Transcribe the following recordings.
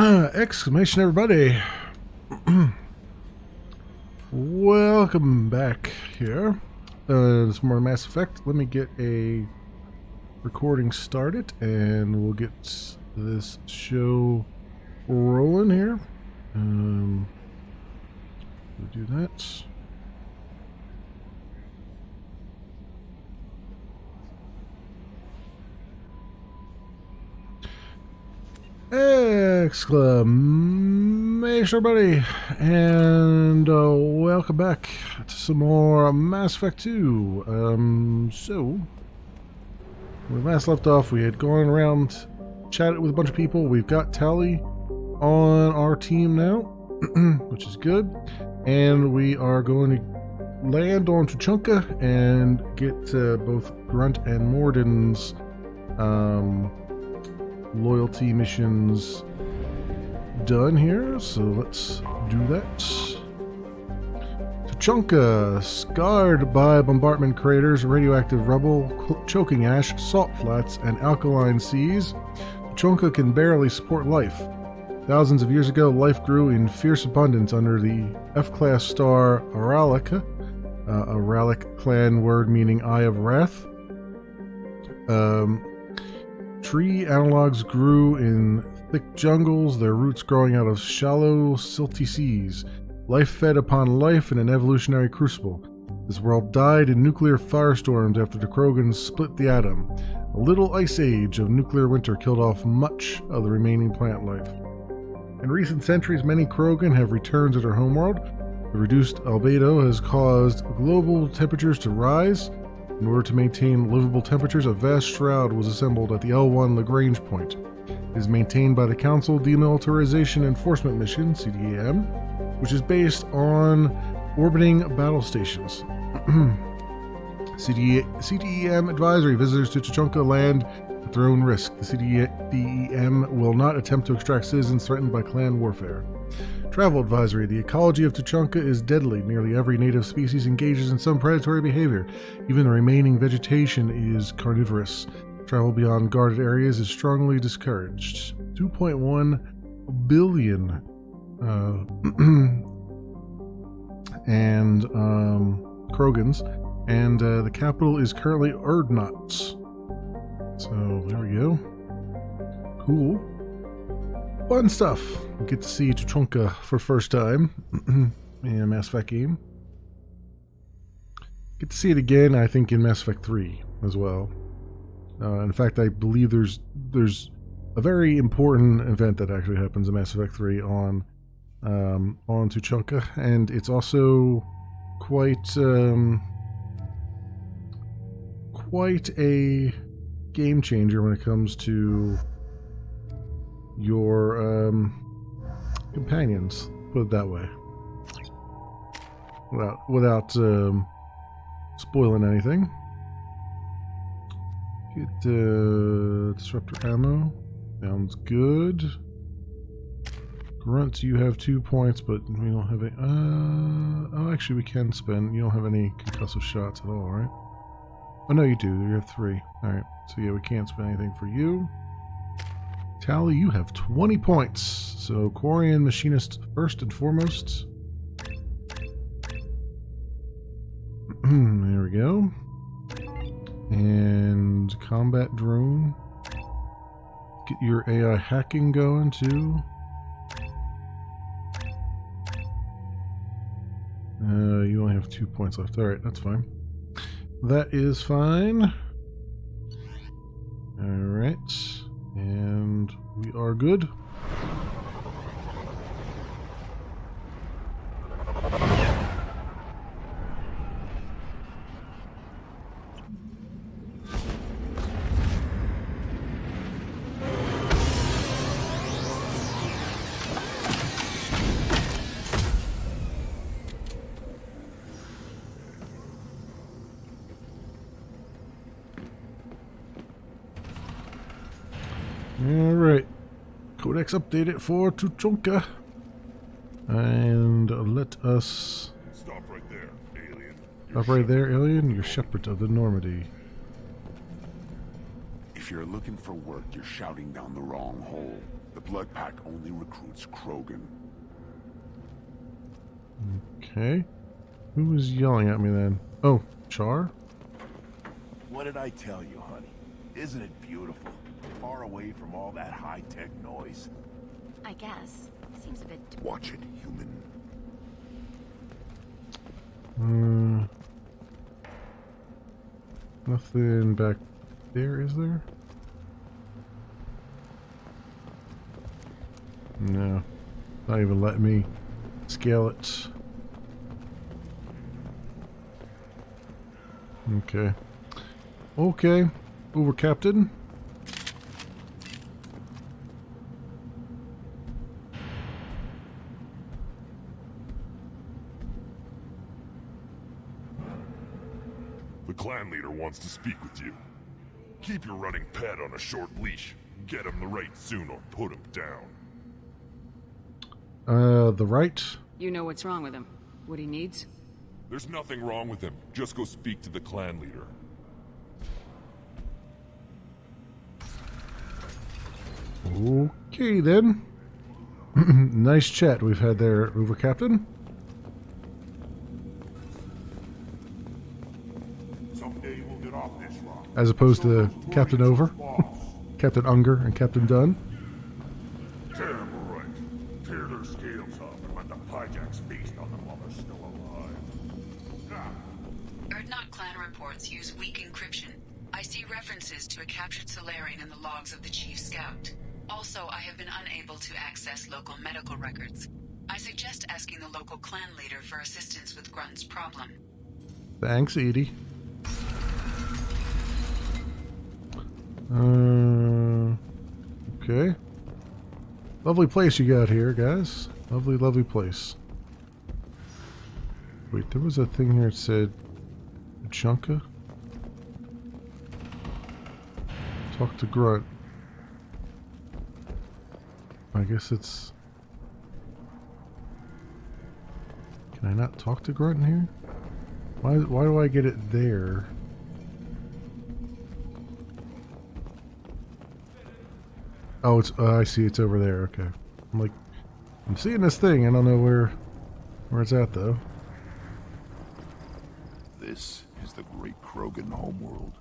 Exclamation, everybody. Welcome back here. This more Mass Effect. Let me get a recording started and we'll get this show rolling here. We'll do that. Exclamation, everybody, and welcome back to some more Mass Effect 2. So, when we last left off, we had gone around, chatted with a bunch of people. We've got Tali on our team now, which is good, and we are going to land on Tuchanka and get both Grunt and Morden's loyalty missions done here, so let's do that. Tuchanka, scarred by bombardment craters, radioactive rubble, choking ash, salt flats, and alkaline seas, Tuchanka can barely support life. Thousands of years ago, life grew in fierce abundance under the F-class star Aralika, a Ralic clan word meaning Eye of Wrath. Tree analogs grew in thick jungles, their roots growing out of shallow, silty seas. Life fed upon life in an evolutionary crucible. This world died in nuclear firestorms after the Krogans split the atom. A little ice age of nuclear winter killed off much of the remaining plant life. In recent centuries, many Krogan have returned to their homeworld. The reduced albedo has caused global temperatures to rise. In order to maintain livable temperatures, a vast shroud was assembled at the L1 Lagrange point. It is maintained by the Council Demilitarization Enforcement Mission, CDEM, which is based on orbiting battle stations. CDEM advisory: visitors to Tuchanka land at their own risk. The CDEM will not attempt to extract citizens threatened by clan warfare. Travel advisory: the ecology of Tuchanka is deadly. Nearly every native species engages in some predatory behavior. Even the remaining vegetation is carnivorous. Travel beyond guarded areas is strongly discouraged. 2.1 billion and Krogans, and the capital is currently Erdnot. So there we go. Cool. Fun stuff. We get to see Tuchanka for the first time in a Mass Effect game. Get to see it again, I think, in Mass Effect 3 as well. In fact, I believe there's a very important event that actually happens in Mass Effect 3 on Tuchanka, and it's also quite a game changer when it comes to your companions, put it that way, without spoiling anything. Get disruptor ammo, sounds good. Grunt, you have 2 points, but we don't have any. Oh, actually, we can spend. You don't have any concussive shots at all, right? Oh no, you do. You have 3. All right. So yeah, we can't spend anything for you. Tali, you have 20 points. So Quarian Machinist first and foremost. There we go. And combat drone. Get your AI hacking going too. You only have 2 points left. Alright, that's fine. That is fine. Alright. And we are good. Alright. Codex updated for Tuchanka. And let us... Stop right there, alien. Stop right there, alien. You're Shepherd of the Normandy. If If you're looking for work, you're shouting down the wrong hole. The Blood Pack only recruits Krogan. Okay. Who was yelling at me then? Oh, Char? What did I tell you, honey? Isn't it beautiful? Far away from all that high-tech noise. I guess. Seems a bit... Watch it, human. Nothing back there, is there? No. Not even letting me scale it. Okay. Okay. Over, Captain. The clan leader wants to speak with you. Keep your running pet on a short leash. Get him the right soon or put him down. The right? You know what's wrong with him. What he needs? There's nothing wrong with him. Just go speak to the clan leader. Okay, then. Nice chat we've had there, Uber Captain. Someday we'll get off this rock. As opposed to Captain Over, Captain Unger, and Captain Dunn. Terrible, right? Tear their scales off and let the Pyjaks feast on them while they're still alive. Erdnot clan reports use weak encryption. I see references to a captured Solarian in the logs of the Chief Scout. Also, I have been unable to access local medical records. I suggest asking the local clan leader for assistance with Grunt's problem. Thanks, Edie. Okay. Lovely place you got here, guys. Lovely, lovely place. Wait, there was a thing here that said Chunka? Talk to Grunt. I guess it's... Can I not talk to Grunt in here? Why do I get it there? Oh, it's I see it's over there. Okay. I'm like, I'm seeing this thing. I don't know where it's at though. This is the great Krogan homeworld.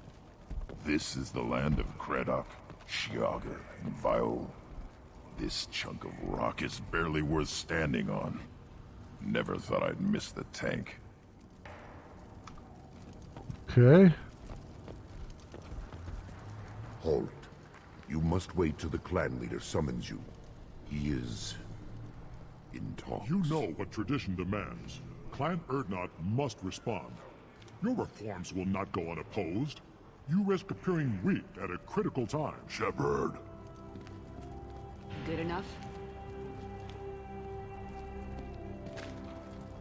This is the land of Kredok, Shiaga, and Viol. This chunk of rock is barely worth standing on. Never thought I'd miss the tank. Okay. Halt. You must wait till the clan leader summons you. He is... in talks. You know what tradition demands. Clan Erdnot must respond. Your reforms will not go unopposed. You risk appearing weak at a critical time. Shepard. Good enough?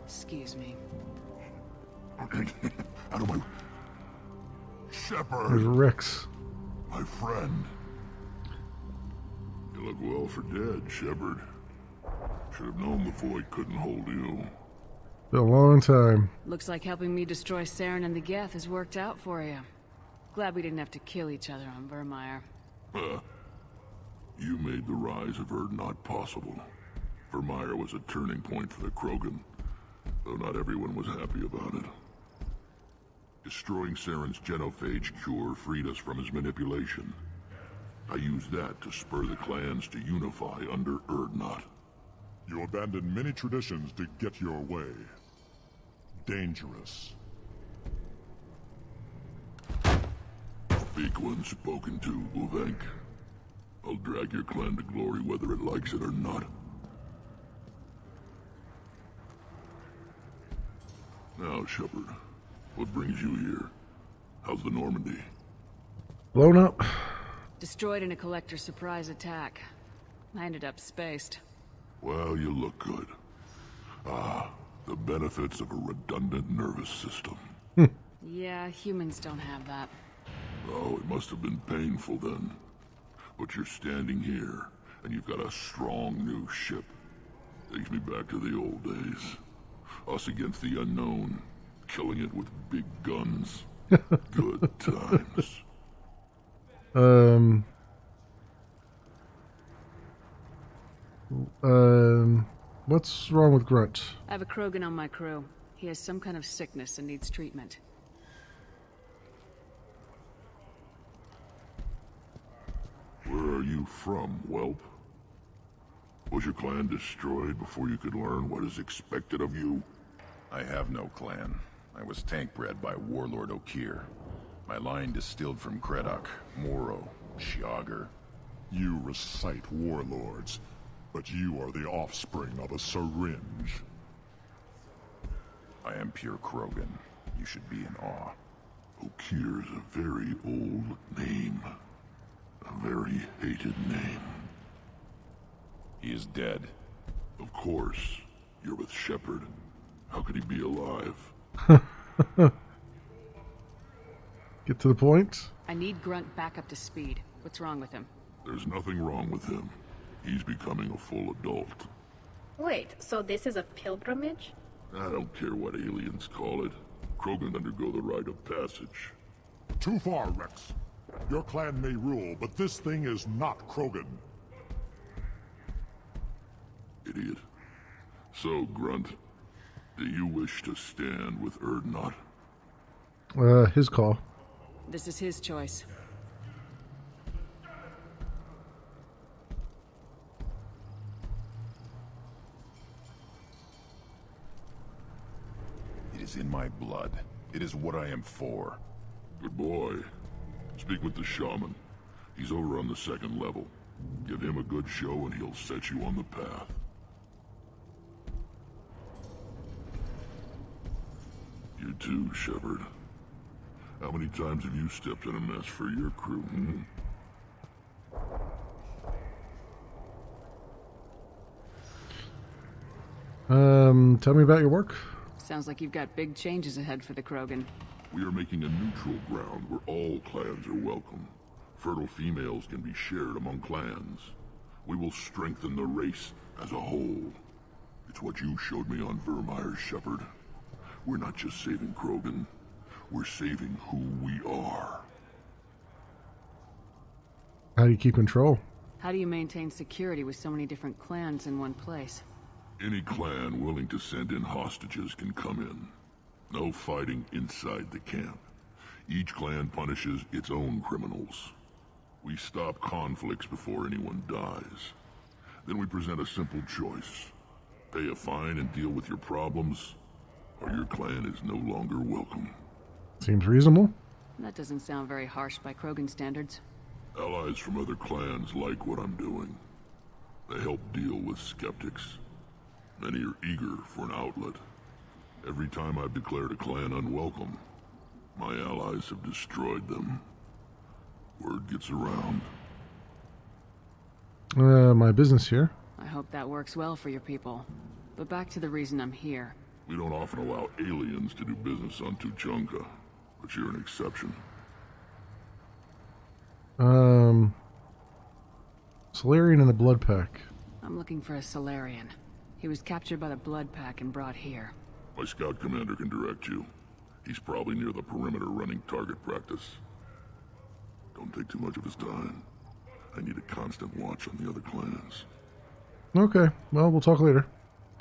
Excuse me. Out of my... Shepard. There's Rex. My friend. You look well for dead, Shepard. Should have known the Void couldn't hold you. Been a long time. Looks like helping me destroy Saren and the Geth has worked out for you. Glad we didn't have to kill each other on Vermeer. You made the rise of Erdnot possible. Vermeer was a turning point for the Krogan, though not everyone was happy about it. Destroying Saren's genophage cure freed us from his manipulation. I used that to spur the clans to unify under Erdnot. You abandoned many traditions to get your way. Dangerous. Big one spoken to, Uvenk. I'll drag your clan to glory whether it likes it or not. Now, Shepard, what brings you here? How's the Normandy? Blown up. Destroyed in a collector surprise attack. I ended up spaced. Well, you look good. Ah, the benefits of a redundant nervous system. Yeah, humans don't have that. Oh, it must have been painful then. But you're standing here, and you've got a strong new ship. Takes me back to the old days. Us against the unknown, killing it with big guns. Good times. Um, what's wrong with Grunt? I have a Krogan on my crew. He has some kind of sickness and needs treatment. Where are you from, whelp? Was your clan destroyed before you could learn what is expected of you? I have no clan. I was tank bred by Warlord Okir. My line distilled from Kredok, Moro, Shiagar. You recite warlords, but you are the offspring of a syringe. I am pure Krogan. You should be in awe. Okir is a very old name. A very hated name. He is dead. Of course. You're with Shepard. How could he be alive? Get to the point. I need Grunt back up to speed. What's wrong with him? There's nothing wrong with him. He's becoming a full adult. Wait, so this is a pilgrimage? I don't care what aliens call it. Krogan undergo the rite of passage. Too far, Rex. Your clan may rule, but this thing is not Krogan. Idiot. So, Grunt, do you wish to stand with Erdnot? His call. This is his choice. It is in my blood. It is what I am for. Good boy. Speak with the shaman. He's over on the second level. Give him a good show and he'll set you on the path. You too, Shepard. How many times have you stepped in a mess for your crew, hmm? Tell me about your work. Sounds like you've got big changes ahead for the Krogan. We are making a neutral ground where all clans are welcome. Fertile females can be shared among clans. We will strengthen the race as a whole. It's what you showed me on Vermeer's Shepard. We're not just saving Krogan. We're saving who we are. How do you keep control? How do you maintain security with so many different clans in one place? Any clan willing to send in hostages can come in. No fighting inside the camp. Each clan punishes its own criminals. We stop conflicts before anyone dies. Then we present a simple choice. Pay a fine and deal with your problems, or your clan is no longer welcome. Seems reasonable. That doesn't sound very harsh by Krogan standards. Allies from other clans like what I'm doing. They help deal with skeptics. Many are eager for an outlet. Every time I've declared a clan unwelcome, my allies have destroyed them. Word gets around. My business here. I hope that works well for your people. But back to the reason I'm here. We don't often allow aliens to do business on Tuchanka, but you're an exception. Solarian and the Blood Pack. I'm looking for a Solarian. He was captured by the Blood Pack and brought here. My scout commander can direct you. He's probably near the perimeter running target practice. Don't take too much of his time. I need a constant watch on the other clans. Okay, well, we'll talk later.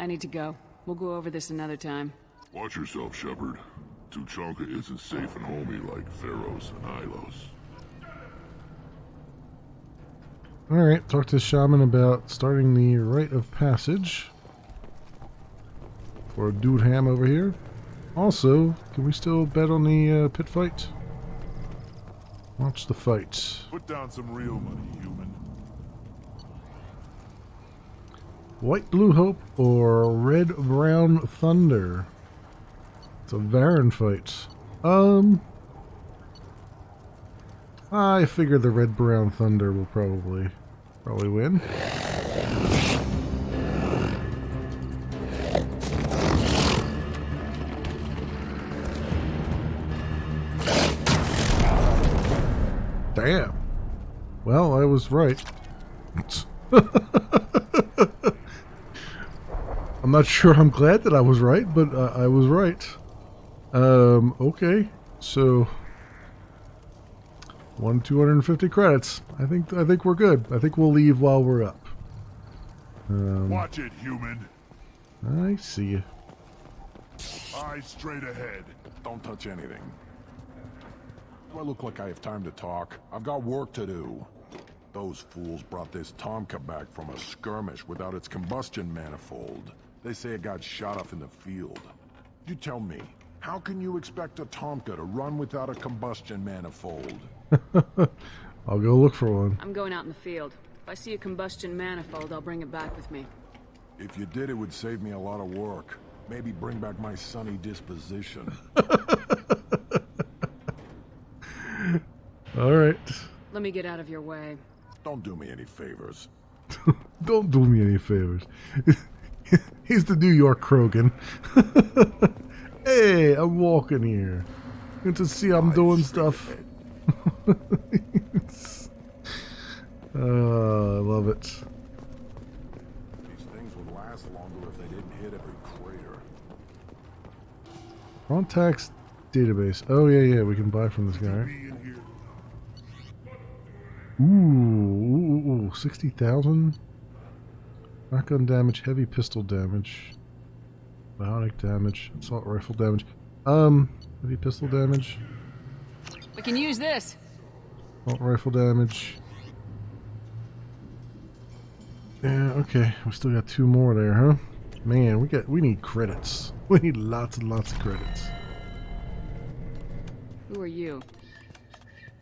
I need to go. We'll go over this another time. Watch yourself, Shepard. Tuchanka isn't safe and homey like Theros and Ilos. Alright, talk to the shaman about starting the rite of passage for Dude Ham over here. Also, can we still bet on the pit fight? Watch the fight. Put down some real money, human. White Blue Hope or Red Brown Thunder? It's a Varan fight. I figure the Red Brown Thunder will probably win. Damn. Well, I was right. I'm not sure I'm glad that I was right, but I was right. Okay. So 250 credits. I think we're good. I think we'll leave while we're up. Watch it, human. I see you. Eyes straight ahead. Don't touch anything. Do I look like I have time to talk? I've got work to do. Those fools brought this Tomka back from a skirmish without its combustion manifold. They say it got shot off in the field. You tell me, how can you expect a Tomka to run without a combustion manifold? I'll go look for one. I'm going out in the field. If I see a combustion manifold, I'll bring it back with me. If you did, it would save me a lot of work. Maybe bring back my sunny disposition. All right. Let me get out of your way. Don't do me any favors. Don't do me any favors. He's the New York Krogan. Hey, I'm walking here. Good to see I'm doing stuff. I love it. These things would last longer if they didn't hit every crater. Contacts database. Oh, yeah, we can buy from this guy. Ooh, 60,000. Shotgun damage, heavy pistol damage, bionic damage, assault rifle damage. Heavy pistol damage. We can use this. Assault rifle damage. Yeah, okay. We still got 2 more there, huh? Man, we need credits. We need lots and lots of credits. Who are you?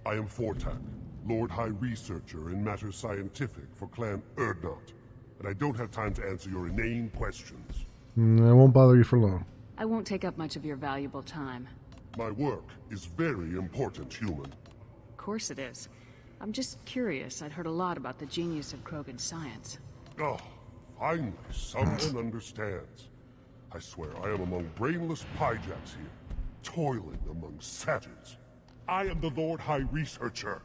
I am Fortak, Lord High Researcher in matters scientific for Clan Erdnot, and I don't have time to answer your inane questions. I won't bother you for long. I won't take up much of your valuable time. My work is very important, human. Of course it is. I'm just curious. I'd heard a lot about the genius of Krogan science. Oh, finally, someone understands. I swear I am among brainless pyjaks here, toiling among savages. I am the Lord High Researcher.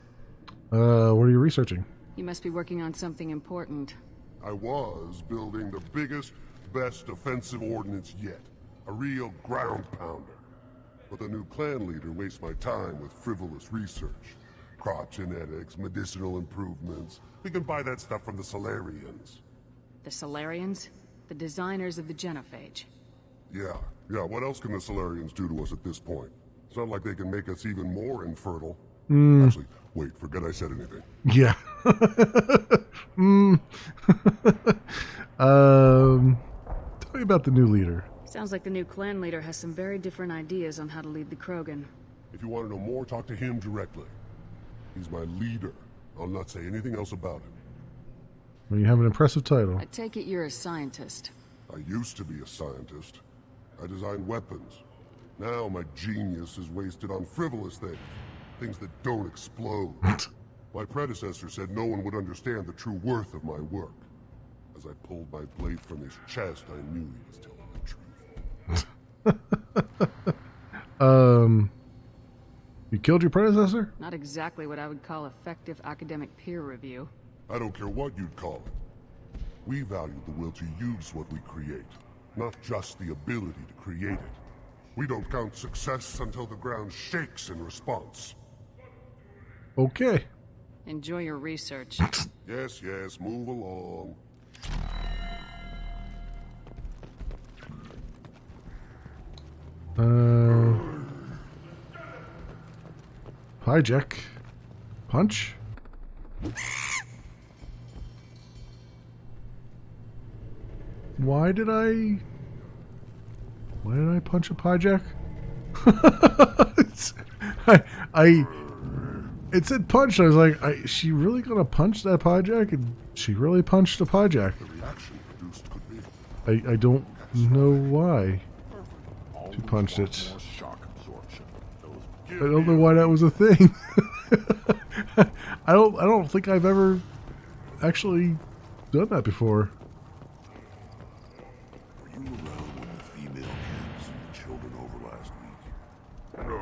What are you researching? You must be working on something important. I was building the biggest, best offensive ordnance yet. A real ground pounder. But the new clan leader wastes my time with frivolous research. Crop genetics, medicinal improvements. We can buy that stuff from the Solarians. The Solarians? The designers of the Genophage. Yeah, what else can the Solarians do to us at this point? It's not like they can make us even more infertile. Actually, wait, forget I said anything. Yeah. Tell me about the new leader. Sounds like the new clan leader has some very different ideas on how to lead the Krogan. If you want to know more, talk to him directly. He's my leader. I'll not say anything else about him. Well, you have an impressive title. I take it you're a scientist. I used to be a scientist. I designed weapons. Now my genius is wasted on frivolous things. Things that don't explode. My predecessor said no one would understand the true worth of my work. As I pulled my blade from his chest, I knew he was telling the truth. You killed your predecessor? Not exactly what I would call effective academic peer review. I don't care what you'd call it. We value the will to use what we create, not just the ability to create it. We don't count success until the ground shakes in response. Okay. Enjoy your research. Yes, move along. Hijack. Punch. Why did I punch a hijack? It said punch. I was like, she really gonna punch that hijack? And she really punched a hijack. The reaction produced could be. I don't know why she punched it. I don't know why that was a thing. I don't think I've ever actually done that before. Were you around when the female kids and the children over last week? No,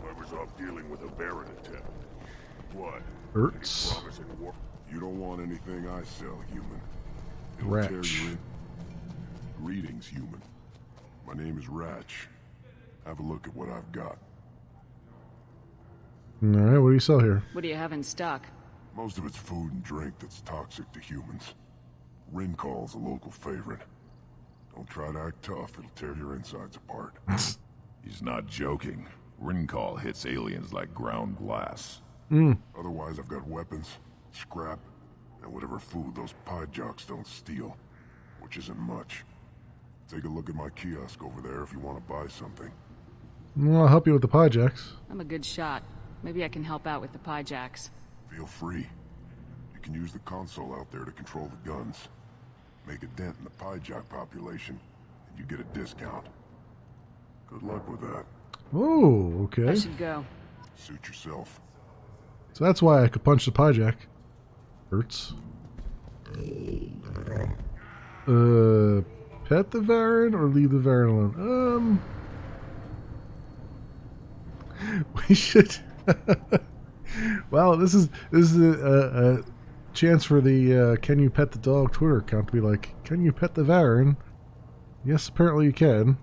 I was off dealing with a Baron attempt. What? Hurts. Promising war. You don't want anything I sell, human. It'll Ratch. tear you in. Greetings, human. My name is Ratch. Have a look at what I've got. Alright, what do you sell here? What do you have in stock? Most of it's food and drink that's toxic to humans. Rincall's a local favorite. Don't try to act tough, it'll tear your insides apart. He's not joking. Rincall hits aliens like ground glass. Otherwise, I've got weapons, scrap, and whatever food those pie jocks don't steal. Which isn't much. Take a look at my kiosk over there if you want to buy something. Well, I'll help you with the pie jacks. I'm a good shot. Maybe I can help out with the pie jacks. Feel free. You can use the console out there to control the guns. Make a dent in the pie jock population, and you get a discount. Good luck with that. Oh, okay. I should go. Suit yourself. So that's why I could punch the pie jack. Hurts. Pet the Varan or leave the Varan alone? We should. Well, this is a chance for the Can You Pet the Dog Twitter account to be like, can you pet the Varan? Yes, apparently you can.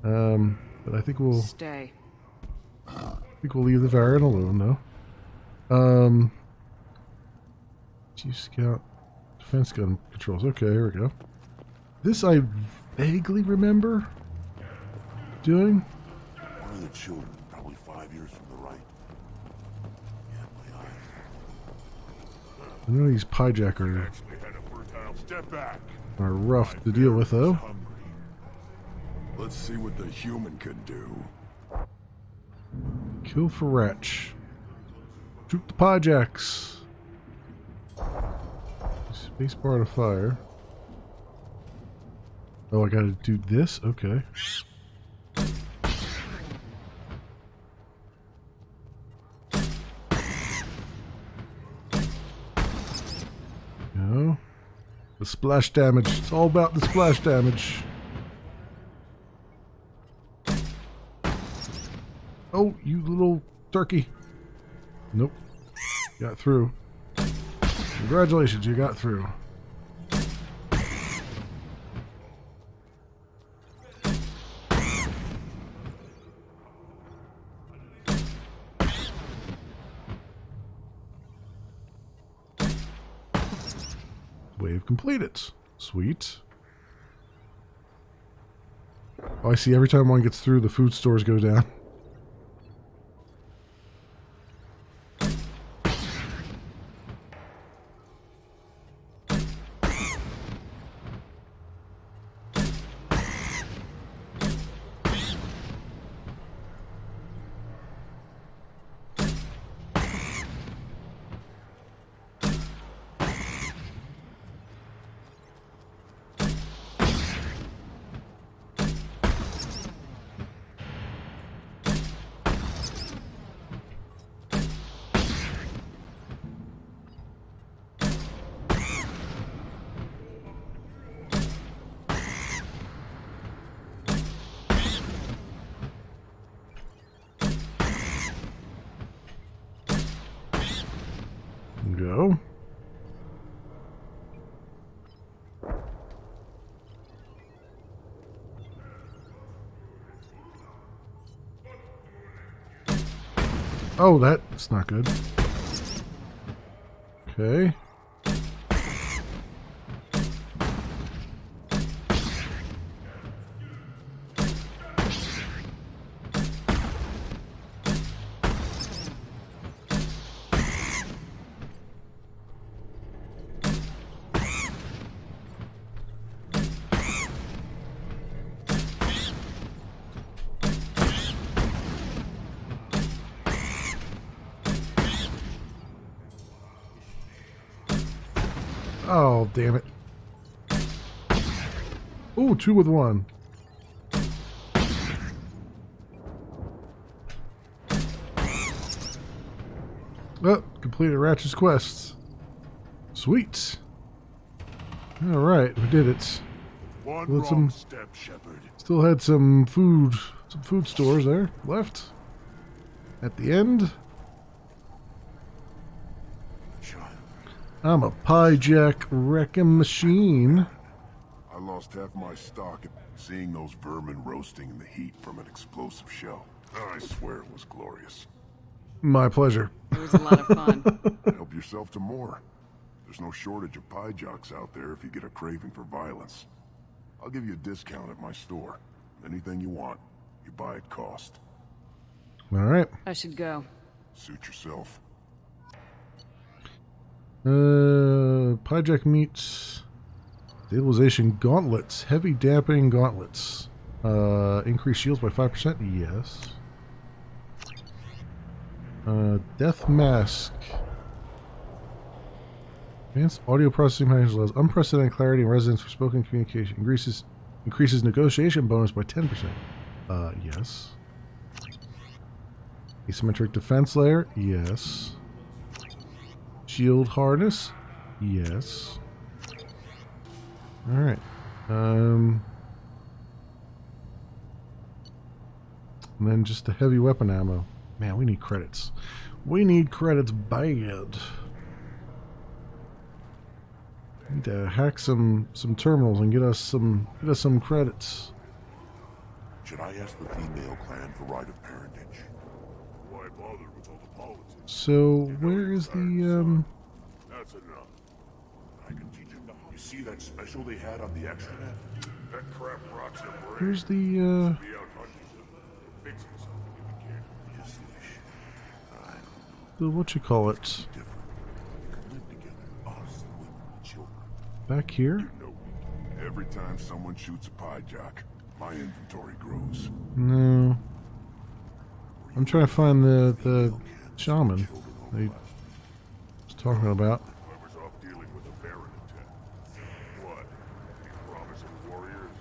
But I think we'll stay. I think we'll leave the Varan alone, though. Chief Scout defense gun controls. Okay, here we go. This I vaguely remember doing. One of the children, probably 5 years from the right. Yeah, my eyes. I know these piejackers Actually had a fertile step back. are rough to deal with, though. Let's see what the human can do. Kill for wretch. Shoot the piejacks. Spacebar to fire. Oh, I gotta do this? Okay. No. The splash damage. It's all about the splash damage. Oh, you little turkey. Nope. Got through. Congratulations, you got through. Wave completed. Sweet. Oh, I see. Every time one gets through, the food stores go down. Go. Oh, that's not good. Okay. Oh, damn it. Ooh, 2 with 1. Oh, completed Ratchet's quests. Sweet. Alright, we did it. One Well, wrong step, Shepard. Still had some food stores there left. At the end. I'm a piejack wrecking machine. I lost half my stock seeing those vermin roasting in the heat from an explosive shell. I swear it was glorious. My pleasure. It was a lot of fun. Help yourself to more. There's no shortage of pie jocks out there if you get a craving for violence. I'll give you a discount at my store. Anything you want, you buy at cost. All right. I should go. Suit yourself. Pyjack meets stabilization gauntlets. Heavy dampening gauntlets. Increase shields by 5%. Yes. Death mask. Advanced audio processing package allows unprecedented clarity and resonance for spoken communication. Increases negotiation bonus by 10%. Yes. Asymmetric defense layer. Yes. Shield harness. Yes. All right. And then just the heavy weapon ammo. Man, we need credits. We need credits bad. Need to hack some terminals and get us some credits. Should I ask the female clan for right of parentage? Why bother with all the politics? So where is the That's enough. I can teach him. You see that special they had on the extranet? That crap rots your brain. where's the Be out hunting. Fixing something if you can. Yes, whatchamacallit? different. We can live together, us, women, and children. Back here? No. Every time someone shoots a pie jock, my inventory grows. No. I'm trying to find the shaman they was talking about. Whoever's off dealing with a Baron attack. What? Any promising warriors?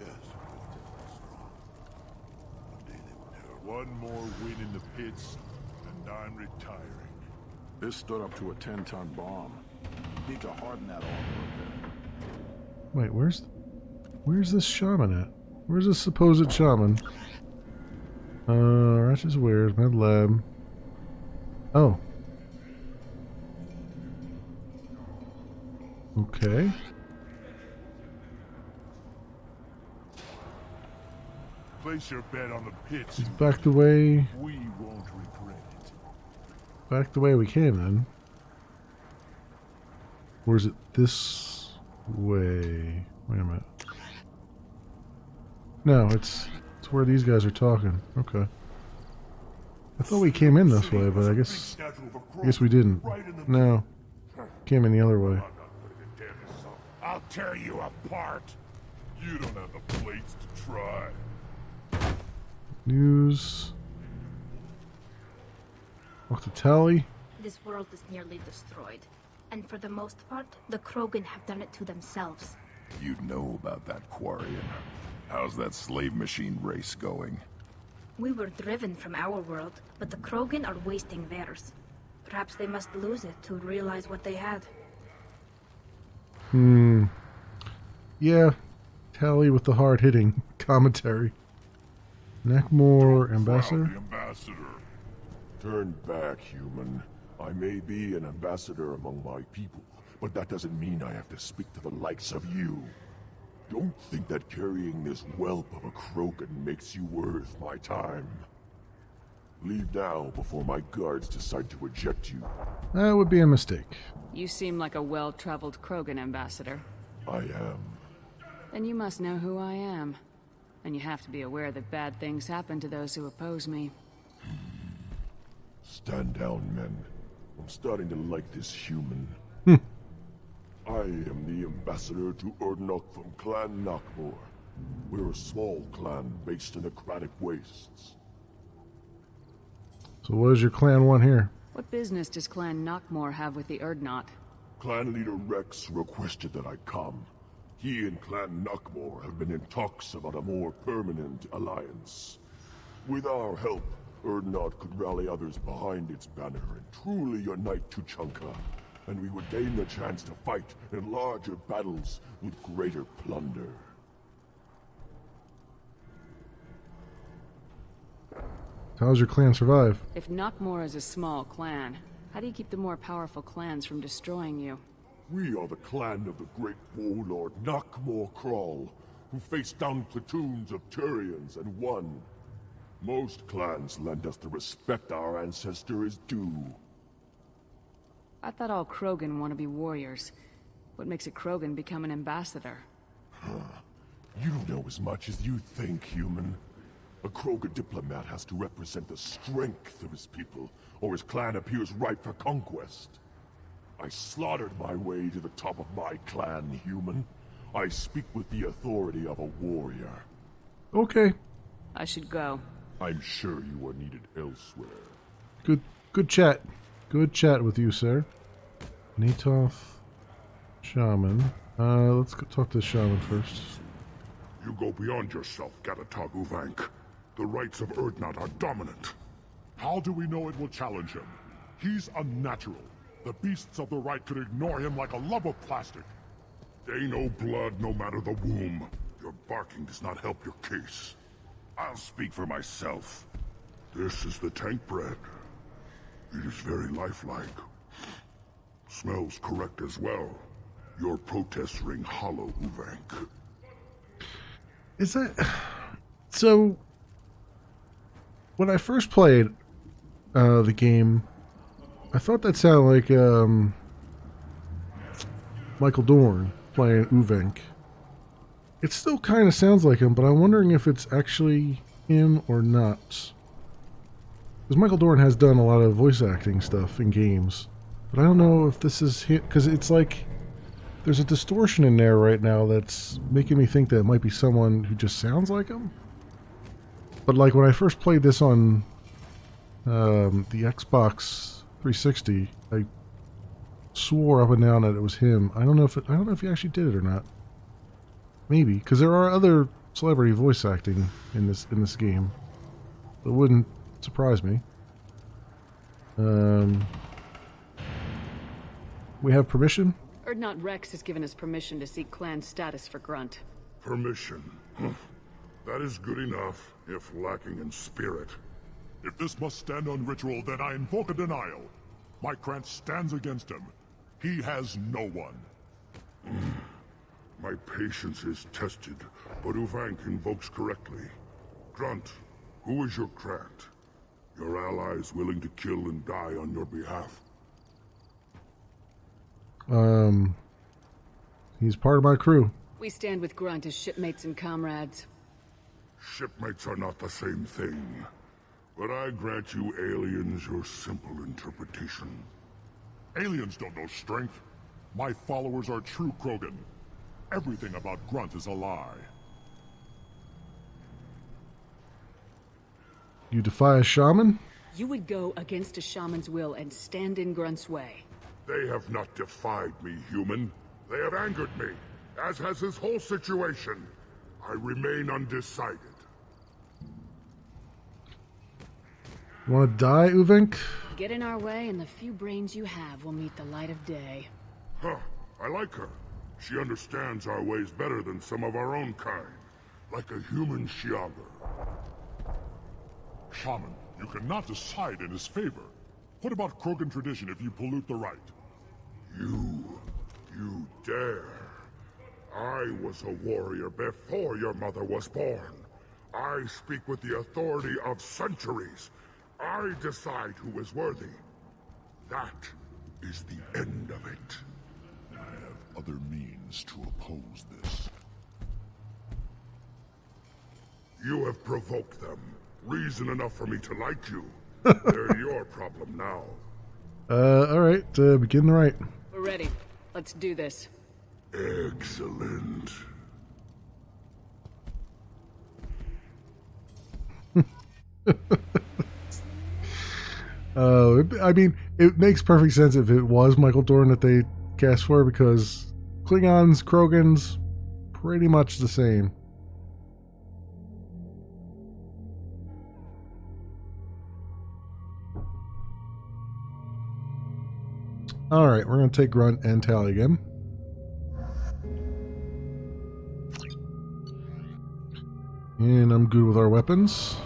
Yes, strong. One day they will tell. One more win in the pits, and I'm retiring. This stood up to a 10-ton bomb. Need to harden that armor a bit. Wait, where's this shaman at? Where's this supposed shaman? Ratchet's Wares, Med Lab. Oh. Okay. Place your bet on the pits. He's back the way. We won't regret it. Back the way we came then. Or is it this way? Wait a minute. No, it's where these guys are talking. Okay. I thought we came in this way, but I guess we didn't. No. Came in the other way. I'll tear you apart. You don't have the plates to try. News. Talk to Tally. This world is nearly destroyed. And for the most part, the Krogan have done it to themselves. You'd know about that Quarian. How's that slave machine race going? We were driven from our world, but the Krogan are wasting theirs. Perhaps they must lose it to realize what they had. Yeah. Tally with the hard-hitting commentary. Neckmore, Ambassador? The ambassador. Turn back, human. I may be an ambassador among my people, but that doesn't mean I have to speak to the likes of you. Don't think that carrying this whelp of a Krogan makes you worth my time. Leave now before my guards decide to eject you. That would be a mistake. You seem like a well-traveled Krogan ambassador. I am. Then you must know who I am. And you have to be aware that bad things happen to those who oppose me. Stand down, men. I'm starting to like this human. I am the ambassador to Urdnot from Clan Knockmore. We're a small clan based in aquatic wastes. So what does your clan want here? What business does Clan Knockmore have with the Urdnot? Clan leader Rex requested that I come. He and Clan Knockmore have been in talks about a more permanent alliance. With our help, Urdnot could rally others behind its banner and truly unite Tuchanka, and we would gain the chance to fight in larger battles with greater plunder. How does your clan survive? If Knockmore is a small clan, how do you keep the more powerful clans from destroying you? We are the clan of the great warlord Knockmore Crawl, who faced down platoons of Turians and won. Most clans lend us the respect our ancestor is due. I thought all Krogan want to be warriors. What makes a Krogan become an ambassador? You don't know as much as you think, human. A Krogan diplomat has to represent the strength of his people, or his clan appears ripe for conquest. I slaughtered my way to the top of my clan, human. I speak with the authority of a warrior. Okay. I should go. I'm sure you are needed elsewhere. Good chat. Good chat with you, sir. Nitoth, Shaman. Let's go talk to the Shaman first. You go beyond yourself, Gatatog Uvank. The rights of Urdnot are dominant. How do we know it will challenge him? He's unnatural. The beasts of the right could ignore him like a lump of plastic. They know blood no matter the womb. Your barking does not help your case. I'll speak for myself. This is the tank bread. It is very lifelike. Smells correct as well. Your protests ring hollow, Uvank. Is that... So... When I first played the game, I thought that sounded like Michael Dorn playing Uvank. It still kind of sounds like him, but I'm wondering if it's actually him or not. Because Michael Dorn has done a lot of voice acting stuff in games. But I don't know if this is him, because it's like... There's a distortion in there right now that's making me think that it might be someone who just sounds like him. But like when I first played this on the Xbox 360, I swore up and down that it was him. I don't know if he actually did it or not. Maybe, because there are other celebrity voice acting in this game. It wouldn't surprise me. We have permission? Urdnot Rex has given us permission to seek clan status for Grunt. Permission. That is good enough, if lacking in spirit. If this must stand on ritual, then I invoke a denial. My clan stands against him. He has no one. My patience is tested, but Uvank invokes correctly. Grunt, who is your Krant? Your allies willing to kill and die on your behalf? He's part of my crew. We stand with Grunt as shipmates and comrades. Shipmates are not the same thing. But I grant you aliens your simple interpretation. Aliens don't know strength. My followers are true Krogan. Everything about Grunt is a lie. You defy a shaman? You would go against a shaman's will and stand in Grunt's way. They have not defied me, human. They have angered me, as has this whole situation. I remain undecided. You want to die, Uvank? Get in our way and the few brains you have will meet the light of day. Huh, I like her. She understands our ways better than some of our own kind. Like a human Shiager. Shaman, you cannot decide in his favor. What about Krogan tradition if you pollute the rite? You dare. I was a warrior before your mother was born. I speak with the authority of centuries. I decide who is worthy. That is the end of it. I have other means to oppose this. You have provoked them. Reason enough for me to like you. They're your problem now. Alright, begin the rite. We're ready. Let's do this. Excellent. I mean, it makes perfect sense if it was Michael Dorn that they cast for, because Klingons, Krogans, pretty much the same. Alright, we're going to take Grunt and Tally again. And I'm good with our weapons.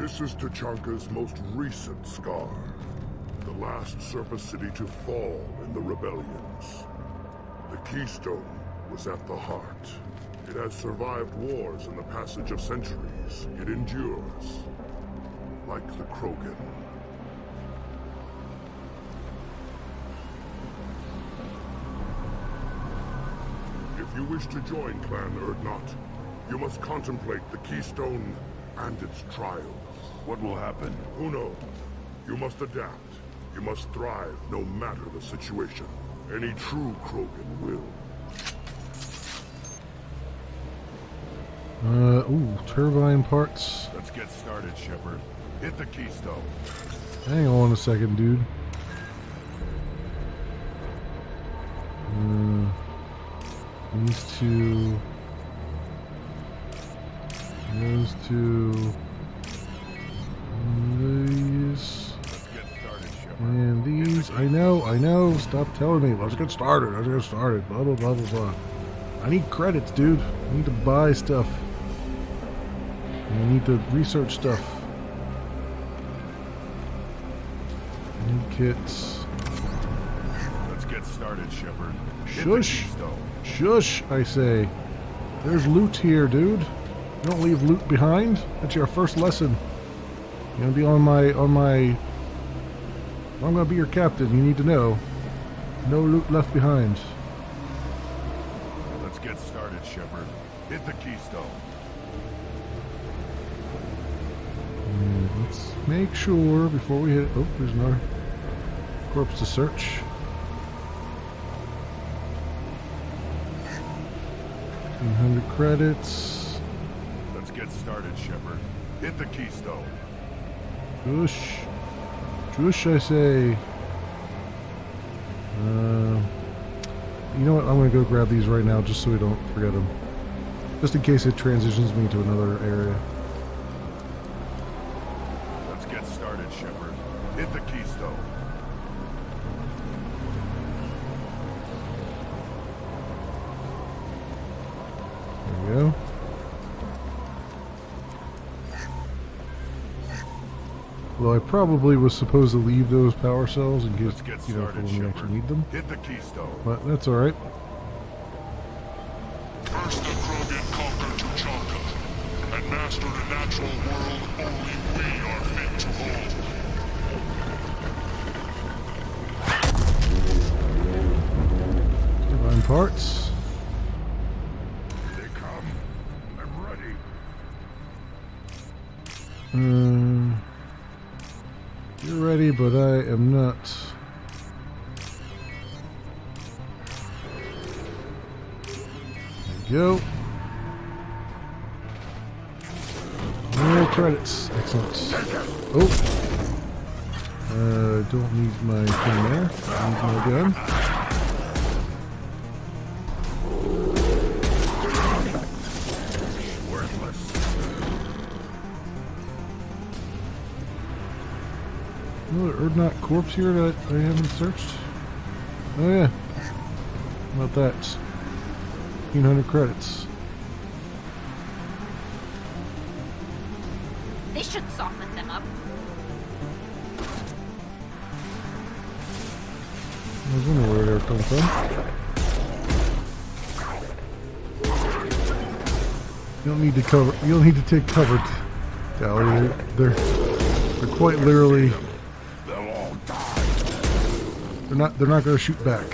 This is Tachanka's most recent scar. The last surface city to fall in the rebellions. The Keystone was at the heart. It has survived wars and the passage of centuries. It endures. Like the Krogan. If you wish to join Clan Urdnot, you must contemplate the Keystone and its trials. What will happen? Who knows? You must adapt. You must thrive no matter the situation. Any true Krogan will. Ooh, turbine parts. Let's get started, Shepard. Hit the keystone. Hang on a second, dude. These two. Those two. These. Let's get started, Shepard. And these. I know. Stop telling me. Let's get started. Blah, blah, blah, blah, blah. I need credits, dude. I need to buy stuff. I need to research stuff. I need kits. Let's get started, Shepard. Shush! Shush, I say. There's loot here, dude. You don't leave loot behind. That's your first lesson. You're gonna be on my... I'm gonna be your captain. You need to know. No loot left behind. Let's get started, Shepard. Hit the keystone. Let's make sure before we hit... Oh, there's another corpse to search. 100 credits. Let's get started, Shepard. Hit the keystone. Shush. Shush, I say. You know what? I'm going to go grab these right now just so we don't forget them. Just in case it transitions me to another area. Let's get started, Shepard. Hit the keystone. There we go. Well, I probably was supposed to leave those power cells in case, you know, for when we actually need them. Hit the keystone. But that's alright. First the Krogan conquered Tachanka, and mastered a natural world only we are fit to hold. Divine parts. They come. I'm ready. You're ready, but I am not. There you go. No credits. Excellent. Oh. Don't need my thing there. I need my gun. Another Urdnot corpse here that I haven't searched. Oh yeah. How about that? 1,500 credits. They should soften them up. I was wondering where they were coming from. You don't need to cover. You don't need to take cover, Dally. They're quite literally. They're not going to shoot back.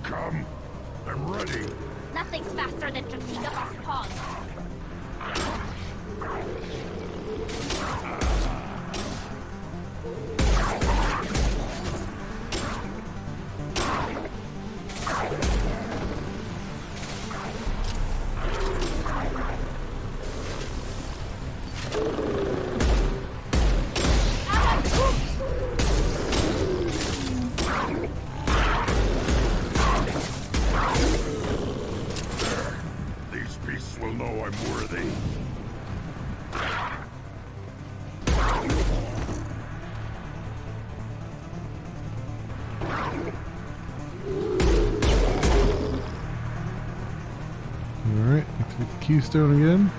Come. I'm ready. Nothing's faster than Tachanka's paws. This will know I'm worthy. Alright, activate the keystone again.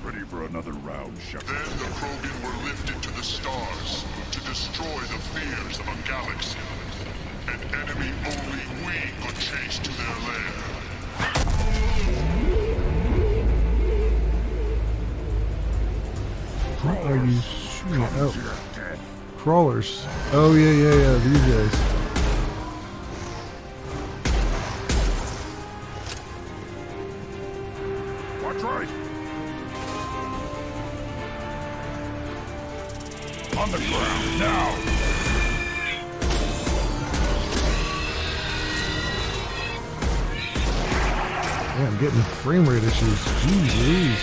Ready for another round, Shepard. Then the Krogan were lifted to the stars to destroy the fears of a galaxy. An enemy only we could chase to their lair. What are you shooting at? Oh. Crawlers. Oh, yeah, these guys. Watch right. On the ground, now! Yeah, I'm getting frame rate issues. Jeez Louise.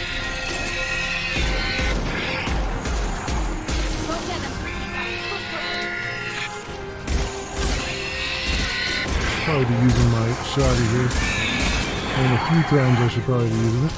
Probably be using my shotty here. And a few times I should probably be using it.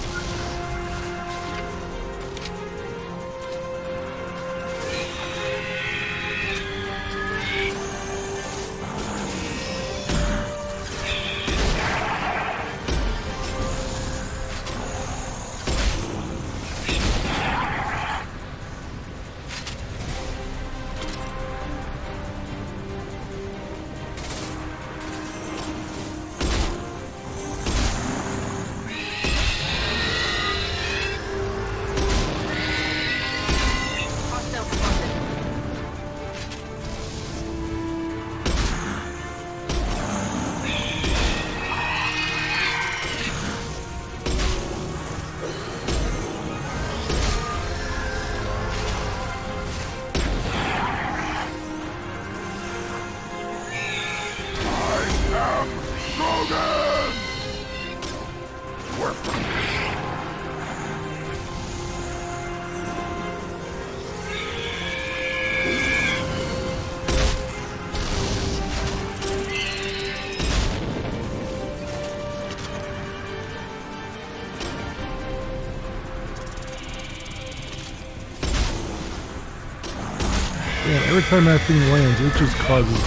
Yeah, every time that thing lands, it just causes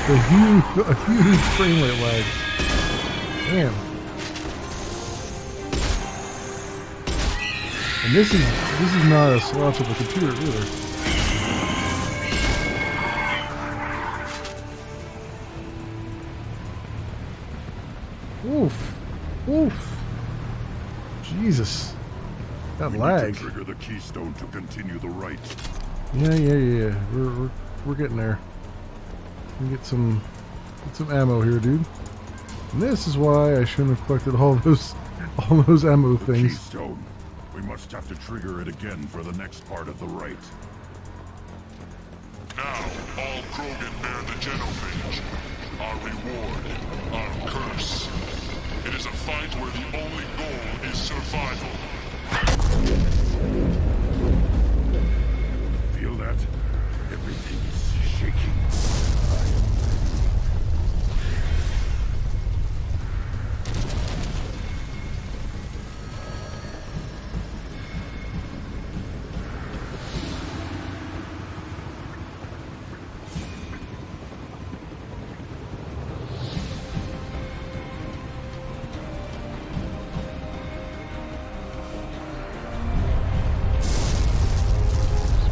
a huge frame rate lag. Damn. And this is not a slouch of a computer either. Oof. Oof. Jesus. That lag. Trigger the keystone to continue the right. Yeah. We're getting there. We get some ammo here, dude. And this is why I shouldn't have collected all those ammo things. Keystone. We must have to trigger it again for the next part of the right. Now, all Krogan bear the genophage. Our reward, our curse. It is a fight where the only goal is survival. Feel that? Everything is shaking.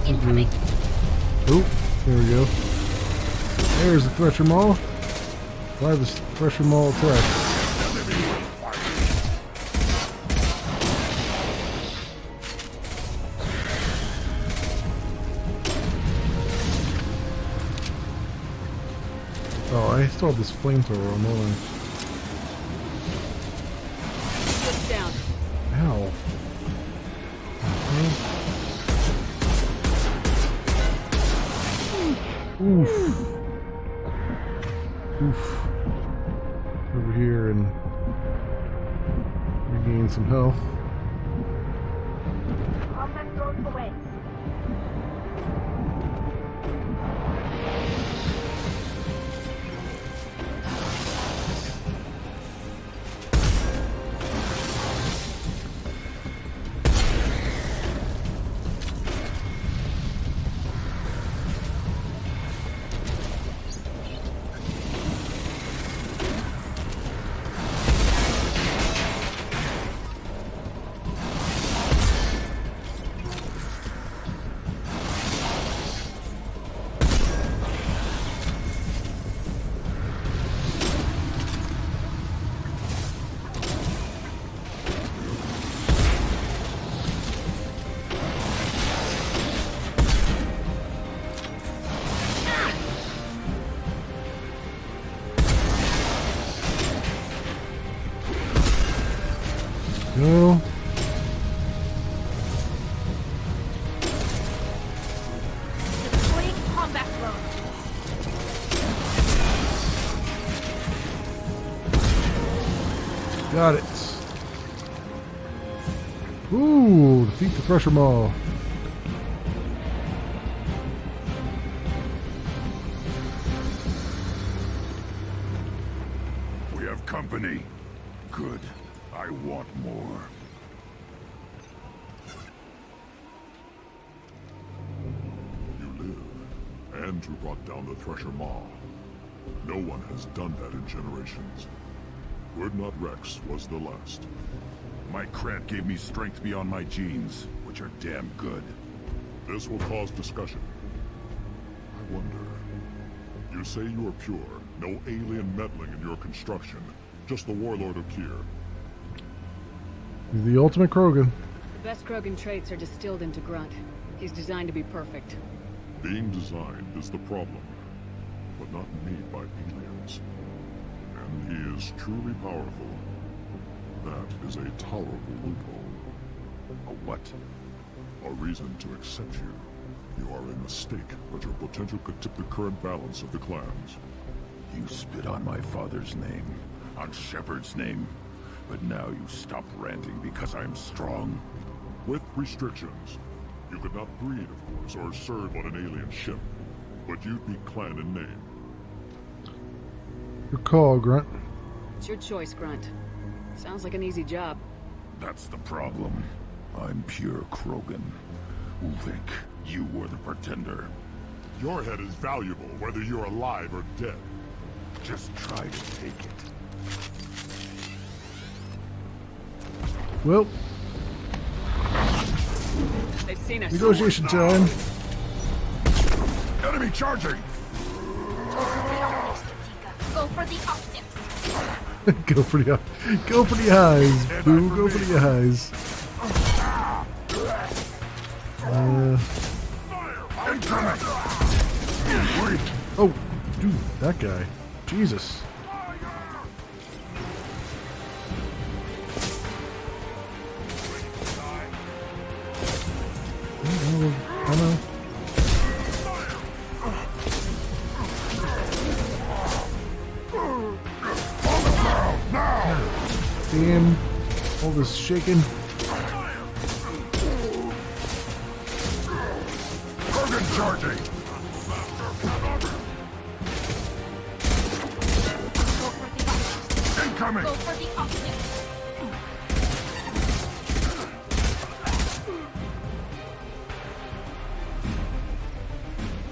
Incoming. Oh, there we go. There's the Thresher Maul. Why the Thresher Maul attack? Oh, I still have this flamethrower on mine. Foot down. Ow. Oof. Oof. Over here and regain some health. Combat drones away. Go. Deploying combat drone. Got it. Ooh, defeat the Thresher Maw. We have company. Good. I want more. You live, and you brought down the Thresher Maw. No one has done that in generations. Urdnot Rex was the last. My cred gave me strength beyond my genes, which are damn good. This will cause discussion. I wonder... You say you are pure, no alien meddling in your construction, just the warlord of Kier. The ultimate Krogan. The best Krogan traits are distilled into Grunt. He's designed to be perfect. Being designed is the problem, but not made by aliens. And he is truly powerful. That is a tolerable loophole. A what? A reason to accept you. You are a mistake, but your potential could tip the current balance of the clans. You spit on my father's name, on Shepard's name, but now you stop ranting because I'm strong. With restrictions. You could not breed, of course, or serve on an alien ship, but you'd be clan in name. Your call, Grunt. It's your choice, Grunt. Sounds like an easy job. That's the problem. I'm pure Krogan. Ulvik, you were the pretender. Your head is valuable, whether you're alive or dead. Just try to take it. Well, They've seen us. negotiation time. Enemy charging! Go for the optics. Go for the eyes, boo. Go for the eyes. Oh, dude, that guy. Jesus. I know. Damn. All this shaking. Krogan charging! Incoming! Go for the optics.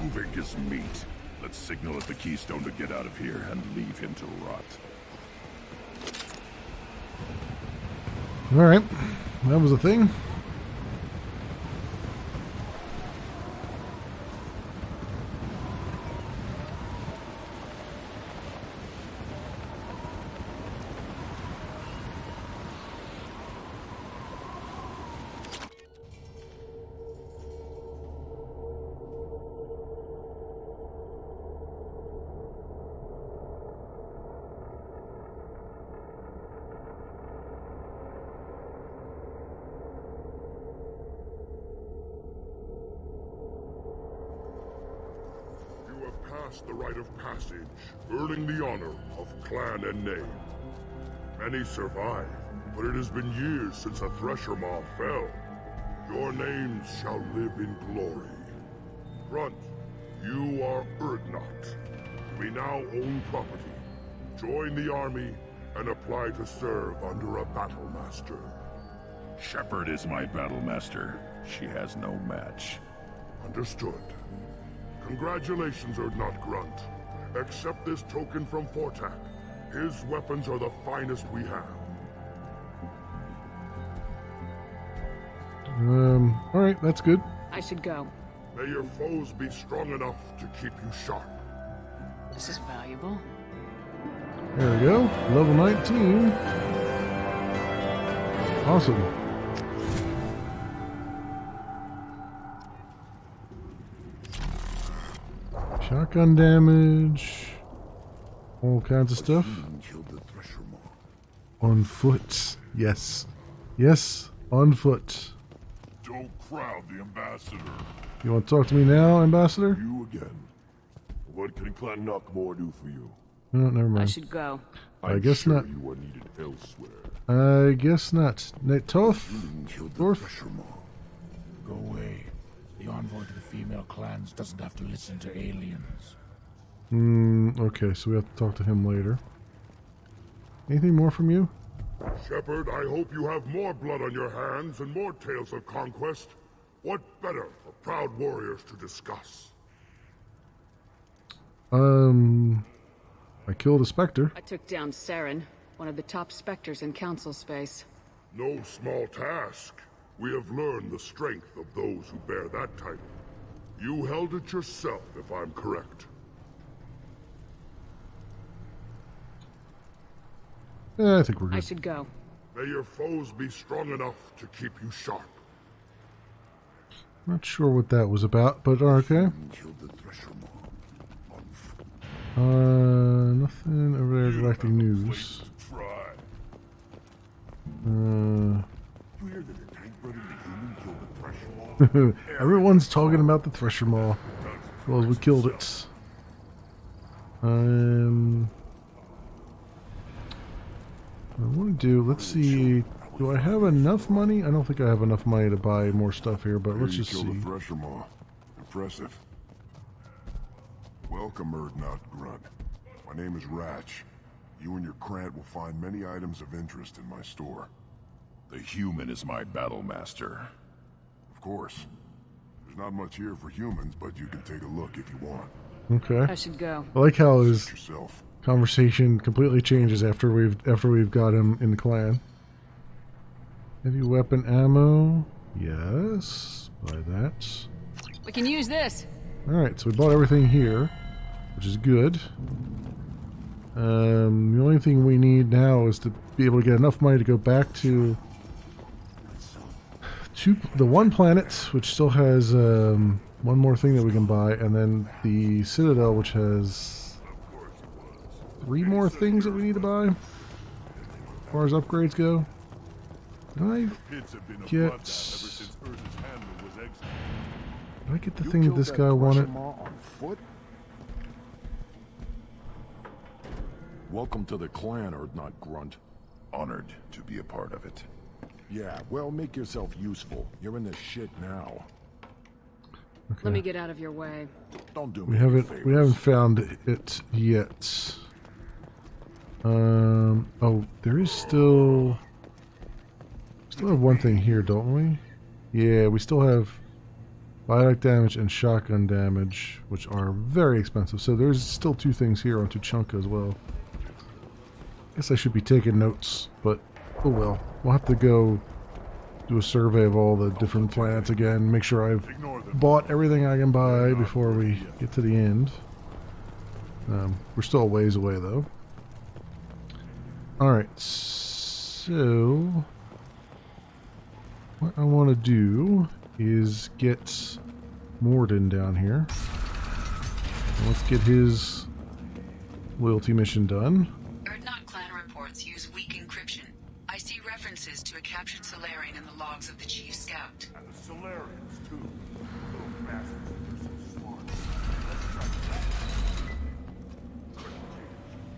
Ulvik is meat. Let's signal at the Keystone to get out of here and leave him to rot. Alright. That was a thing. The rite of passage, earning the honor of clan and name. Many survive, but it has been years since a Thresher Maw fell. Your names shall live in glory. Grunt, you are Urdnot. We now own property. Join the army and apply to serve under a battle master. Shepard is my battle master. She has no match. Understood. Congratulations, Urdnot Grunt. Accept this token from Fortak. His weapons are the finest we have. Alright, that's good. I should go. May your foes be strong enough to keep you sharp. This is valuable. There we go. Level 19. Awesome. Shotgun damage. All kinds of stuff. Killed the Thresher Maw. On foot. Yes. Yes, on foot. Don't crowd the ambassador. You want to talk to me now, Ambassador? You again. What can Clan Knockmore do for you? No, never mind. I should go. I guess sure not. You are needed elsewhere. I guess not. Toth? Dorf? Go away. The envoy to the female clans doesn't have to listen to aliens. Okay, so we have to talk to him later. Anything more from you? Shepard, I hope you have more blood on your hands and more tales of conquest. What better for proud warriors to discuss? I killed a Spectre. I took down Saren, one of the top Spectres in Council space. No small task. We have learned the strength of those who bear that title. You held it yourself, if I'm correct. I think we're good. I should go. May your foes be strong enough to keep you sharp. Not sure what that was about, but okay. Nothing over there collecting news. Everyone's talking about the Thresher Maw. Well, we killed it. I want to do, let's see, do I have enough money? I don't think I have enough money to buy more stuff here, but let's just see. The Thresher Maw. Impressive. Welcome, Erdnot Grunt. My name is Ratch. You and your Krant will find many items of interest in my store. The human is my battle master. Of course. There's not much here for humans, but you can take a look if you want. Okay. I should go. I like how his Yourself. conversation completely changes after we've got him in the clan. Heavy weapon ammo. Yes. Buy that. We can use this. Alright, so we bought everything here, which is good. The only thing we need now is to be able to get enough money to go back to the one planet, which still has one more thing that we can buy, and then the Citadel, which has 3 more things that we need to buy, as far as upgrades go. Did I get the thing that this guy wanted? Welcome to the clan, Erdnot Grunt. Honored to be a part of it. Yeah, well, make yourself useful. You're in this shit now. Okay. Let me get out of your way. Don't do We me any favors. haven't found it yet. Oh, there is still have one thing here, don't we? Yeah, we still have biotic damage and shotgun damage, which are very expensive. So there's still 2 things here on Tuchanka as well. Guess I should be taking notes, but oh well. We'll have to go do a survey of all the different planets again, make sure I've bought everything I can buy before we get to the end. We're still a ways away though. Alright, so what I want to do is get Morden down here. Let's get his loyalty mission done. Erdnot clan reports use weak encryption. I see references to a captured Solarian in the logs of the Chief Scout. And the Solarians, too. Little bastards, they're so smart.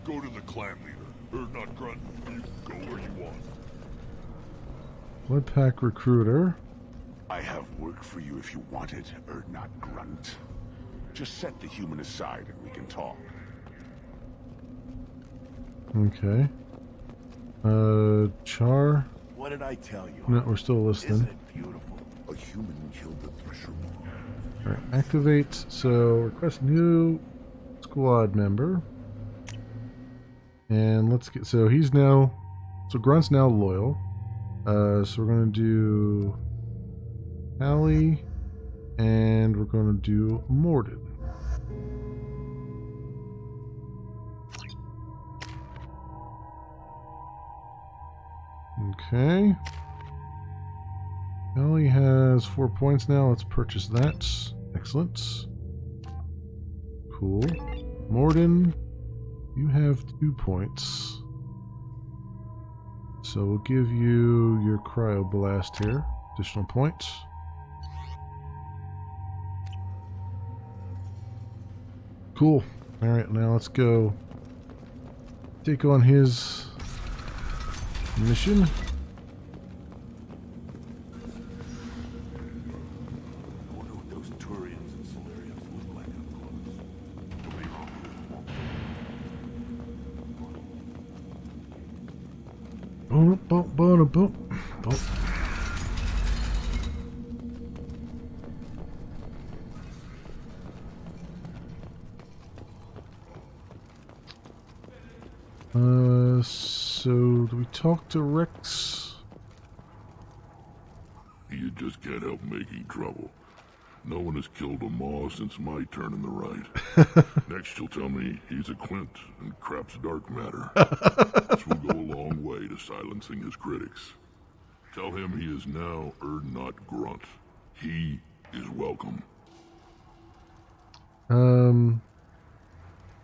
Go to the clan leader. Erdnot Grunt, you go where you want. Blood Pack Recruiter. I have work for you if you want it, Erdnot Grunt. Just set the human aside and we can talk. Okay. Char. What did I tell you? No, we're still listening. Isn't it beautiful? A human killed the Thresher Maw. Alright, activate. So, request new squad member. And let's get. So, he's now. So, Grunt's now loyal. So, we're going to do Hallie. And we're going to do Morden. Okay. Ellie has 4 points now. Let's purchase that. Excellent. Cool. Morden, you have 2 points. So So we'll give you your cryoblast here. Additional points. Cool. Alright, now let's go take on his mission. Boom, boom, boom, boom, boom. So do we talk to Rex? You just can't help making trouble. No one has killed a Maw since my turn in the right. Next you'll tell me he's a Quint and crap's dark matter. This will go a long way to silencing his critics. Tell him he is now not Grunt. He is welcome.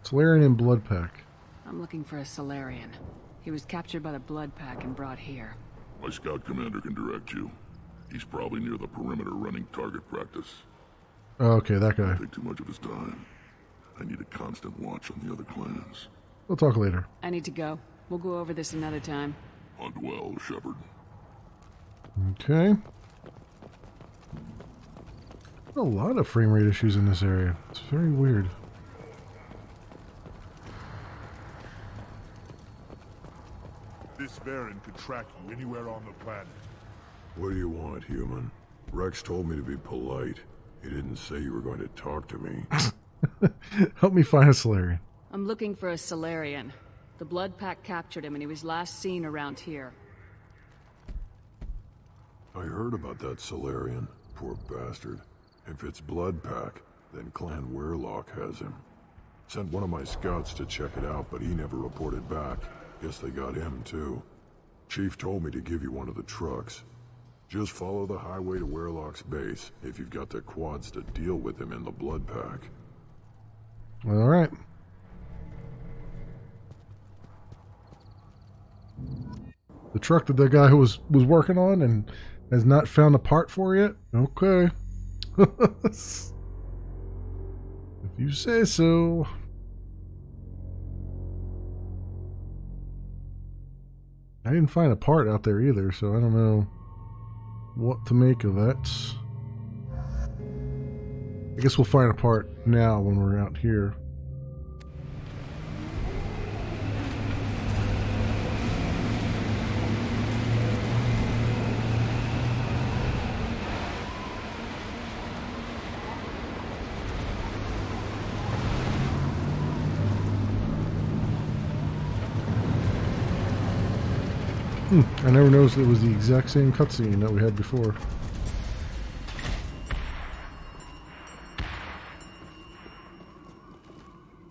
Solarian and Blood Pack. I'm looking for a Solarian. He was captured by the Blood Pack and brought here. My scout commander can direct you. He's probably near the perimeter running target practice. Oh, okay, that guy. Don't take too much of his time. I need a constant watch on the other clans. We'll talk later. I need to go. We'll go over this another time. Hunt well, Shepard. Okay. A lot of frame rate issues in this area. It's very weird. This Baron could track you anywhere on the planet. What do you want, human? Rex told me to be polite. He didn't say you were going to talk to me. Help me find a Solarian. I'm looking for a Solarian. The Blood Pack captured him and he was last seen around here. I heard about that Solarian. Poor bastard. If it's Blood Pack, then Clan Weirlock has him. Sent one of my scouts to check it out, but he never reported back. Guess they got him, too. Chief told me to give you one of the trucks. Just follow the highway to Weirlock's base if you've got the quads to deal with him in the Blood Pack. Alright. The truck that the guy who was working on and has not found a part for yet? Okay. If you say so. I didn't find a part out there either, so I don't know what to make of that. I guess we'll find a part now when we're out here. I never noticed it was the exact same cutscene that we had before.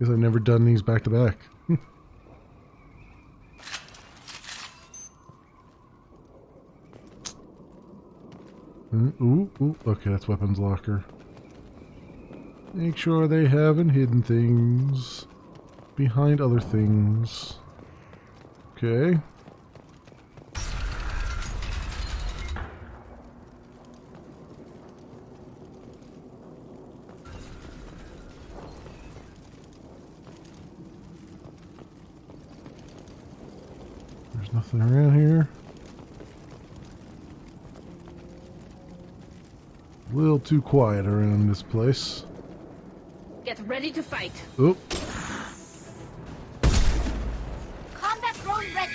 Guess I've never done these back to back. Ooh, okay, that's weapons locker. Make sure they haven't hidden things behind other things. Okay. There's nothing around here. A little too quiet around this place. Get ready to fight. Oop. Combat drone ready.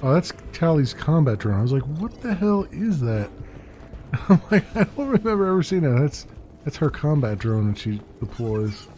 Oh, that's Tally's combat drone. I was like, what the hell is that? I'm like, I don't remember ever seeing that. That's her combat drone that she deploys.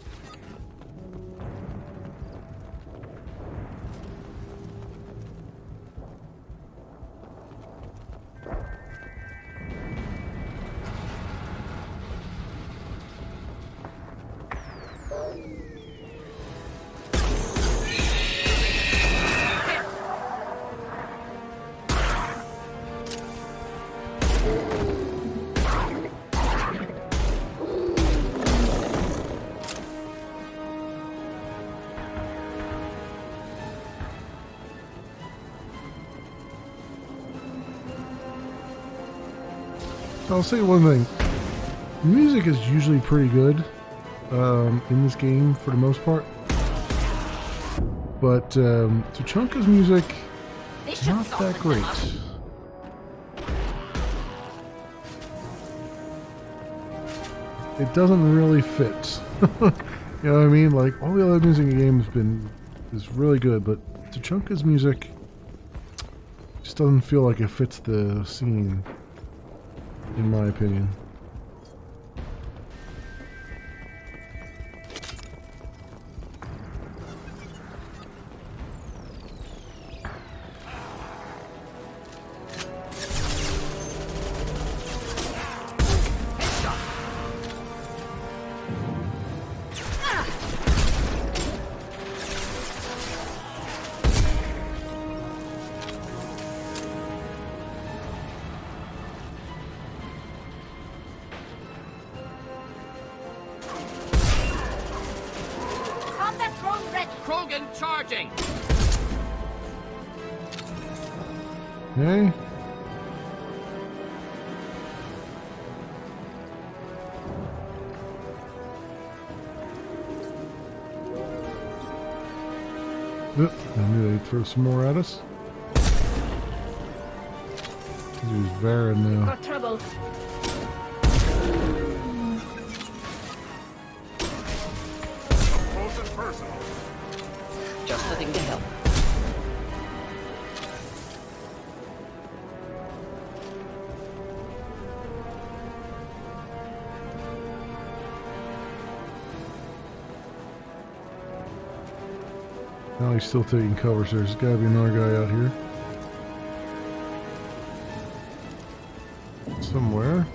I'll say one thing. Music is usually pretty good in this game for the most part. But Tuchanka's music, not that great. It doesn't really fit. You know what I mean? Like, all the other music in the game is really good, but Tuchanka's music just doesn't feel like it fits the scene, in my opinion. Krogan charging! Okay. I knew they'd throw some more at us. There's Varen now. Got trouble. Close and personal. Just the thing to help. Now he's still taking cover, so there's gotta be another guy out here. Somewhere.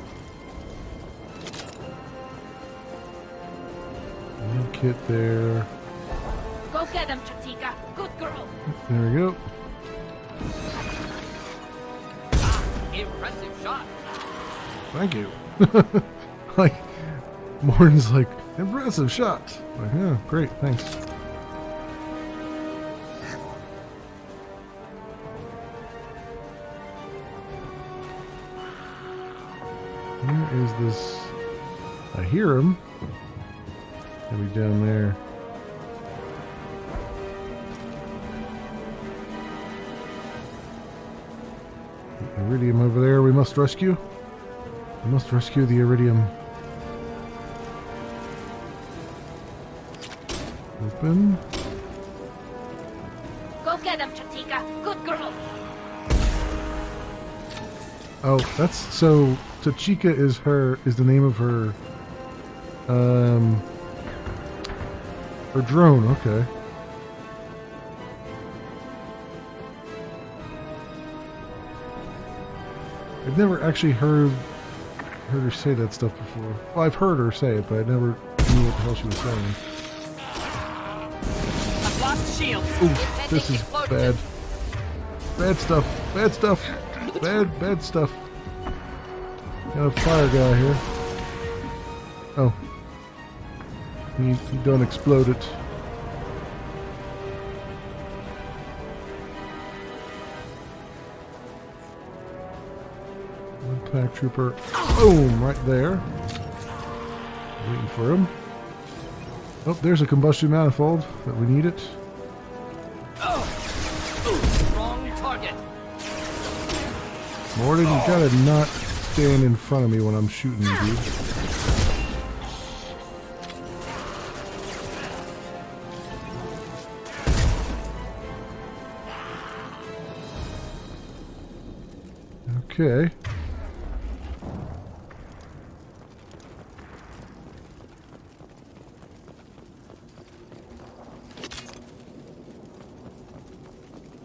New kit there. Go get him, Chatika. Good girl. There we go. Impressive shot. Thank you. Like, Morton's like, impressive shot. Like, yeah, great, thanks. Where is this? I hear him. Maybe down there. Iridium over there we must rescue. We must rescue the Iridium. Open. Go get him, Chatika. Good girl. Oh, that's so Tachika is the name of her drone, okay. I've never actually heard her say that stuff before. Well, I've heard her say it, but I never knew what the hell she was saying. I've lost shield. Ooh, this is bad. Bad stuff. Bad stuff. Bad stuff. Got a fire guy here. Oh. He done exploded. One pack trooper. Boom! Right there. Waiting for him. Oh, there's a combustion manifold that we need it. Wrong target. Morton, you gotta not stand in front of me when I'm shooting you, dude. Okay.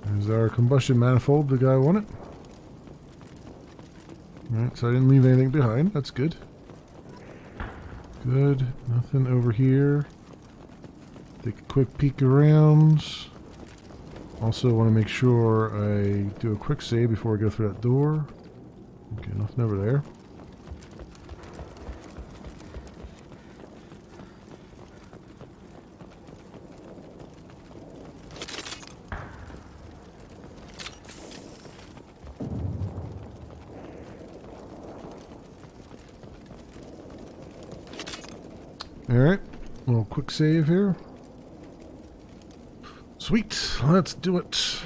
There's our combustion manifold, the guy wanted. Alright, so I didn't leave anything behind. That's good. Good. Nothing over here. Take a quick peek around. Also want to make sure I do a quick save before I go through that door. Okay, nothing over there. Alright, a little quick save here. Sweet, let's do it.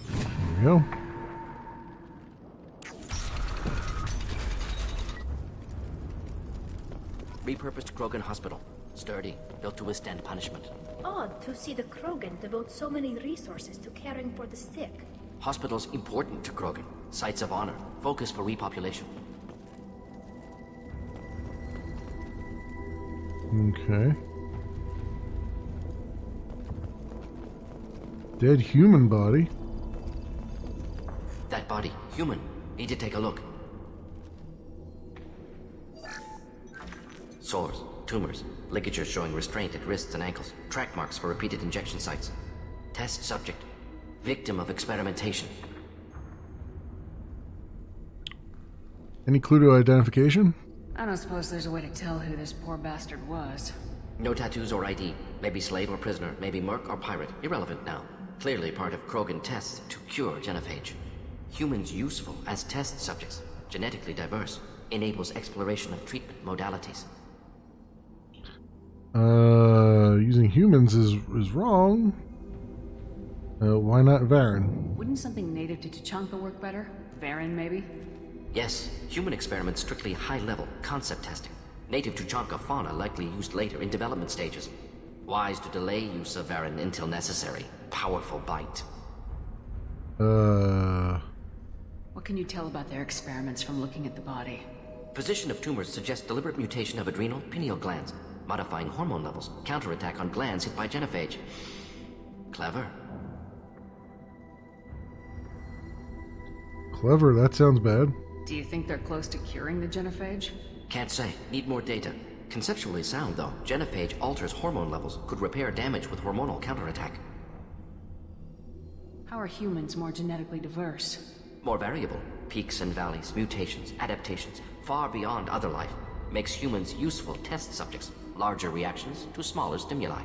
There we go. Repurposed Krogan Hospital. Sturdy, built to withstand punishment. Odd to see the Krogan devote so many resources to caring for the sick. Hospitals important to Krogan. Sites of honor. Focus for repopulation. Okay. Dead human body. That body. Human. Need to take a look. Sores, tumors, ligatures showing restraint at wrists and ankles, track marks for repeated injection sites. Test subject. Victim of experimentation. Any clue to identification? I don't suppose there's a way to tell who this poor bastard was. No tattoos or ID. Maybe slave or prisoner, maybe merc or pirate. Irrelevant now. Clearly part of Krogan tests to cure genophage. Humans useful as test subjects. Genetically diverse. Enables exploration of treatment modalities. Using humans is wrong. Why not Varen? Wouldn't something native to Tuchanka work better? Varen, maybe? Yes, human experiments strictly high-level, concept testing. Native Tuchanka fauna likely used later in development stages. Wise to delay use of Varen until necessary. Powerful bite. What can you tell about their experiments from looking at the body? Position of tumors suggests deliberate mutation of adrenal, pineal glands, modifying hormone levels, counterattack on glands hit by genophage. Clever. Clever, that sounds bad. Do you think they're close to curing the genophage? Can't say. Need more data. Conceptually sound, though. Genophage alters hormone levels, could repair damage with hormonal counterattack. How are humans more genetically diverse? More variable. Peaks and valleys, mutations, adaptations, far beyond other life. Makes humans useful test subjects. Larger reactions to smaller stimuli.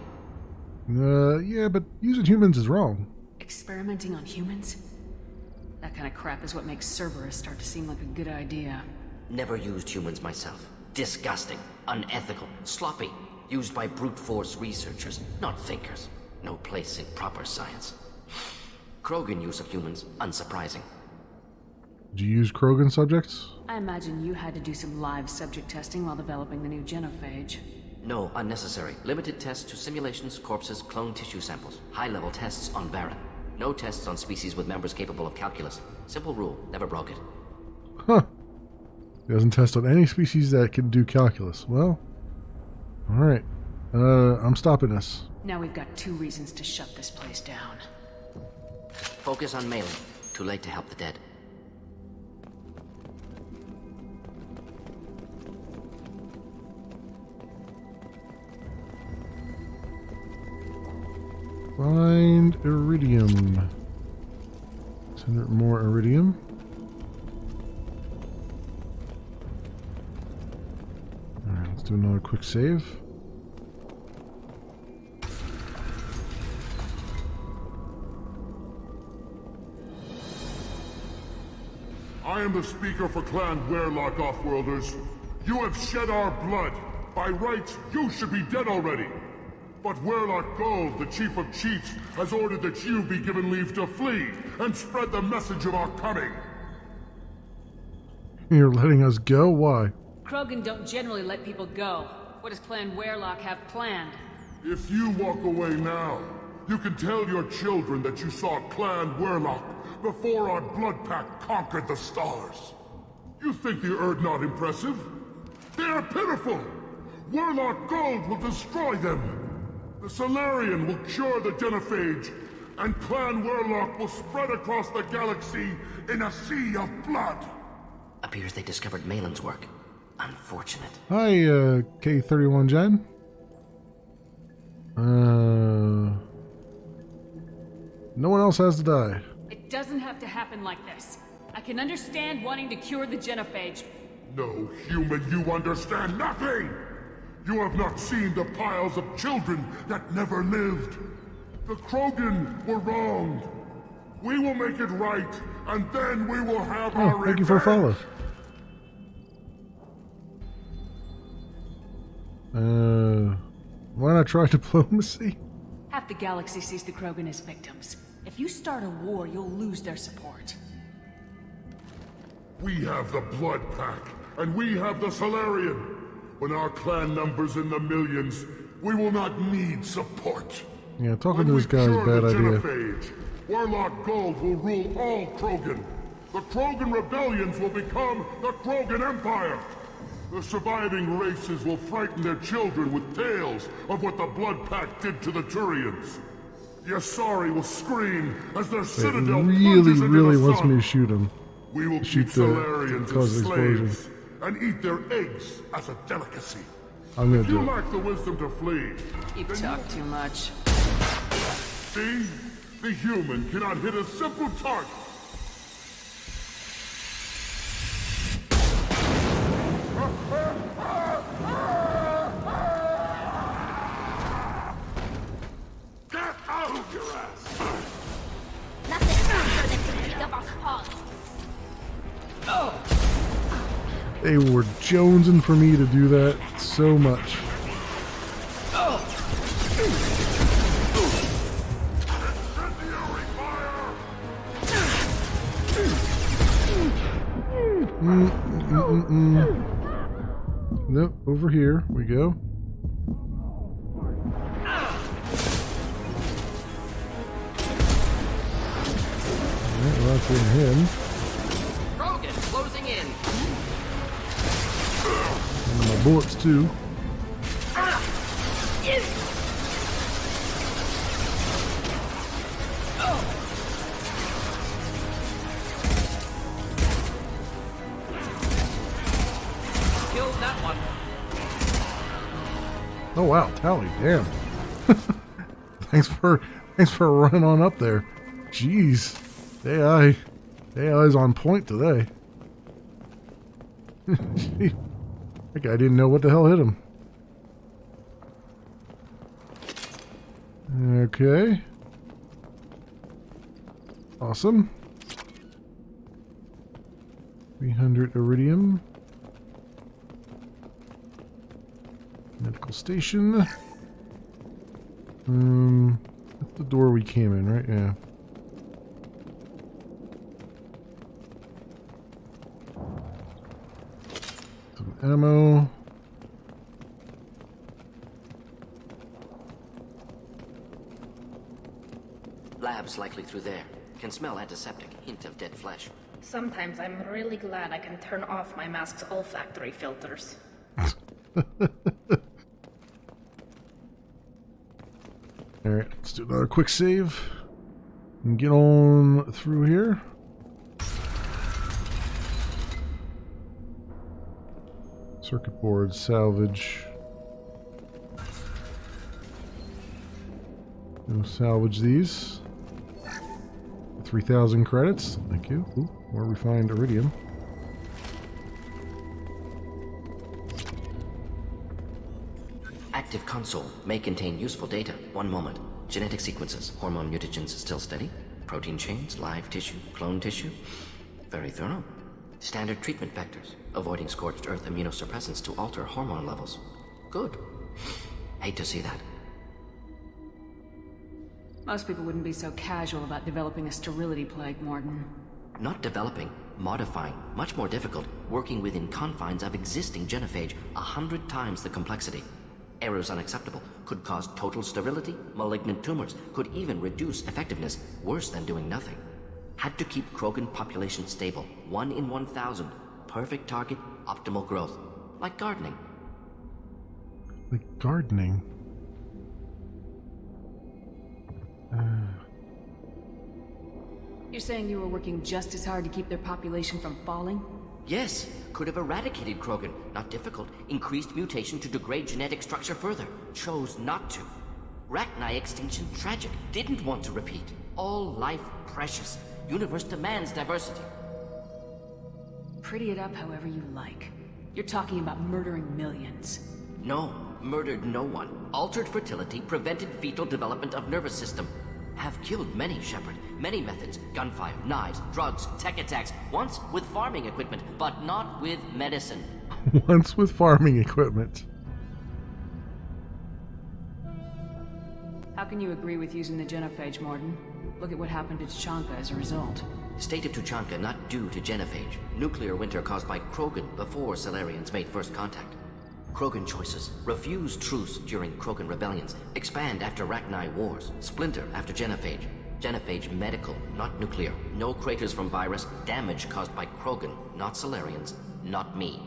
Yeah, but using humans is wrong. Experimenting on humans? That kind of crap is what makes Cerberus start to seem like a good idea. Never used humans myself. Disgusting, unethical, sloppy. Used by brute force researchers, not thinkers. No place in proper science. Krogan use of humans, unsurprising. Did you use Krogan subjects? I imagine you had to do some live subject testing while developing the new genophage. No, unnecessary. Limited tests to simulations, corpses, cloned tissue samples. High-level tests on Varen. No tests on species with members capable of calculus. Simple rule, never broke it. Huh. It doesn't test on any species that can do calculus. Well, alright. I'm stopping this. Now we've got 2 reasons to shut this place down. Focus on mailing. Too late to help the dead. Find iridium. Send more iridium. Alright, let's do another quick save. I am the speaker for Clan Werlock, Offworlders. You have shed our blood. By rights, you should be dead already. But Werlock Gold, the Chief of Chiefs, has ordered that you be given leave to flee and spread the message of our coming. You're letting us go? Why? Krogan don't generally let people go. What does Clan Werlock have planned? If you walk away now, you can tell your children that you saw Clan Werlock before our blood pact conquered the stars. You think the Erd not impressive? They are pitiful! Werlock Gold will destroy them! The Solarian will cure the genophage, and Clan Werlock will spread across the galaxy in a sea of blood! Appears they discovered Malin's work. Unfortunate. Hi, K31 Jen. No one else has to die. It doesn't have to happen like this. I can understand wanting to cure the genophage. No human, you understand nothing! You have not seen the piles of children that never lived. The Krogan were wronged. We will make it right, and then we will have our revenge. Thank you for a follow. Why not try diplomacy? Half the galaxy sees the Krogan as victims. If you start a war, you'll lose their support. We have the Blood Pack, and we have the Solarian. When our clan numbers in the millions, we will not need support. Yeah, talking to this guy is a bad idea. Genophage, Warlock Gold will rule all Krogan. The Krogan rebellions will become the Krogan Empire. The surviving races will frighten their children with tales of what the Blood Pack did to the Turians. Yasari will scream as their citadel plunges into really the wants sun. me to shoot him. We will Shoot keep the Solarians cause as of explosion. slaves and eat their eggs as a delicacy. I'm gonna If you do it. lack the wisdom to flee, You talk too much. see? The human cannot hit a simple target. Get out of your ass! Nothing faster than to pick up our paws. They were jonesing for me to do that so much. Nope, over here we go. Alright, well, that's in him. Krogan closing in. And my bullets too. Killed that one. Oh wow, tally, damn. thanks for running on up there. Jeez. AI's on point today. That guy didn't know what the hell hit him. Okay. Awesome. 300 iridium. Medical station. That's the door we came in, right? Yeah. Some ammo. Labs likely through there. Can smell antiseptic. Hint of dead flesh. Sometimes I'm really glad I can turn off my mask's olfactory filters. Alright, let's do another quick save. And get on through here. Circuit board, salvage. We'll salvage these. 3,000 credits. Thank you. Ooh, more refined iridium. Active console may contain useful data. One moment. Genetic sequences. Hormone mutagens still steady. Protein chains, live tissue, clone tissue. Very thorough. Standard treatment vectors. Avoiding scorched earth immunosuppressants to alter hormone levels. Good. Hate to see that. Most people wouldn't be so casual about developing a sterility plague, Morton. Not developing, modifying, much more difficult, working within confines of existing genophage, 100 times the complexity. Errors unacceptable, could cause total sterility, malignant tumors, could even reduce effectiveness, worse than doing nothing. Had to keep Krogan population stable, 1 in 1,000. Perfect target, optimal growth. Like gardening. Like gardening? You're saying you were working just as hard to keep their population from falling? Yes, could have eradicated Krogan. Not difficult. Increased mutation to degrade genetic structure further. Chose not to. Rachni extinction tragic. Didn't want to repeat. All life precious. Universe demands diversity. Pretty it up however you like. You're talking about murdering millions. No, murdered no one. Altered fertility, prevented fetal development of nervous system. Have killed many, Shepard. Many methods. Gunfire, knives, drugs, tech attacks. Once with farming equipment, but not with medicine. Once with farming equipment. How can you agree with using the genophage, Morden? Look at what happened to Tuchanka as a result. State of Tuchanka not due to genophage. Nuclear winter caused by Krogan before Salarians made first contact. Krogan choices. Refuse truce during Krogan rebellions. Expand after Rachni wars. Splinter after genophage. Genophage medical, not nuclear. No craters from virus. Damage caused by Krogan, not Salarians, not me.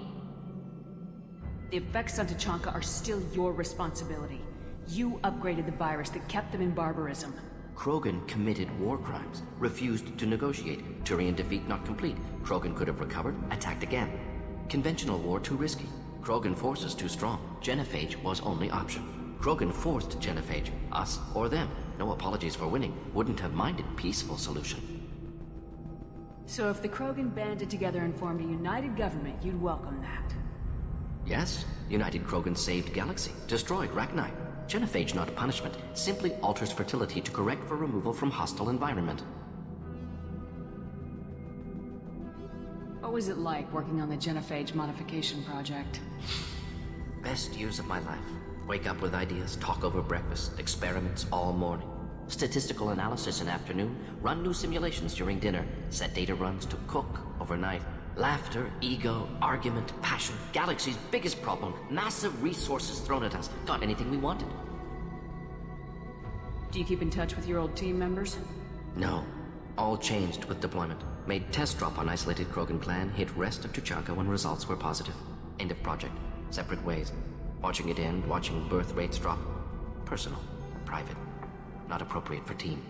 The effects on Tuchanka are still your responsibility. You upgraded the virus that kept them in barbarism. Krogan committed war crimes. Refused to negotiate. Turian defeat not complete. Krogan could have recovered, attacked again. Conventional war too risky. Krogan forces too strong. Genophage was only option. Krogan forced genophage. Us or them. No apologies for winning. Wouldn't have minded peaceful solution. So if the Krogan banded together and formed a united government, you'd welcome that. Yes, United Krogan saved Galaxy. Destroyed Rachni. Genophage not punishment. Simply alters fertility to correct for removal from hostile environment. What was it like working on the genophage modification project? Best years of my life. Wake up with ideas, talk over breakfast, experiments all morning. Statistical analysis in afternoon, run new simulations during dinner, set data runs to cook overnight. Laughter, ego, argument, passion. Galaxy's biggest problem. Massive resources thrown at us. Got anything we wanted. Do you keep in touch with your old team members? No. All changed with deployment. Made test drop on isolated Krogan clan, hit rest of Tuchanka when results were positive. End of project. Separate ways. Watching it end, watching birth rates drop. Personal. Private. Not appropriate for team.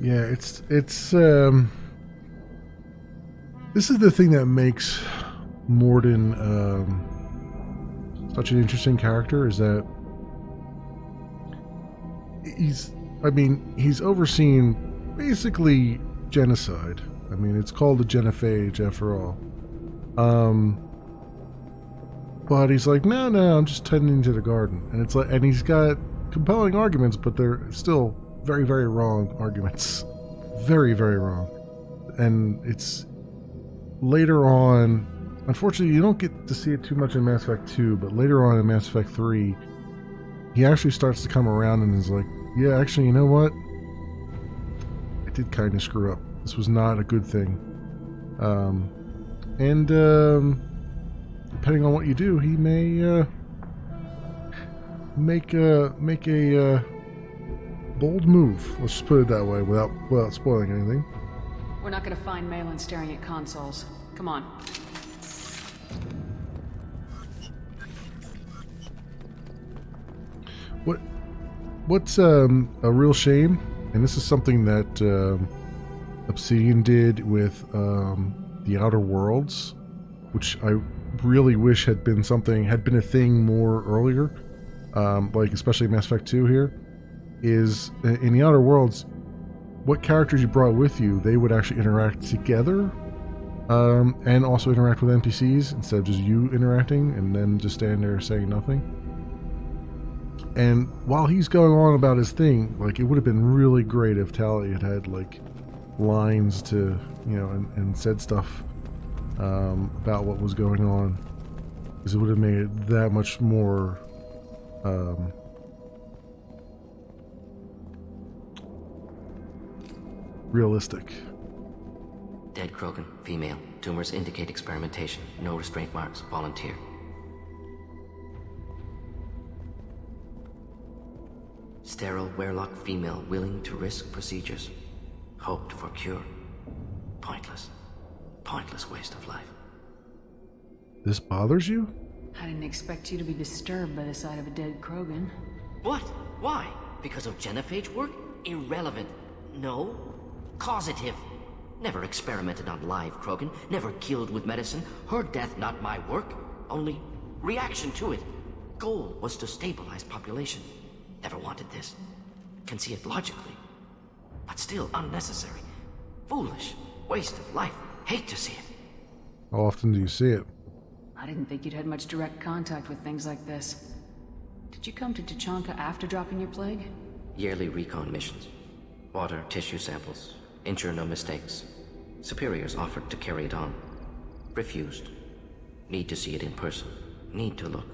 Yeah, it's this is the thing that makes Morden such an interesting character, is that he's overseen basically genocide. I mean, it's called a genophage after all. But he's like, no, I'm just tending to the garden. And it's like, and he's got compelling arguments, but they're still very, very wrong arguments. Very, very wrong. And it's later on, unfortunately, you don't get to see it too much in Mass Effect 2, but later on in Mass Effect 3, he actually starts to come around and is like, yeah, actually, you know what? I did kind of screw up. This was not a good thing. Depending on what you do, he may make a bold move. Let's just put it that way, without spoiling anything. We're not gonna find Malin staring at consoles. Come on. What's a real shame, and this is something that Obsidian did with the Outer Worlds, which I really wish had been a thing more earlier, like especially Mass Effect 2 here, is in the Outer Worlds, what characters you brought with you, they would actually interact together, and also interact with NPCs instead of just you interacting and then just standing there saying nothing. And while he's going on about his thing, like, it would have been really great if Tali had like lines to, and said stuff about what was going on, because it would have made it that much more realistic. Dead Krogan, female. Tumors indicate experimentation. No restraint marks. Volunteer. Sterile Werelock female willing to risk procedures. Hoped for cure. Pointless. Pointless waste of life. This bothers you? I didn't expect you to be disturbed by the sight of a dead Krogan. What? Why? Because of genophage work? Irrelevant. No. Causative. Never experimented on live Krogan. Never killed with medicine. Her death not my work. Only reaction to it. Goal was to stabilize population. Never wanted this. Can see it logically. But still unnecessary. Foolish. Waste of life. Hate to see it. How often do you see it? I didn't think you'd had much direct contact with things like this. Did you come to Tuchanka after dropping your plague? Yearly recon missions. Water, tissue samples. Ensure no mistakes. Superiors offered to carry it on. Refused. Need to see it in person. Need to look.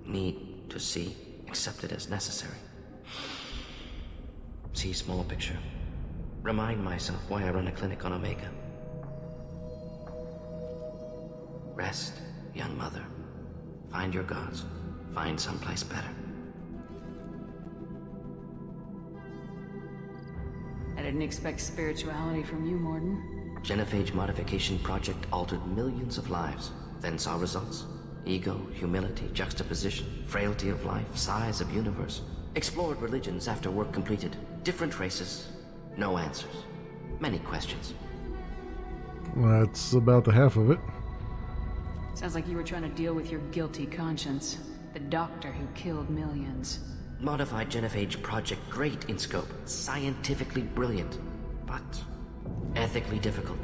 Need to see. Accept it as necessary. See small picture. Remind myself why I run a clinic on Omega. Rest, young mother. Find your gods. Find someplace better. I didn't expect spirituality from you, Morden. Genophage modification project altered millions of lives, then saw results. Ego, humility, juxtaposition, frailty of life, size of universe. Explored religions after work completed. Different races. No answers. Many questions. That's about the half of it. Sounds like you were trying to deal with your guilty conscience. The doctor who killed millions. Modified genophage project great in scope. Scientifically brilliant. But ethically difficult.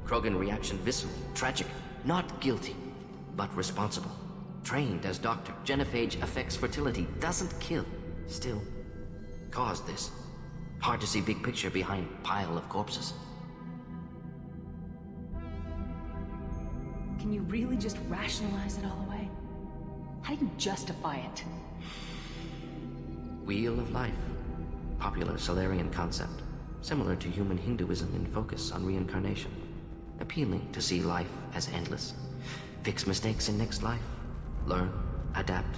Krogan reaction visceral. Tragic. Not guilty. But responsible. Trained as doctor. Genophage affects fertility. Doesn't kill. Still. Caused this. Hard to see big picture behind pile of corpses. Can you really just rationalize it all away? How do you justify it? Wheel of life. Popular Solarian concept. Similar to human Hinduism in focus on reincarnation. Appealing to see life as endless. Fix mistakes in next life. Learn, adapt,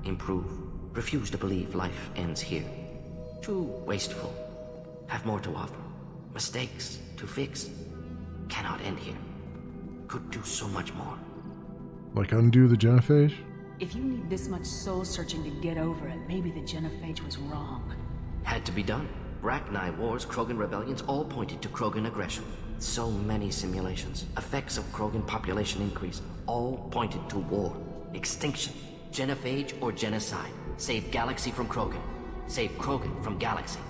improve. Refuse to believe life ends here. Too wasteful. Have more to offer. Mistakes to fix. Cannot end here. Could do so much more. Like undo the genophage? If you need this much soul-searching to get over it, maybe the genophage was wrong. Had to be done. Rachni wars, Krogan rebellions, all pointed to Krogan aggression. So many simulations. Effects of Krogan population increase. All pointed to war. Extinction. Genophage or genocide. Save galaxy from Krogan. Save Krogan from galaxy.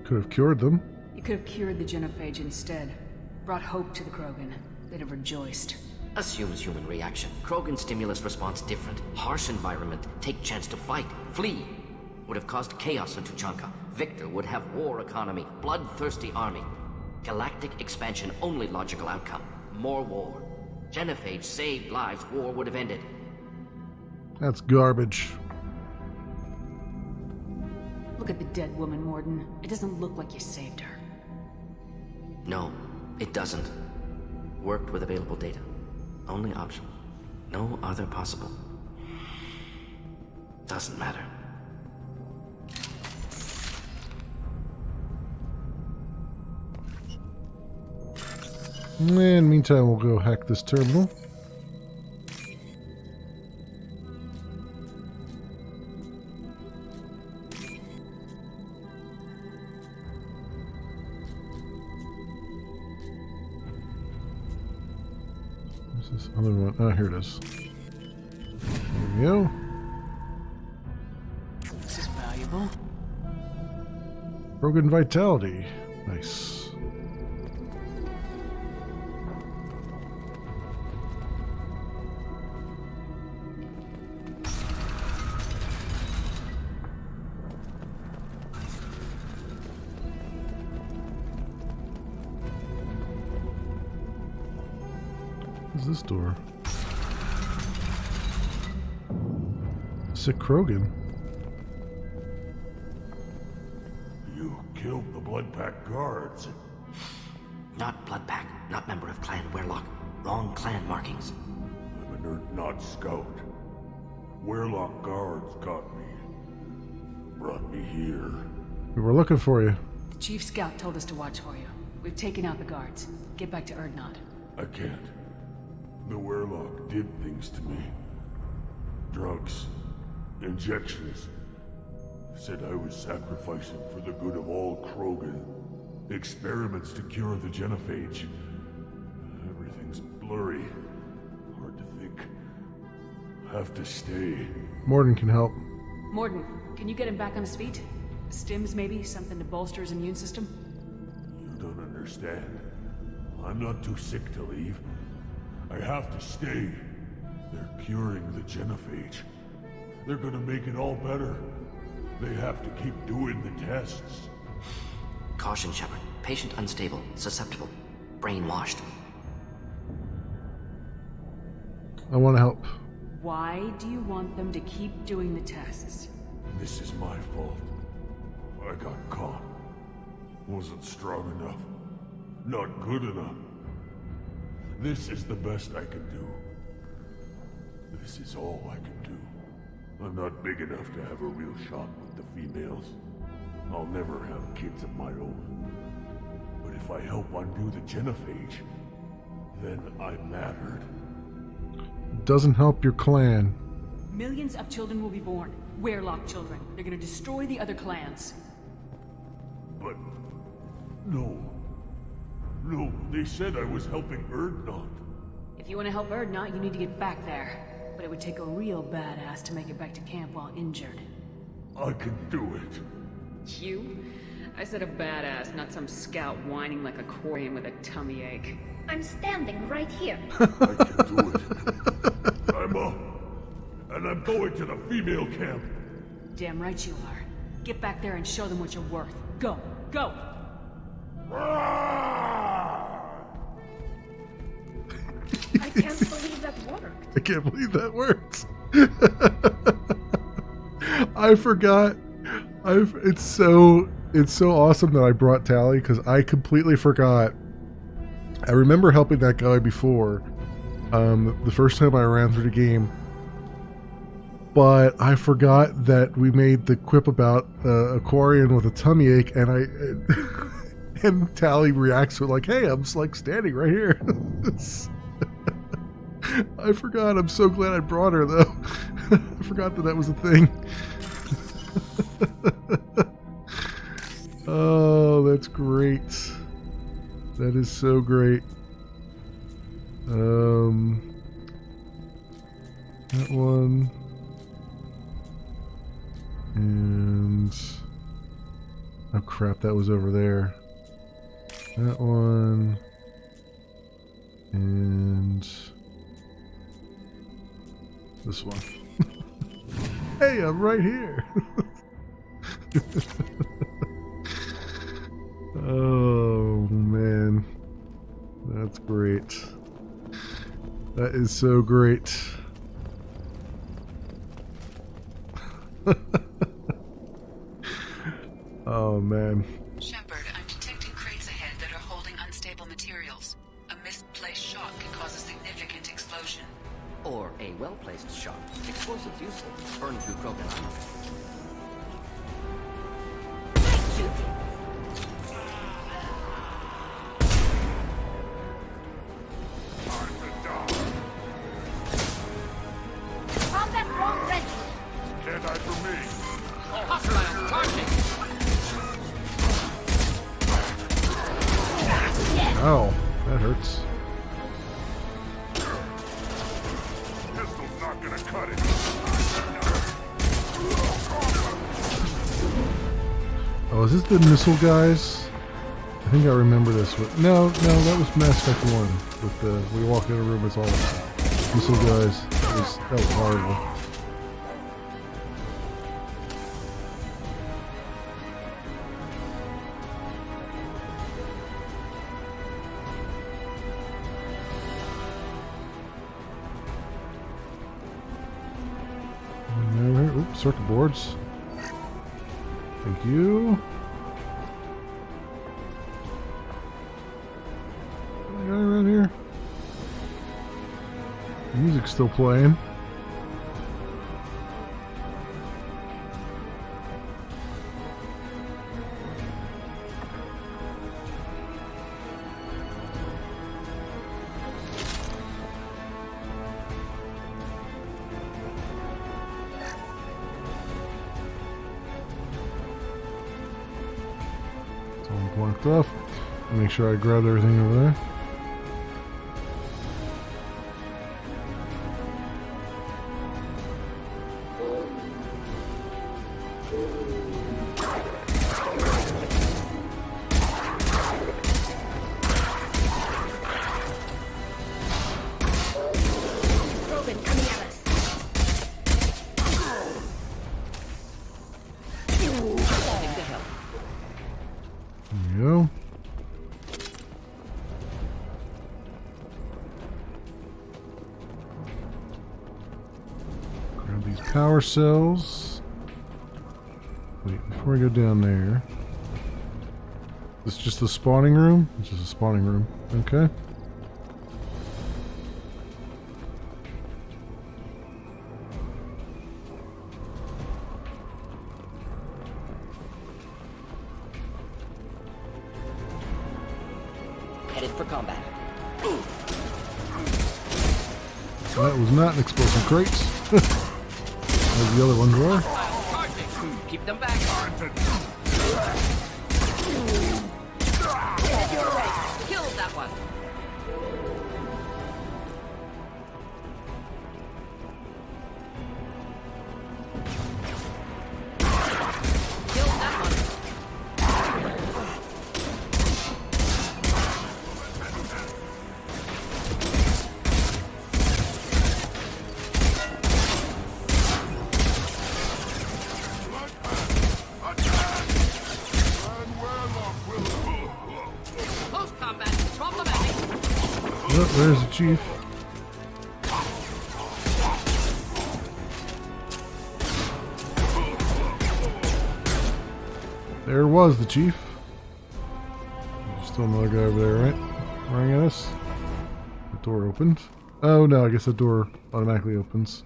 Could have cured them. You could have cured the genophage instead. Brought hope to the Krogan. They'd have rejoiced. Assumes human reaction. Krogan stimulus response different. Harsh environment. Take chance to fight. Flee. Would have caused chaos in Tuchanka. Victor would have war economy. Bloodthirsty army. Galactic expansion only logical outcome. More war. Genophage saved lives. War would have ended. That's garbage. Look at the dead woman, Morden. It doesn't look like you saved her. No, it doesn't. Worked with available data. Only option. No other possible. Doesn't matter. And meantime, we'll go hack this terminal. Where's this other one? Oh, here it is. There we go. This is valuable. Krogan vitality. Nice. What's this door? Sick Krogan. You killed the Blood Pack guards. Not Blood Pack, not member of Clan Werlock. Wrong clan markings. I'm a nerd, not scout. Werlock guards got me. Brought me here. We were looking for you. The Chief Scout told us to watch for you. We've taken out the guards. Get back to Erdnot. I can't. The Werlock did things to me. Drugs. Injections. Said I was sacrificing for the good of all Krogan. Experiments to cure the genophage. Everything's blurry. Hard to think. Have to stay. Morden can help. Morden, can you get him back on his feet? Stims, maybe? Something to bolster his immune system? You don't understand. I'm not too sick to leave. I have to stay. They're curing the genophage. They're gonna make it all better. They have to keep doing the tests. Caution, Shepard. Patient unstable, susceptible, brainwashed. I want to help. Why do you want them to keep doing the tests? This is my fault. I got caught. Wasn't strong enough. Not good enough. This is the best I can do. This is all I can do. I'm not big enough to have a real shot with the females. I'll never have kids of my own. But if I help undo the genophage, then I mattered. Doesn't help your clan. Millions of children will be born. Werelock children. They're gonna destroy the other clans. But... no. No, they said I was helping Erdnot. If you want to help Erdnot, you need to get back there. But it would take a real badass to make it back to camp while injured. I can do it. You? I said a badass, not some scout whining like a Quarian with a tummy ache. I'm standing right here. I can do it. I'm up. And I'm going to the female camp. Damn right you are. Get back there and show them what you're worth. Go! Go! I can't believe that worked. I can't believe that worked. I forgot. It's so awesome that I brought Tally because I completely forgot. I remember helping that guy before, the first time I ran through the game, but I forgot that we made the quip about Aquarian with a tummy ache, and and Tally reacts to it like, "Hey, I'm just like standing right here." I forgot. I'm so glad I brought her though. I forgot that was a thing. Oh, that's great. That is so great. That one. And oh crap, that was over there. That one. And this one. Hey, I'm right here. Oh man, that's great. That is so great. Oh man. Shepard, I'm detecting crates ahead that are holding unstable materials. A misplaced shot can cause a significant explosion. Or a well-placed shot. Explosives useful. Burn through Krogan armor. Combat drone ready. Can't hide from me. Hostile charging! Ow, that hurts. Pistol's not gonna cut it. Oh, is this the missile guys? I think I remember this one. No, that was Mass Effect 1. With the we walk in a room, it's all missile guys. That was horrible. Oops, circuit boards. Thank you. Got a guy around here? The music's still playing. Blocked off. Make sure I grab everything over there. power cells. Wait, before we go down there. This is just the spawning room? It's just a spawning room. Okay. Headed for combat. That was not an explosive crates. As the other ones were. Keep them back. Kill that one. Kill that one. Close combat. Problematic. Oh, there's the chief. There was the chief. There's still another guy over there, right? Running at us. The door opened. Oh no, I guess the door automatically opens.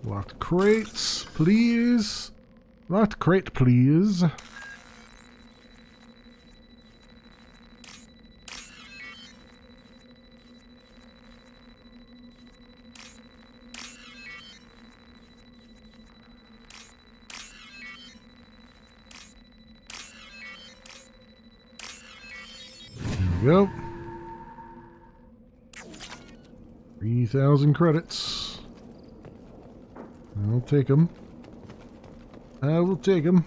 Locked crates, please. Locked crate, please. There we go. 3,000 credits. I'll take them. I will take them.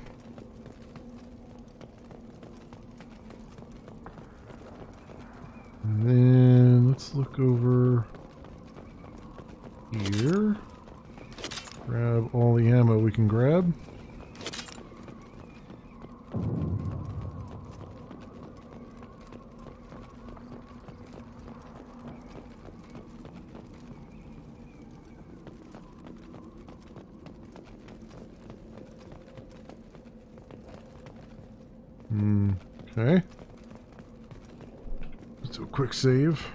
And then let's look over here. Grab all the ammo we can grab. Okay. Let's do a quick save.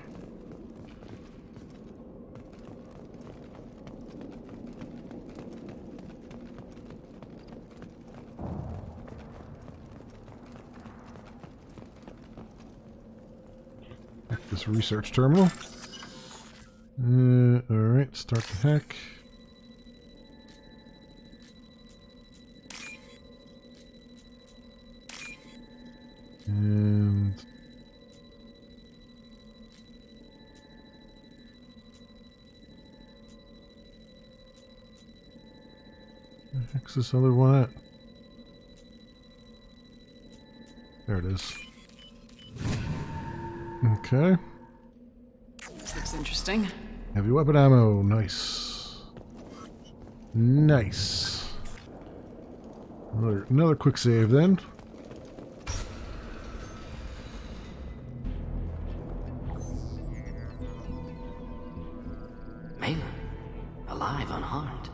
Hack this research terminal. Alright, start the hack. And where the heck's this other one at? There it is. Okay. This looks interesting. Heavy weapon ammo, nice. Nice. Another quick save then. Alive, unharmed.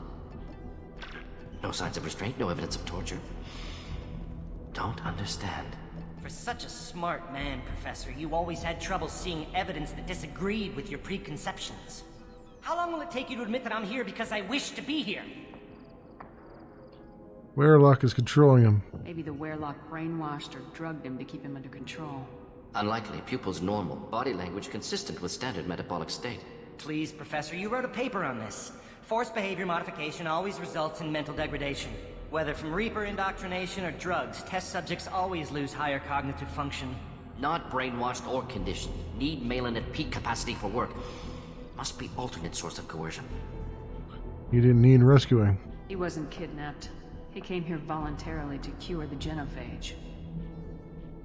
No signs of restraint, no evidence of torture. Don't understand. For such a smart man, Professor, you always had trouble seeing evidence that disagreed with your preconceptions. How long will it take you to admit that I'm here because I wish to be here? Werelock is controlling him. Maybe the Werelock brainwashed or drugged him to keep him under control. Unlikely. Pupil's normal. Body language consistent with standard metabolic state. Please, Professor, you wrote a paper on this. Forced behavior modification always results in mental degradation. Whether from Reaper indoctrination or drugs, test subjects always lose higher cognitive function. Not brainwashed or conditioned. Need Malin at peak capacity for work. Must be alternate source of coercion. You didn't need rescuing. He wasn't kidnapped. He came here voluntarily to cure the genophage.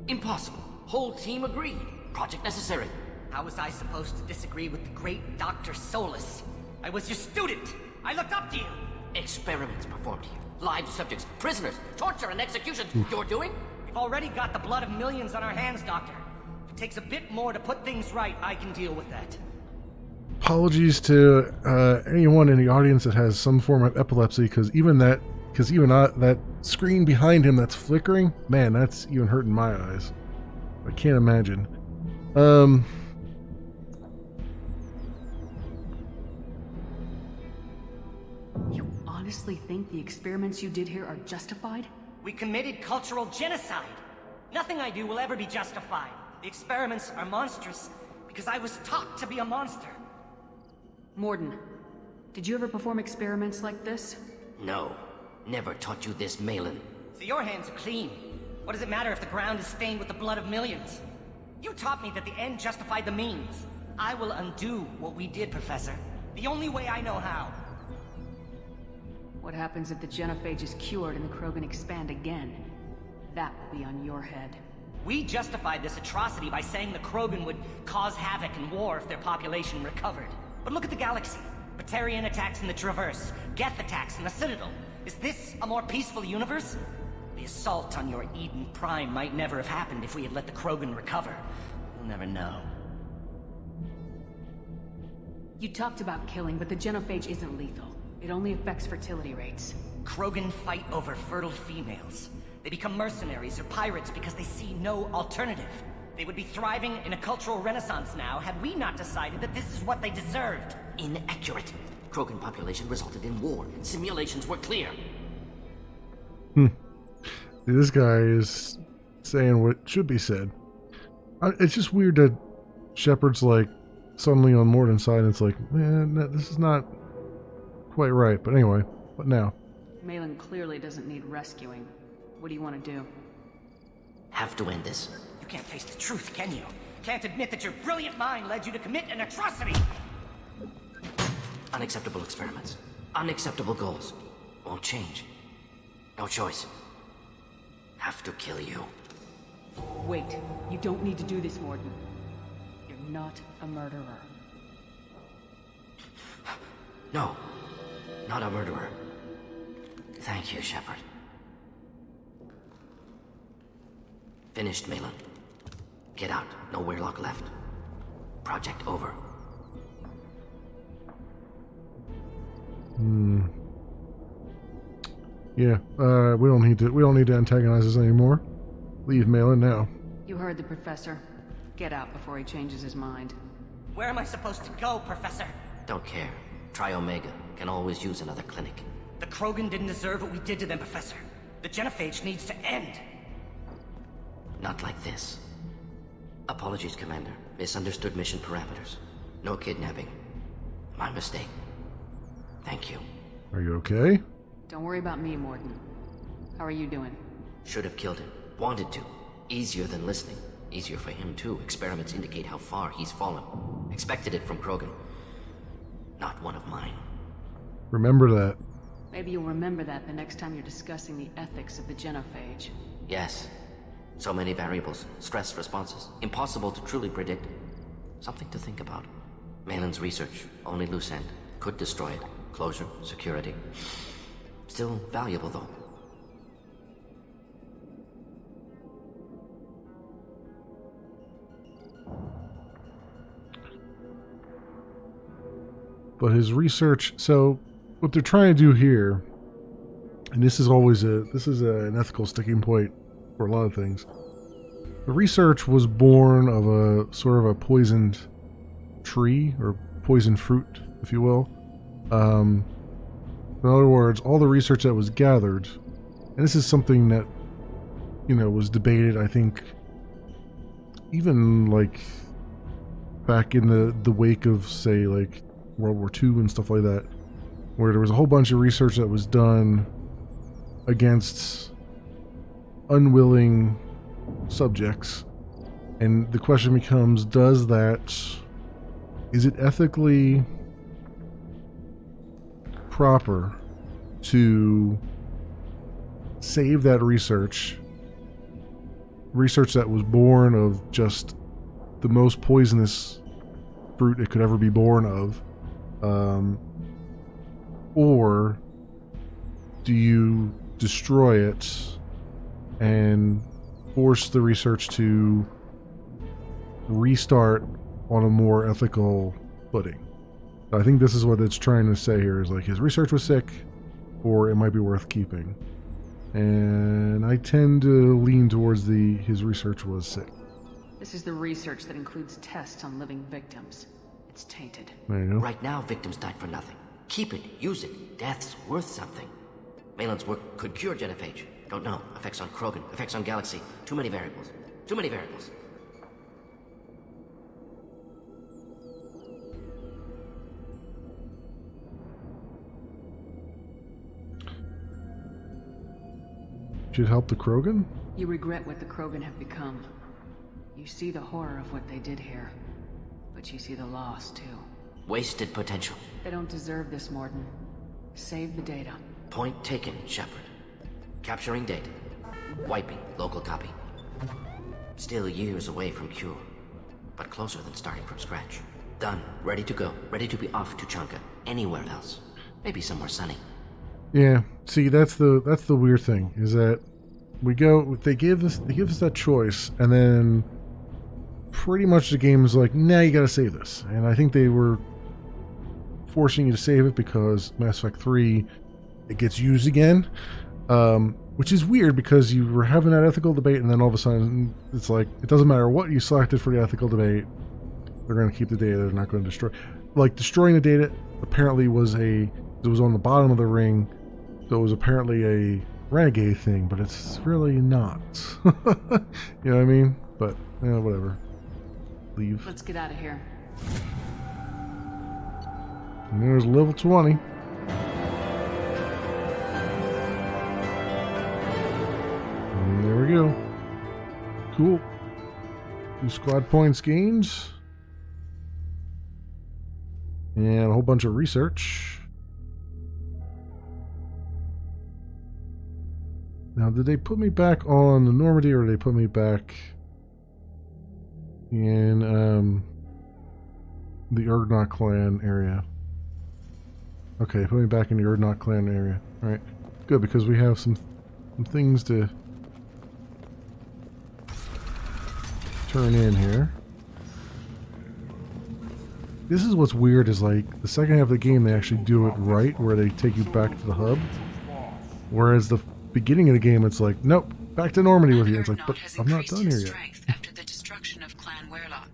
Impossible. Whole team agreed. Project necessary. How was I supposed to disagree with the great Dr. Solus? I was your student! I looked up to you! Experiments performed here. Live subjects, prisoners, torture and executions. You're doing? We've already got the blood of millions on our hands, Doctor. If it takes a bit more to put things right, I can deal with that. Apologies to anyone in the audience that has some form of epilepsy, because even that screen behind him that's flickering, man, that's even hurting my eyes. I can't imagine. You honestly think the experiments you did here are justified? We committed cultural genocide. Nothing I do will ever be justified. The experiments are monstrous because I was taught to be a monster. Morden, did you ever perform experiments like this? No. Never taught you this, Malin. So your hands are clean. What does it matter if the ground is stained with the blood of millions? You taught me that the end justified the means. I will undo what we did, Professor. The only way I know how. What happens if the genophage is cured and the Krogan expand again? That will be on your head. We justified this atrocity by saying the Krogan would cause havoc and war if their population recovered. But look at the galaxy. Batarian attacks in the Traverse, Geth attacks in the Citadel. Is this a more peaceful universe? The assault on your Eden Prime might never have happened if we had let the Krogan recover. We'll never know. You talked about killing, but the genophage isn't lethal. It only affects fertility rates. Krogan fight over fertile females. They become mercenaries or pirates because they see no alternative. They would be thriving in a cultural renaissance now had we not decided that this is what they deserved. Inaccurate. Krogan population resulted in war. Simulations were clear. This guy is saying what should be said. It's just weird that Shepard's like suddenly on Morden's side and it's like, man, this is not quite right. But anyway, what now? Malin clearly doesn't need rescuing. What do you want to do? Have to end this. You can't face the truth, can you? Can't admit that your brilliant mind led you to commit an atrocity! Unacceptable experiments. Unacceptable goals. Won't change. No choice. Have to kill you. Wait. You don't need to do this, Morden. You're not a murderer. No. Not a murderer. Thank you, Shepard. Finished, Malin. Get out. No Weirlock left. Project over. Yeah, we don't need to antagonize us anymore. Leave Malin now. You heard the professor. Get out before he changes his mind. Where am I supposed to go, Professor? Don't care. Try Omega. Can always use another clinic. The Krogan didn't deserve what we did to them, Professor. The genophage needs to end. Not like this. Apologies, Commander. Misunderstood mission parameters. No kidnapping. My mistake. Thank you. Are you okay? Don't worry about me, Morden. How are you doing? Should have killed him. Wanted to. Easier than listening. Easier for him, too. Experiments indicate how far he's fallen. Expected it from Krogan. Not one of mine. Remember that. Maybe you'll remember that the next time you're discussing the ethics of the genophage. Yes. So many variables. Stress responses. Impossible to truly predict. Something to think about. Malin's research. Only loose end. Could destroy it. Closure. Security. Still valuable, though. But his research, so what they're trying to do here, and this is always an ethical sticking point for a lot of things. The research was born of a sort of a poisoned tree or poisoned fruit, if you will. In other words, all the research that was gathered, and this is something that, was debated, I think, even like back in the wake of, say, like World War II and stuff like that, where there was a whole bunch of research that was done against unwilling subjects. And the question becomes, is it ethically proper to save that research that was born of just the most poisonous fruit it could ever be born of, or do you destroy it and force the research to restart on a more ethical footing? I think this is what it's trying to say here, is like his research was sick, or it might be worth keeping. And I tend to lean towards his research was sick. This is the research that includes tests on living victims. It's tainted. There you go. Right now, victims died for nothing. Keep it, use it. Death's worth something. Malin's work could cure genophage. Don't know. Effects on Krogan, effects on Galaxy. Too many variables. Too many variables. Should help the Krogan? You regret what the Krogan have become. You see the horror of what they did here. But you see the loss, too. Wasted potential. They don't deserve this, Morden. Save the data. Point taken, Shepard. Capturing data. Wiping local copy. Still years away from cure. But closer than starting from scratch. Done. Ready to go. Ready to be off to Chanka. Anywhere else. Maybe somewhere sunny. Yeah. See, that's the weird thing, is that they give us that choice, and then pretty much the game is like, nah, you gotta save this. And I think they were forcing you to save it because Mass Effect 3, it gets used again. Which is weird because you were having that ethical debate, and then all of a sudden it's like, it doesn't matter what you selected for the ethical debate, they're going to keep the data, they're not going to destroy. Like, destroying the data apparently was it was on the bottom of the ring, so it was apparently a renegade thing, but it's really not. You know what I mean? But, whatever. Leave. Let's get out of here. And there's level 20. And there we go. Cool. 2 squad points gained. And a whole bunch of research. Now, did they put me back on the Normandy, or did they put me back in the Urdnot clan area? Okay, put me back in the Urdnot clan area. Alright, good, because we have some things to turn in here. This is what's weird, is like the second half of the game they actually do it right, where they take you back to the hub, whereas the beginning of the game it's like, nope, back to Normandy with you. It's like, but I'm not done here yet. After the destruction of Clan Werlock.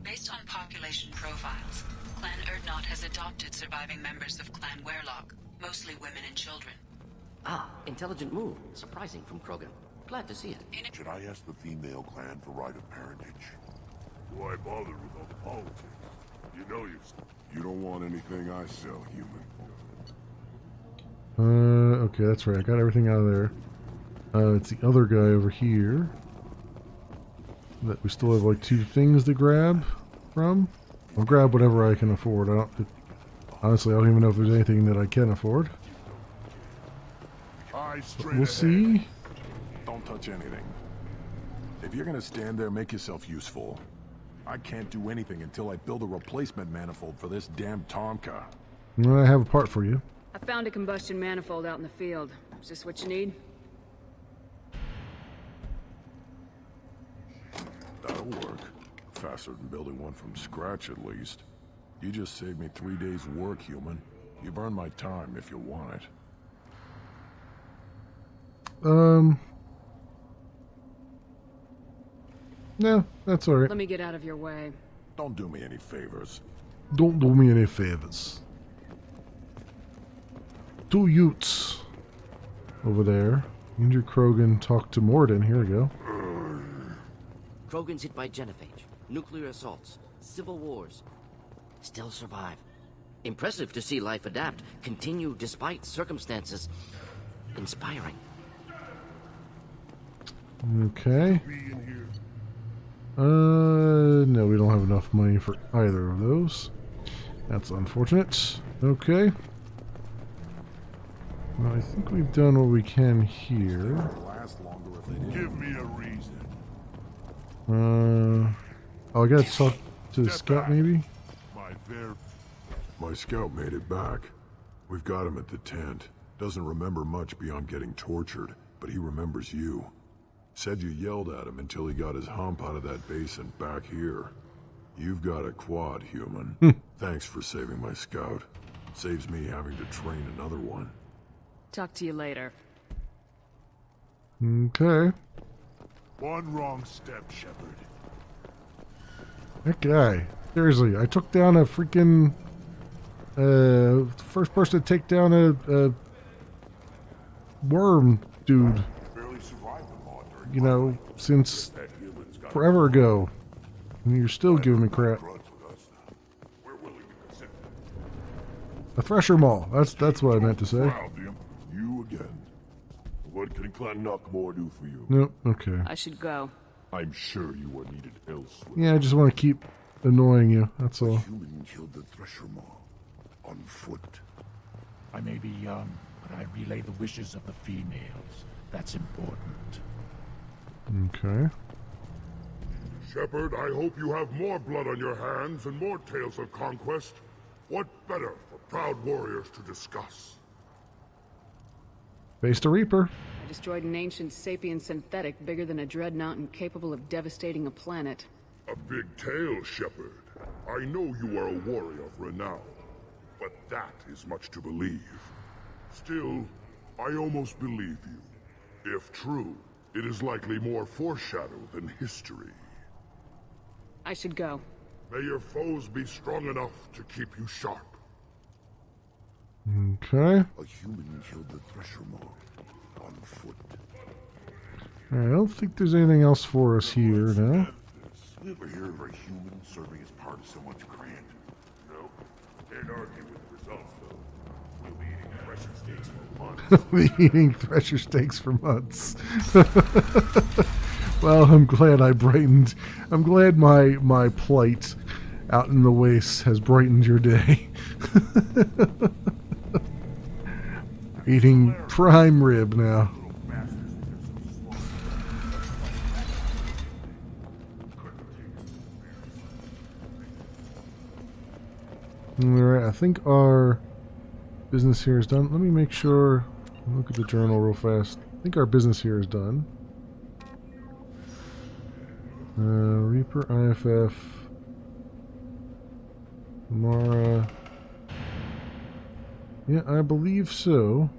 Based on population profiles, Clan Urdnot has adopted surviving members of Clan Werlock, mostly women and children. Ah, intelligent move. Surprising from Krogan. Glad to see it. Should I ask the female clan for right of parentage? Why bother with all the politics? You know you don't want anything I sell, human. Okay, that's right. I got everything out of there. It's the other guy over here that we still have like 2 things to grab from. I'll grab whatever I can afford. Honestly, I don't even know if there's anything that I can afford. But we'll see. Don't touch anything. If you're gonna stand there, make yourself useful. I can't do anything until I build a replacement manifold for this damn Tomka. I have a part for you. I found a combustion manifold out in the field. Is this what you need? That'll work. Faster than building one from scratch, at least. You just saved me 3 days' work, human. You've earned my time if you want it. No, that's alright. Let me get out of your way. Don't do me any favors. Don't do me any favors. 2 Utes over there. Andrew Krogan talked to Morden. Here we go. Krogan's hit by genophage, nuclear assaults, civil wars. Still survive. Impressive to see life adapt, continue despite circumstances. Inspiring. Okay. No, we don't have enough money for either of those. That's unfortunate. Okay. Well, I think we've done what we can here. Give me a reason. Oh, I gotta talk to the scout, maybe? My scout made it back. We've got him at the tent. Doesn't remember much beyond getting tortured, but he remembers you. Said you yelled at him until he got his hump out of that basin back here. You've got a quad, human. Thanks for saving my scout. Saves me having to train another one. Talk to you later. Okay. One wrong step, Shepard. That guy. Seriously, I took down a freaking... first person to take down a worm dude. You know, since forever ago. And you're still giving me crap. A thresher maul. That's what I meant to say. You again. What can Clan Knockmore do for you? Nope, okay. I should go. I'm sure you are needed elsewhere. Yeah, I just want to keep annoying you, that's all. Human killed the thresher maul. On foot. I may be young, but I relay the wishes of the females. That's important. Okay. Shepard, I hope you have more blood on your hands and more tales of conquest. What better for proud warriors to discuss? Faced a Reaper. I destroyed an ancient sapient synthetic bigger than a dreadnought and capable of devastating a planet. A big tale, Shepard. I know you are a warrior of renown, but that is much to believe. Still, I almost believe you. If true, it is likely more foreshadow than history. I should go. May your foes be strong enough to keep you sharp. Okay. A human killed the thresher maul. On foot. I don't think there's anything else for us here now. You ever hear of a human serving as part of so much grand? No. Can't argue with the results, though. We'll be eating thresher steaks for months. We'll be eating thresher steaks for months. Well, I'm glad I brightened. I'm glad my plight out in the wastes has brightened your day. Eating prime rib now. Alright, I think our business here is done. Let me make sure. Look at the journal real fast. I think our business here is done. Reaper, IFF, Mara. Yeah, I believe so.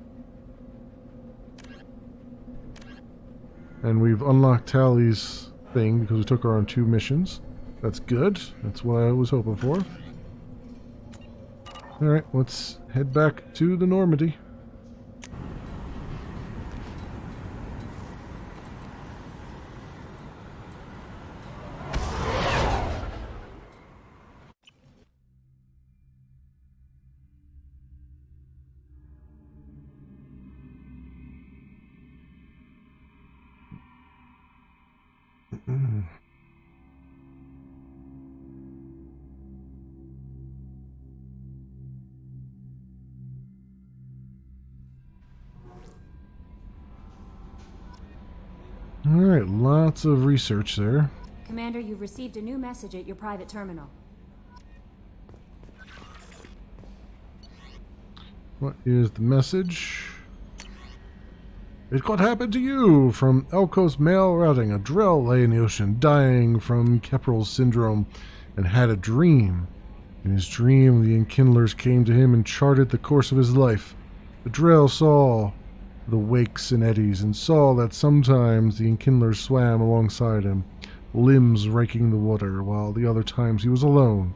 And we've unlocked Tally's thing because we took her on 2 missions. That's good. That's what I was hoping for. Alright, let's head back to the Normandy. Alright, lots of research there. Commander, you've received a new message at your private terminal. What is the message? It could happen to you! From Elko's mail routing, a Drell lay in the ocean, dying from Kepral's syndrome, and had a dream. In his dream, the Enkindlers came to him and charted the course of his life. The Drell saw the wakes and eddies, and saw that sometimes the Enkindlers swam alongside him, limbs raking the water, while the other times he was alone.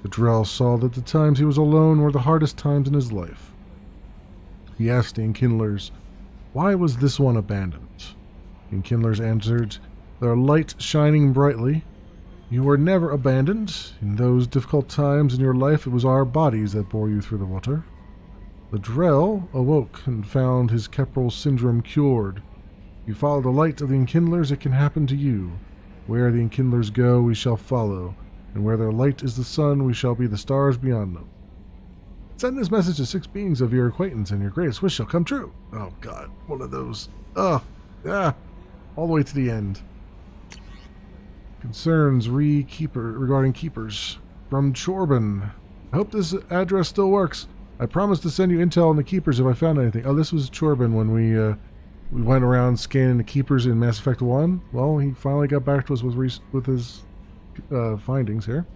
The Drell saw that the times he was alone were the hardest times in his life. He asked the Enkindlers, why was this one abandoned? The Enkindlers answered, their light shining brightly. You were never abandoned. In those difficult times in your life, it was our bodies that bore you through the water. The Drell awoke and found his Kepral syndrome cured. You follow the light of the Enkindlers, it can happen to you. Where the Enkindlers go, we shall follow, and where their light is the sun, we shall be the stars beyond them. Send this message to 6 beings of your acquaintance, and your greatest wish shall come true. Oh God, one of those. All the way to the end. Concerns regarding keepers. From Chorban. I hope this address still works. I promised to send you intel on the Keepers if I found anything. Oh, this was Chorbin when we went around scanning the Keepers in Mass Effect 1. Well, he finally got back to us with his findings here.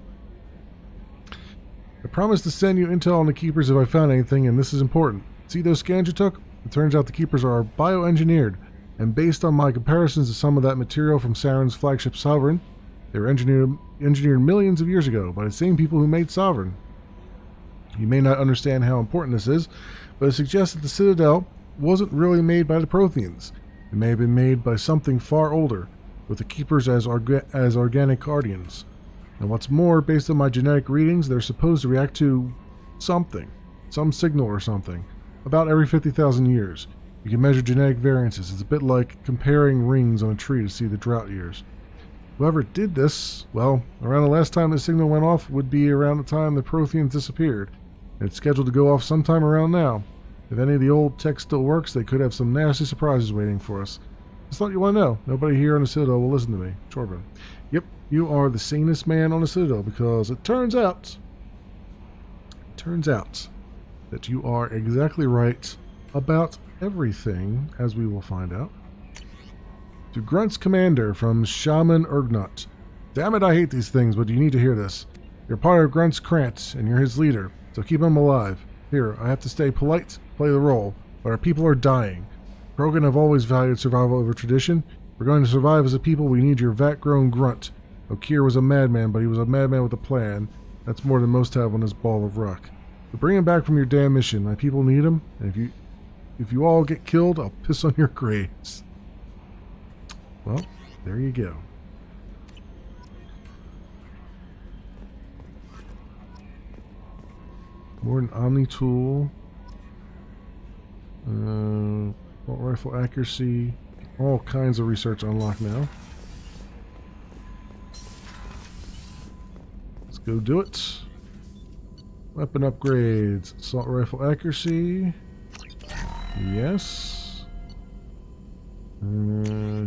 I promised to send you intel on the Keepers if I found anything, and this is important. See those scans you took? It turns out the Keepers are bioengineered, and based on my comparisons to some of that material from Saren's flagship Sovereign, they were engineered millions of years ago by the same people who made Sovereign. You may not understand how important this is, but it suggests that the Citadel wasn't really made by the Protheans. It may have been made by something far older, with the Keepers as organic guardians. And what's more, based on my genetic readings, they're supposed to react to something, some signal or something, about every 50,000 years. You can measure genetic variances. It's a bit like comparing rings on a tree to see the drought years. Whoever did this, well, around the last time the signal went off would be around the time the Protheans disappeared. It's scheduled to go off sometime around now. If any of the old tech still works, they could have some nasty surprises waiting for us. Just thought you want to know. Nobody here on the Citadel will listen to me. Chorbin. Yep, you are the sanest man on the Citadel, because it turns out that you are exactly right about everything, as we will find out. To Grunt's commander from Shaman Urgnot. Damn it, I hate these things, but you need to hear this. You're part of Grunt's Krant, and you're his leader. So keep him alive. Here, I have to stay polite, play the role, but our people are dying. Krogan have always valued survival over tradition. We're going to survive as a people. We need your vat-grown grunt. Okir was a madman, but he was a madman with a plan. That's more than most have on this ball of rock. So bring him back from your damn mission. My people need him, and if you all get killed, I'll piss on your graves. Well, there you go. More an Omni tool. Assault rifle accuracy. All kinds of research unlocked now. Let's go do it. Weapon upgrades. Assault rifle accuracy. Yes.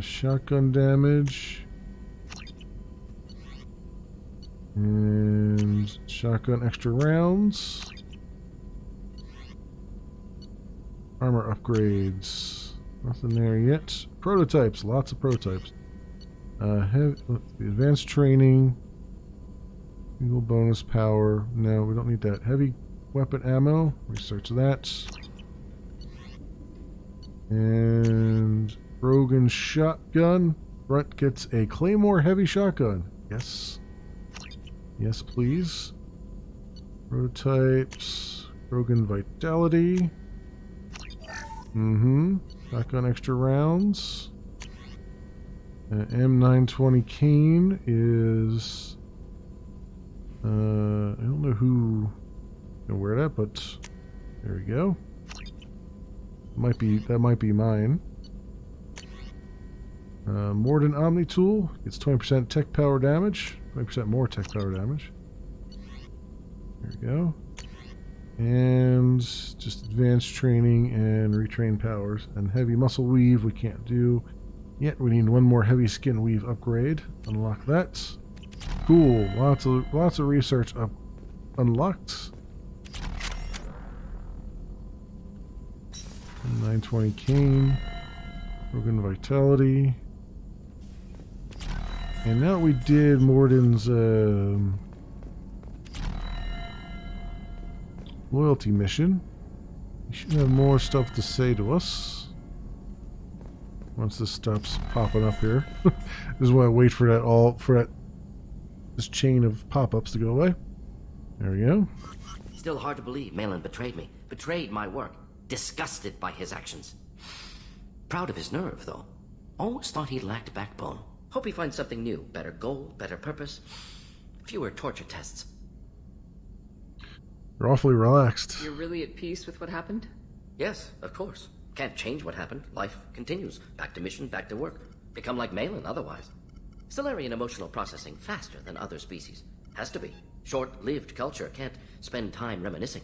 Shotgun damage. And shotgun extra rounds. Armor upgrades. Nothing there yet. Prototypes. Lots of prototypes. Advanced training. Single bonus power. No, we don't need that. Heavy weapon ammo. Research that. And Rogan shotgun. Grunt gets a Claymore heavy shotgun. Yes. Yes, please. Prototypes. Rogan vitality. Shotgun extra rounds. M920 cane is... I don't know who can wear that, but there we go. That might be mine. Morden Omni tool gets 20% tech power damage. 20% more tech power damage. There we go. And just advanced training and retrain powers. And heavy muscle weave we can't do yet. We need one more heavy skin weave upgrade. Unlock that. Cool. Lots of research unlocked. 920 cane. Rogan vitality. And now we did Morden's loyalty mission. He should have more stuff to say to us once this stops popping up here. This is why I wait for this chain of pop-ups to go away. There we go. Still hard to believe Malin betrayed me, betrayed my work, disgusted by his actions. Proud of his nerve, though. Always thought he lacked backbone. Hope he finds something new, better goal, better purpose, fewer torture tests. You're awfully relaxed. You're really at peace with what happened? Yes, of course. Can't change what happened. Life continues. Back to mission, back to work. Become like Malin otherwise. Solarian emotional processing faster than other species. Has to be. Short-lived culture can't spend time reminiscing.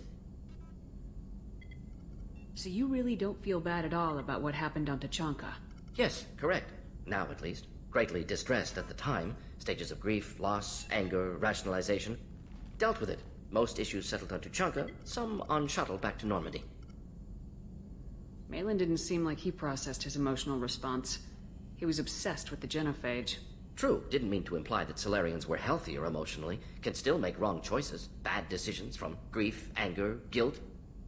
So you really don't feel bad at all about what happened on Tachanka? Yes, correct. Now at least. Greatly distressed at the time. Stages of grief, loss, anger, rationalization. Dealt with it. Most issues settled on Tuchanka, some on shuttle back to Normandy. Malin didn't seem like he processed his emotional response. He was obsessed with the genophage. True, didn't mean to imply that Solarians were healthier emotionally, can still make wrong choices, bad decisions from grief, anger, guilt.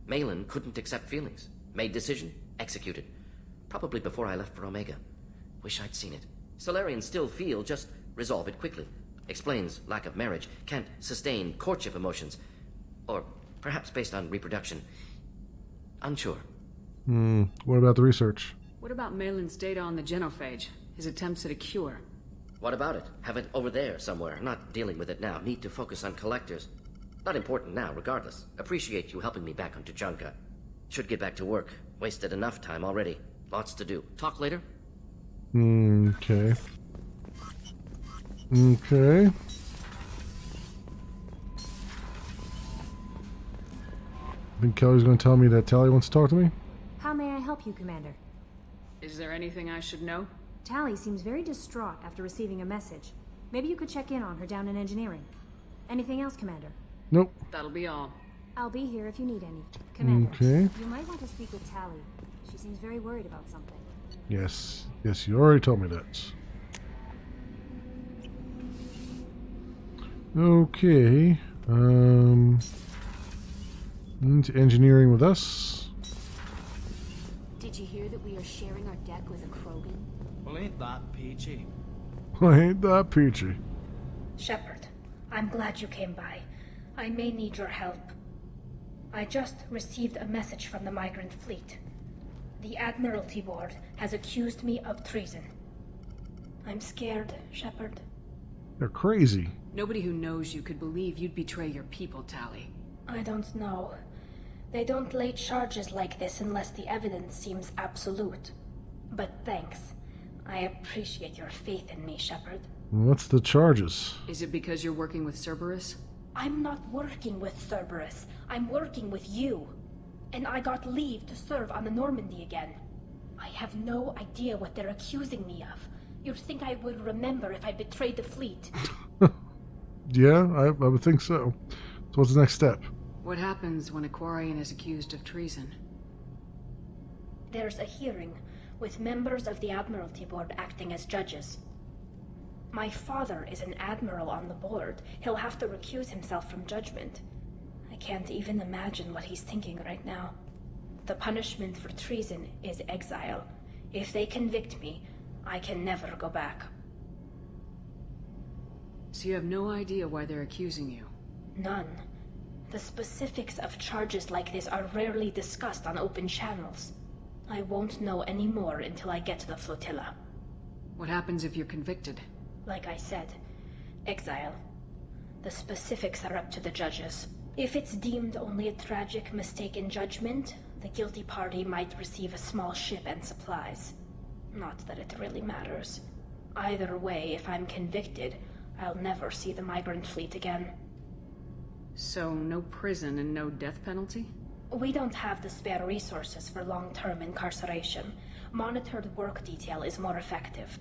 Malin couldn't accept feelings. Made decision, executed. Probably before I left for Omega. Wish I'd seen it. Solarians still feel, just resolve it quickly. Explains lack of marriage, can't sustain courtship emotions. Or perhaps based on reproduction. Unsure. What about the research? What about Malin's data on the genophage? His attempts at a cure? What about it? Have it over there somewhere. Not dealing with it now. Need to focus on collectors. Not important now, regardless. Appreciate you helping me back on Tuchanka. Should get back to work. Wasted enough time already. Lots to do. Talk later? Okay. Okay. I think Kelly's going to tell me that Tally wants to talk to me. How may I help you, Commander? Is there anything I should know? Tally seems very distraught after receiving a message. Maybe you could check in on her down in engineering. Anything else, Commander? Nope. That'll be all. I'll be here if you need any. Commander, Okay. you might want to speak with Tally. She seems very worried about something. Yes. Yes, you already told me that. Okay. Into engineering with us. Did you hear that we are sharing our deck with a Krogan? Well, ain't that peachy? Ain't that peachy? Shepard, I'm glad you came by. I may need your help. I just received a message from the migrant fleet. The Admiralty Board has accused me of treason. I'm scared, Shepard. They're crazy. Nobody who knows you could believe you'd betray your people, Tally. I don't know. They don't lay charges like this unless the evidence seems absolute. But thanks. I appreciate your faith in me, Shepard. What's the charges? Is it because you're working with Cerberus? I'm not working with Cerberus. I'm working with you. And I got leave to serve on the Normandy again. I have no idea what they're accusing me of. You'd think I would remember if I betrayed the fleet. Yeah, I would think so. So what's the next step? What happens when a Quarian is accused of treason? There's a hearing, with members of the Admiralty Board acting as judges. My father is an admiral on the board. He'll have to recuse himself from judgment. I can't even imagine what he's thinking right now. The punishment for treason is exile. If they convict me, I can never go back. So you have no idea why they're accusing you? None. The specifics of charges like this are rarely discussed on open channels. I won't know any more until I get to the flotilla. What happens if you're convicted? Like I said, exile. The specifics are up to the judges. If it's deemed only a tragic mistake in judgment, the guilty party might receive a small ship and supplies. Not that it really matters. Either way, if I'm convicted, I'll never see the migrant fleet again. So, no prison and no death penalty? We don't have the spare resources for long-term incarceration. Monitored work detail is more effective.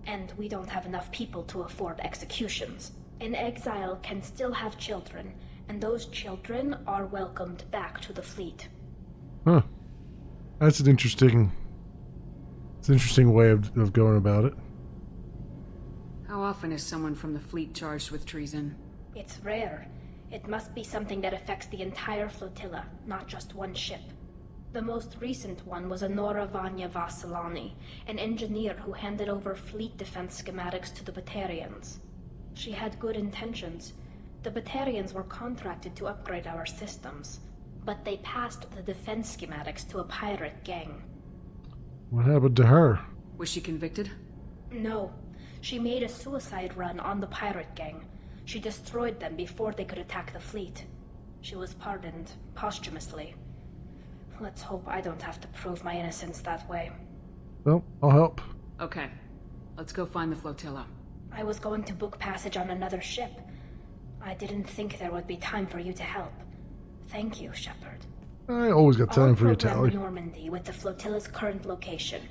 And we don't have enough people to afford executions. An exile can still have children, and those children are welcomed back to the fleet. Huh. That's an interesting way of going about it. How often is someone from the fleet charged with treason? It's rare. It must be something that affects the entire flotilla, not just one ship. The most recent one was Honora Vanya Vassilani, an engineer who handed over fleet defense schematics to the Batarians. She had good intentions. The Batarians were contracted to upgrade our systems, but they passed the defense schematics to a pirate gang. What happened to her? Was she convicted? No. She made a suicide run on the pirate gang. She destroyed them before they could attack the fleet. She was pardoned posthumously. Let's hope I don't have to prove my innocence that way. Well, I'll help. Okay. Let's go find the flotilla. I was going to book passage on another ship. I didn't think there would be time for you to help. Thank you, Shepard. I always got time for you, I'll program Tally. the Normandy with the flotilla's current location.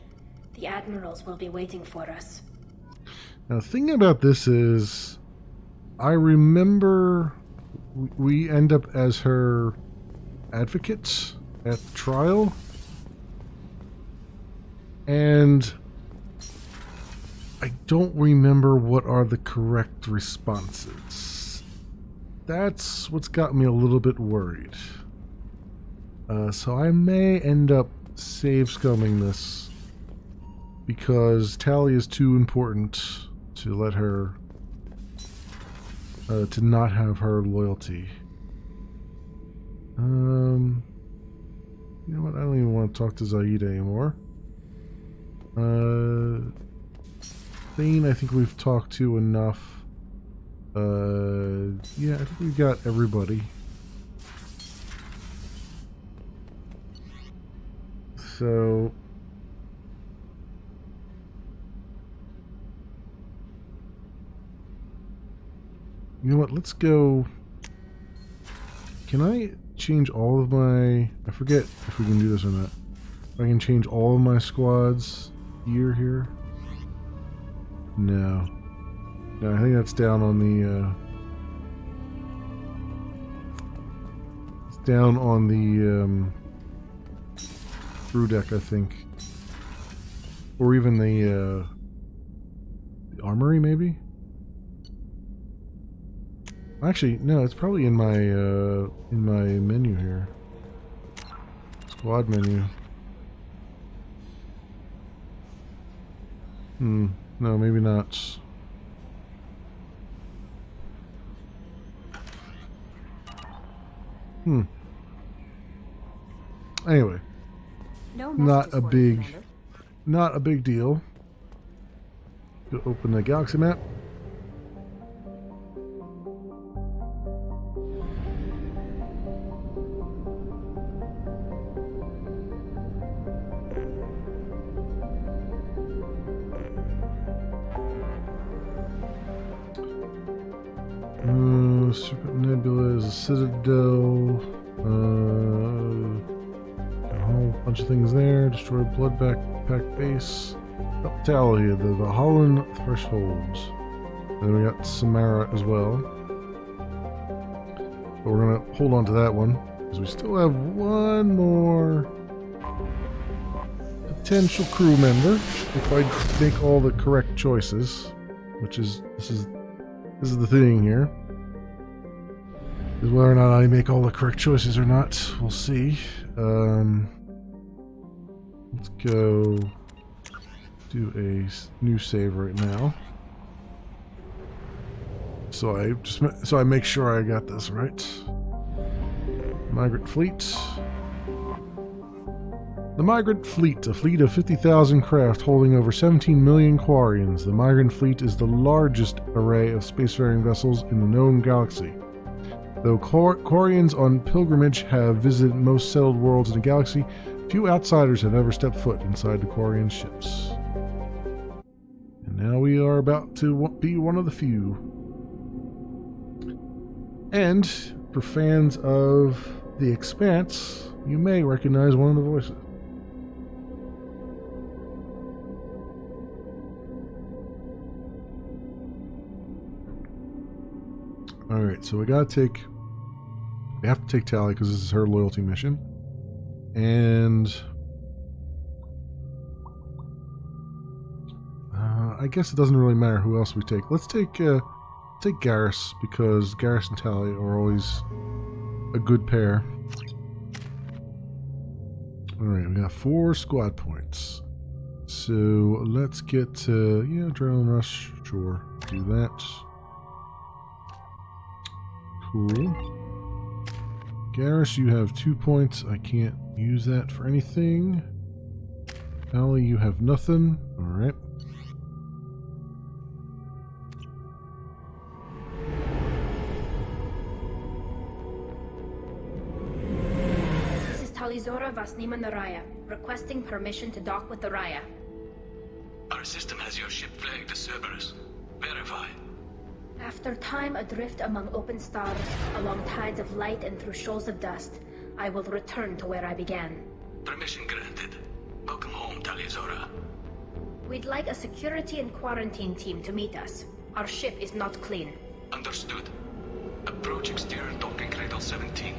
The admirals will be waiting for us. Now, the thing about this is, I remember we end up as her advocates at the trial. And I don't remember what are the correct responses. That's what's got me a little bit worried. So I may end up save-scumming this because Tally is too important to let her, to not have her loyalty. You know what? I don't even want to talk to Zaida anymore. Thane, I think we've talked to enough. Yeah, I think we've got everybody. So you know what? Let's go. Can I change all of my... I forget if we can do this or not. I can change all of my squads here. No. No, I think that's down on the it's down on the crew deck, I think. Or even the armory, maybe? Actually, no, it's probably in my menu here. Squad menu. No, maybe not. Anyway. No Not a big deal. Go open the galaxy map. Super Nebula is a citadel. A whole bunch of things there. Destroy blood backpack base. Up Tally, the Holland thresholds. Then we got Samara as well. But we're gonna hold on to that one because we still have one more potential crew member if I make all the correct choices, which is this is the thing here. Is whether or not I make all the correct choices or not, we'll see. Let's go do a new save right now. So I make sure I got this right. Migrant fleet. The Migrant Fleet, a fleet of 50,000 craft holding over 17 million Quarians. The Migrant Fleet is the largest array of spacefaring vessels in the known galaxy. Though Quarians on pilgrimage have visited most settled worlds in the galaxy, few outsiders have ever stepped foot inside the Quarian ships. And now we are about to be one of the few. And for fans of The Expanse, you may recognize one of the voices. Alright, so we have to take Tally because this is her loyalty mission. And I guess it doesn't really matter who else we take. Let's take Garrus because Garrus and Tally are always a good pair. Alright, we got 4 squad points. So let's get to, Adrenaline Rush. Sure, do that. Cool. Garrus, you have 2 points. I can't use that for anything. Tally, you have nothing. Alright. This is Talizora Vasnima Naraya, requesting permission to dock with the Raya. Our system has your ship flagged as Cerberus. Verify. After time adrift among open stars, along tides of light and through shoals of dust, I will return to where I began. Permission granted. Welcome home, Talizora. We'd like a security and quarantine team to meet us. Our ship is not clean. Understood. Approach exterior docking cradle 17.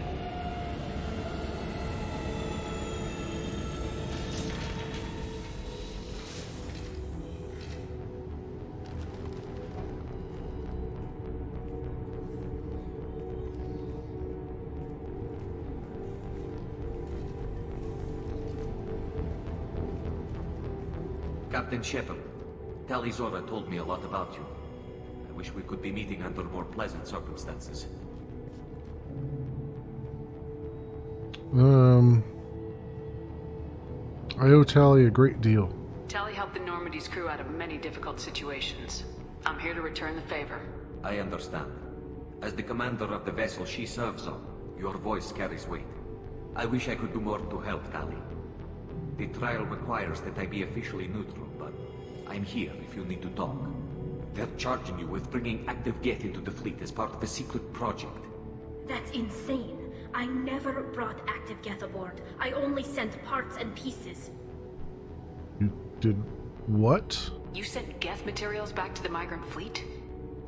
Captain Shepard, Tali Zora told me a lot about you. I wish we could be meeting under more pleasant circumstances. I owe Tali a great deal. Tali helped the Normandy's crew out of many difficult situations. I'm here to return the favor. I understand. As the commander of the vessel she serves on, your voice carries weight. I wish I could do more to help Tali. The trial requires that I be officially neutral, but I'm here if you need to talk. They're charging you with bringing active Geth into the fleet as part of a secret project. That's insane. I never brought active Geth aboard. I only sent parts and pieces. You did what? You sent Geth materials back to the migrant fleet?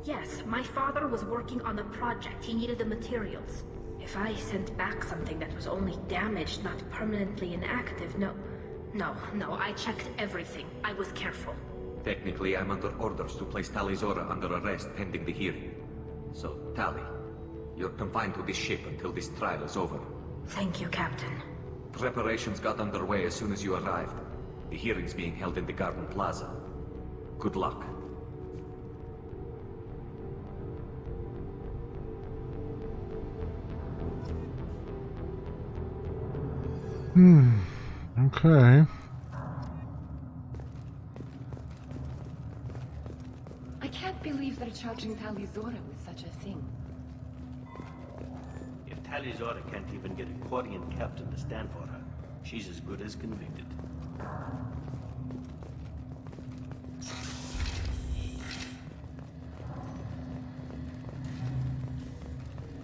Yes, my father was working on a project. He needed the materials. If I sent back something that was only damaged, not permanently inactive, no, I checked everything. I was careful. Technically, I'm under orders to place Tali Zora under arrest pending the hearing. So, Tali, you're confined to this ship until this trial is over. Thank you, Captain. Preparations got underway as soon as you arrived. The hearing's being held in the Garden Plaza. Good luck. Okay. I can't believe they're charging Tali Zora with such a thing. If Tali Zora can't even get a Quarian captain to stand for her, she's as good as convicted.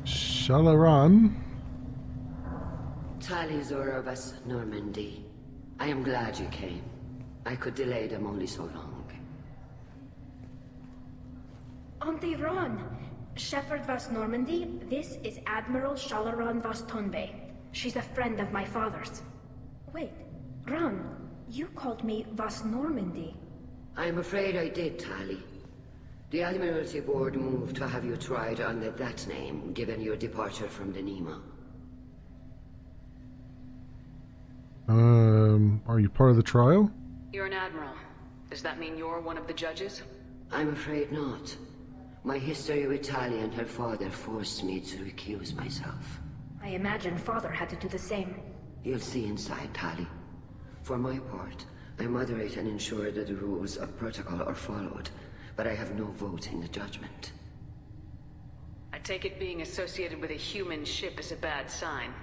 Shalaran. Tali Zora vas Normandy. I am glad you came. I could delay them only so long. Auntie Ron! Shepard vas Normandy, this is Admiral Shalaran vas Tonbe. She's a friend of my father's. Wait, Ron, you called me vas Normandy. I'm afraid I did, Tali. The Admiralty Board moved to have you tried under that name, given your departure from the Nima. Are you part of the trial? You're an admiral. Does that mean you're one of the judges? I'm afraid not. My history with Tali and her father forced me to recuse myself. I imagine father had to do the same. You'll see inside, Tali. For my part, I moderate and ensure that the rules of protocol are followed, but I have no vote in the judgment. I take it being associated with a human ship is a bad sign.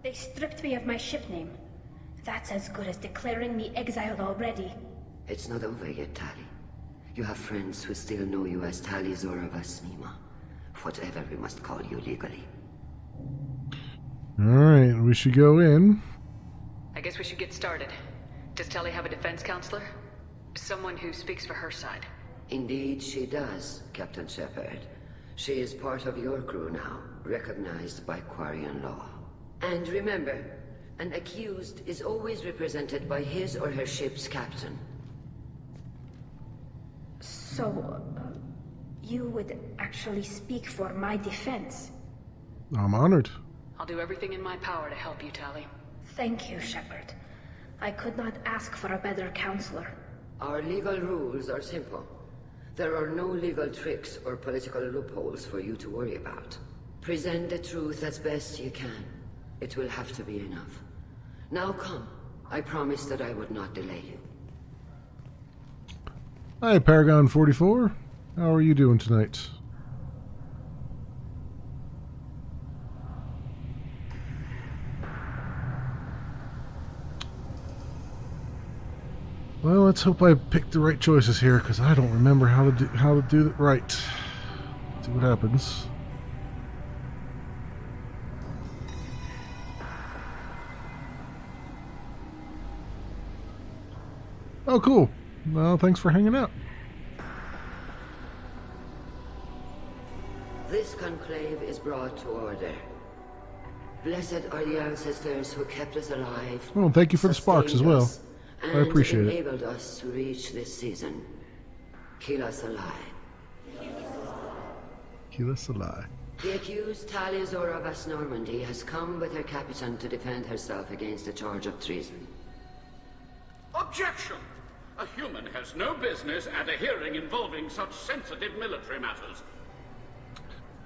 They stripped me of my ship name. That's as good as declaring me exiled already. It's not over yet, Tali. You have friends who still know you as Tali Zora vas Nima. Whatever we must call you legally. Alright, we should go in. I guess we should get started. Does Tali have a defense counselor? Someone who speaks for her side. Indeed she does, Captain Shepard. She is part of your crew now, recognized by Quarian law. And remember, an accused is always represented by his or her ship's captain. So, you would actually speak for my defense? I'm honored. I'll do everything in my power to help you, Tali. Thank you, Shepard. I could not ask for a better counselor. Our legal rules are simple. There are no legal tricks or political loopholes for you to worry about. Present the truth as best you can. It will have to be enough. Now come. I promised that I would not delay you. Hi, Paragon 44. How are you doing tonight? Well, let's hope I picked the right choices here, because I don't remember how to do it right. See what happens. Oh, cool. Well, thanks for hanging out. This conclave is brought to order. Blessed are the ancestors who kept us alive. Well, thank you for the sparks as well. I appreciate it. And enabled us to reach this season. Kill us alive. Kill us alive. The accused Tali Zora Vas Normandy has come with her captain to defend herself against a charge of treason. Objection! A human has no business at a hearing involving such sensitive military matters.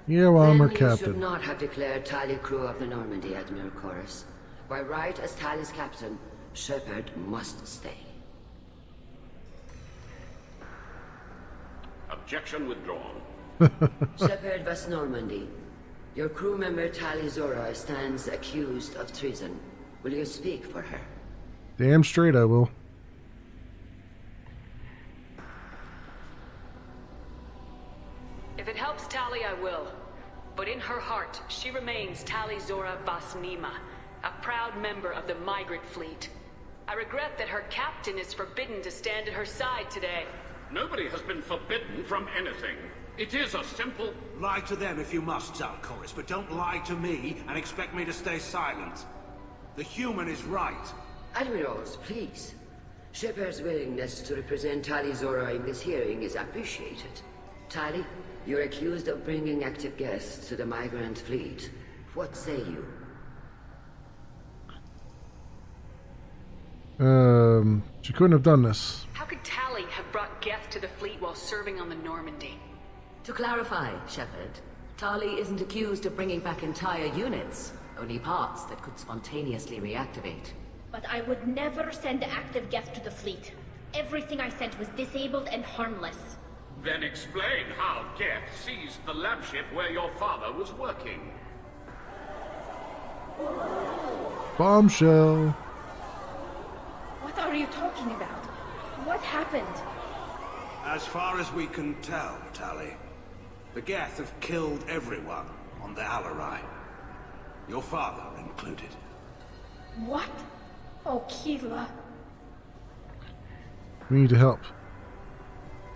Yeah, well, I'm her You captain. should not have declared Tali crew of the Normandy, Admiral Chorus. By right as Tali's captain, Shepard must stay. Objection withdrawn. Shepard Vas Normandy, your crew member Tali Zora stands accused of treason. Will you speak for her? Damn straight I will. If it helps Tali, I will. But in her heart, she remains Tali Zora Vas Nima, a proud member of the migrant fleet. I regret that her captain is forbidden to stand at her side today. Nobody has been forbidden from anything. It is a simple... Lie to them if you must, Zalcoris, but don't lie to me and expect me to stay silent. The human is right. Admirals, please. Shepard's willingness to represent Tali Zora in this hearing is appreciated. Tali, you're accused of bringing active guests to the migrant fleet. What say you? She couldn't have done this. How could Tali have brought Geth to the fleet while serving on the Normandy? To clarify, Shepard, Tali isn't accused of bringing back entire units, only parts that could spontaneously reactivate. But I would never send active Geth to the fleet. Everything I sent was disabled and harmless. Then explain how Geth seized the lab ship where your father was working. Bombshell. What are you talking about? What happened? As far as we can tell, Tali, the Geth have killed everyone on the Alarai. Your father included. What? Oh, Keela. We need to help.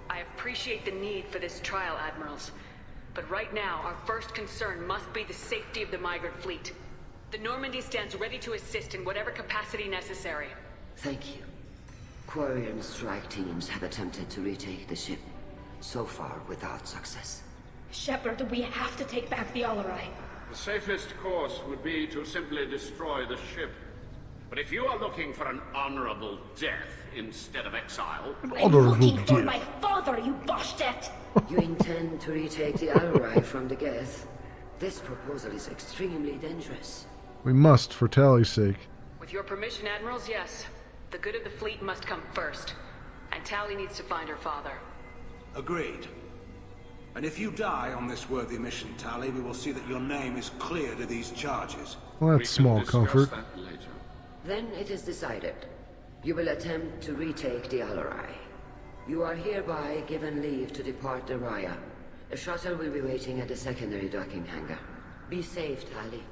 I appreciate the need for this trial, Admirals. But right now, our first concern must be the safety of the migrant fleet. The Normandy stands ready to assist in whatever capacity necessary. Thank you. Quarian strike teams have attempted to retake the ship, so far without success. Shepard, we have to take back the Alarai. The safest course would be to simply destroy the ship. But if you are looking for an honorable death instead of exile... I'm looking for my father, you Boshtet! You intend to retake the Alarai from the Geth? This proposal is extremely dangerous. We must, for Tali's sake. With your permission, Admirals, yes. The good of the fleet must come first. And Tali needs to find her father. Agreed. And if you die on this worthy mission, Tali, we will see that your name is cleared of these charges. Well, that's small comfort. Then it is decided. You will attempt to retake the Alarai. You are hereby given leave to depart the Raya. A shuttle will be waiting at the secondary docking hangar. Be safe, Tali.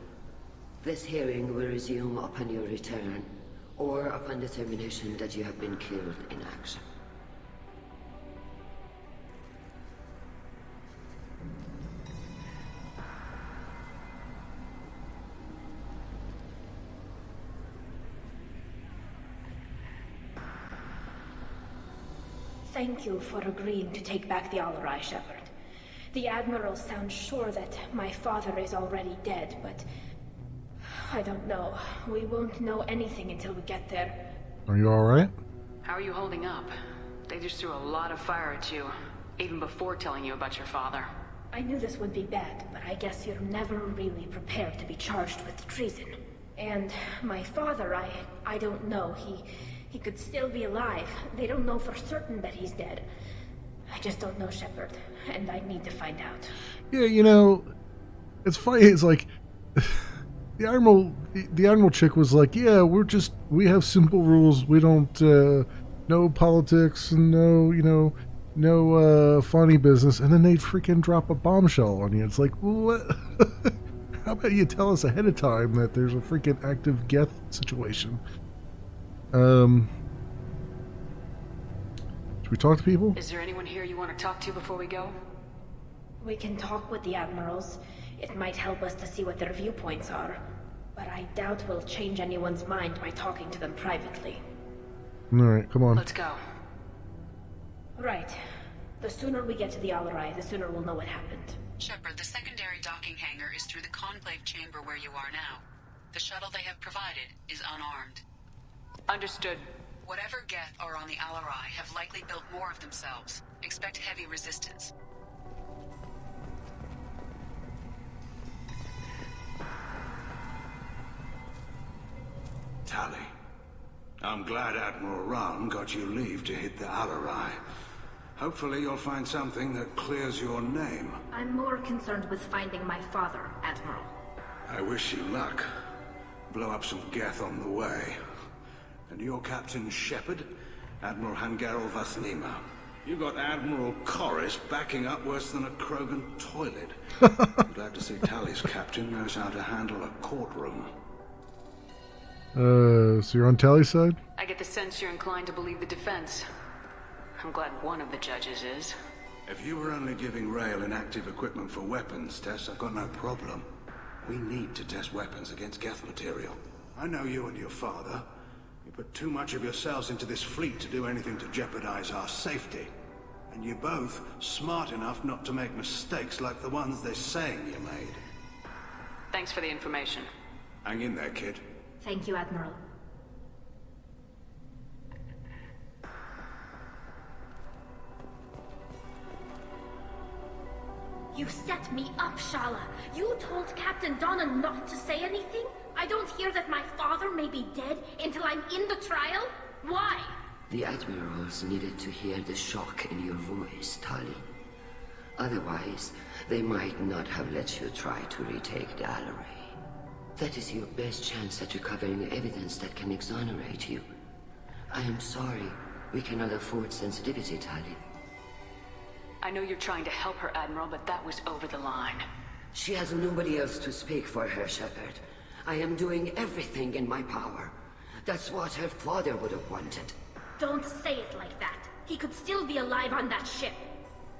This hearing will resume upon your return, or upon determination that you have been killed in action. Thank you for agreeing to take back the Alarai, Shepard. The Admiral sounds sure that my father is already dead, but... I don't know. We won't know anything until we get there. Are you alright? How are you holding up? They just threw a lot of fire at you, even before telling you about your father. I knew this would be bad, but I guess you're never really prepared to be charged with treason. And my father, I don't know. He could still be alive. They don't know for certain that he's dead. I just don't know, Shepard, and I need to find out. Yeah, you know, it's funny. It's like the Admiral chick was like, "Yeah, we have simple rules. We don't no politics and no funny business." And then they freaking drop a bombshell on you. It's like, what? How about you tell us ahead of time that there's a freaking active Geth situation? Should we talk to people? Is there anyone here you want to talk to before we go? We can talk with the admirals. It might help us to see what their viewpoints are. But I doubt we'll change anyone's mind by talking to them privately. Alright, come on. Let's go. Right. The sooner we get to the Alarai, the sooner we'll know what happened. Shepard, the secondary docking hangar is through the conclave chamber where you are now. The shuttle they have provided is unarmed. Understood. Whatever Geth are on the Alarai have likely built more of themselves. Expect heavy resistance. Tali, I'm glad Admiral Rahn got you leave to hit the Alarai. Hopefully you'll find something that clears your name. I'm more concerned with finding my father, Admiral. I wish you luck. Blow up some Geth on the way. And your Captain Shepard, Admiral Hangarel Vasnima. You got Admiral Corris backing up worse than a Krogan toilet. I'm glad to see Tali's captain knows how to handle a courtroom. So you're on Tali's side? I get the sense you're inclined to believe the defense. I'm glad one of the judges is. If you were only giving Rail inactive equipment for weapons tests, I've got no problem. We need to test weapons against Geth material. I know you and your father. You put too much of yourselves into this fleet to do anything to jeopardize our safety. And you're both smart enough not to make mistakes like the ones they're saying you made. Thanks for the information. Hang in there, kid. Thank you, Admiral. You set me up, Shala. You told Captain Donna not to say anything? I don't hear that my father may be dead until I'm in the trial? Why? The admirals needed to hear the shock in your voice, Tali. Otherwise, they might not have let you try to retake the Alarai. That is your best chance at recovering evidence that can exonerate you. I am sorry. We cannot afford sensitivity, Tali. I know you're trying to help her, Admiral, but that was over the line. She has nobody else to speak for her, Shepard. I am doing everything in my power. That's what her father would have wanted. Don't say it like that. He could still be alive on that ship.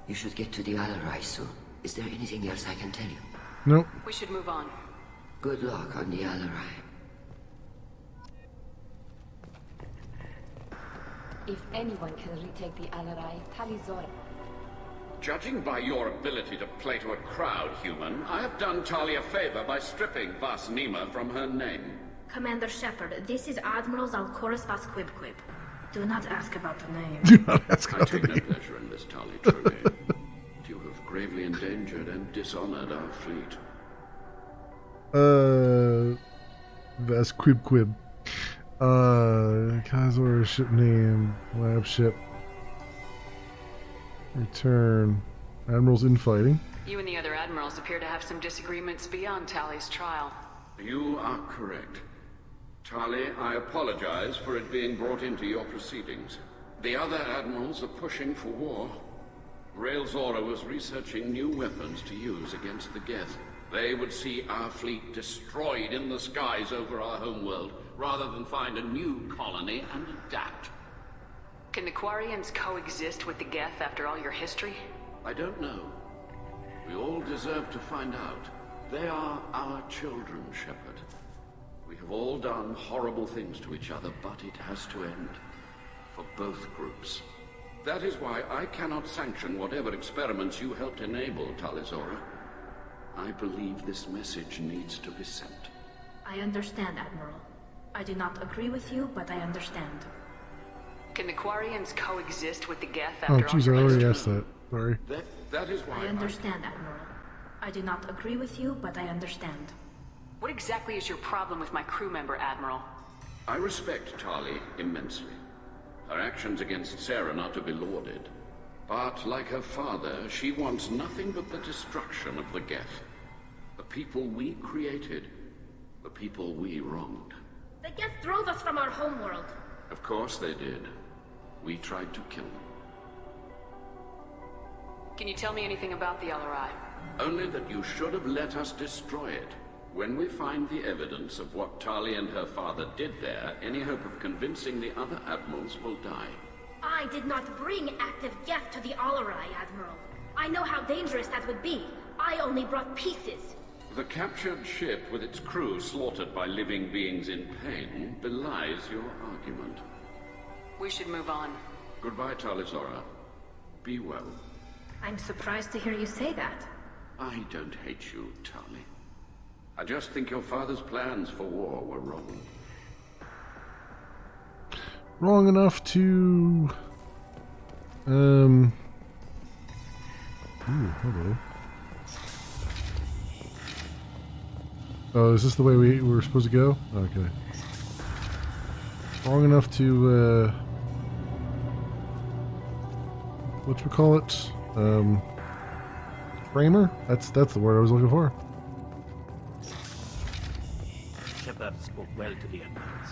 You should get to the Alarai soon. Is there anything else I can tell you? Nope. We should move on. Good luck on the Alarai. If anyone can retake the Alarai, Tali Zora. Judging by your ability to play to a crowd, human, I have done Tali a favor by stripping Vasnima from her name. Commander Shepard, this is Admiral Zalkoris Vasquibquib. Do not ask about the name. Do not ask I about take the no name. pleasure in this, Tali, truly. You have gravely endangered and dishonored our fleet. Vasquibquib. Kazor ship name. Lab ship. Return. Admirals infighting. You and the other admirals appear to have some disagreements beyond Tali's trial. You are correct. Tali, I apologize for it being brought into your proceedings. The other admirals are pushing for war. Rail Zora was researching new weapons to use against the Geth. They would see our fleet destroyed in the skies over our homeworld, rather than find a new colony and adapt. Can the Quarians coexist with the Geth after all your history? I don't know. We all deserve to find out. They are our children, Shepard. We have all done horrible things to each other, but it has to end. For both groups. That is why I cannot sanction whatever experiments you helped enable, Tali Zora. I believe this message needs to be sent. I understand, Admiral. I do not agree with you, but I understand. Can the Quarians coexist with the Geth Oh, after all jeez, I your already history? asked that. Sorry. That is why I understand, Admiral. I do not agree with you, but I understand. What exactly is your problem with my crew member, Admiral? I respect Tali immensely. Her actions against Saren are to be lauded. But, like her father, she wants nothing but the destruction of the Geth. The people we created. The people we wronged. The Geth drove us from our homeworld. Of course they did. We tried to kill them. Can you tell me anything about the Alarai? Only that you should have let us destroy it. When we find the evidence of what Tali and her father did there, any hope of convincing the other admirals will die. I did not bring active Geth to the Alarai, Admiral. I I know how dangerous that would be. I only brought pieces. The captured ship with its crew slaughtered by living beings in pain belies your argument. We should move on. Goodbye, Talizora. Be well. I'm surprised to hear you say that. I don't hate you, Tali. I just think your father's plans for war were wrong. Wrong enough to... Ooh, hello. Oh, is this the way we were supposed to go? Okay. Long enough to, whatchamacallit? Framer? That's the word I was looking for. Shepard spoke well to the Admirals.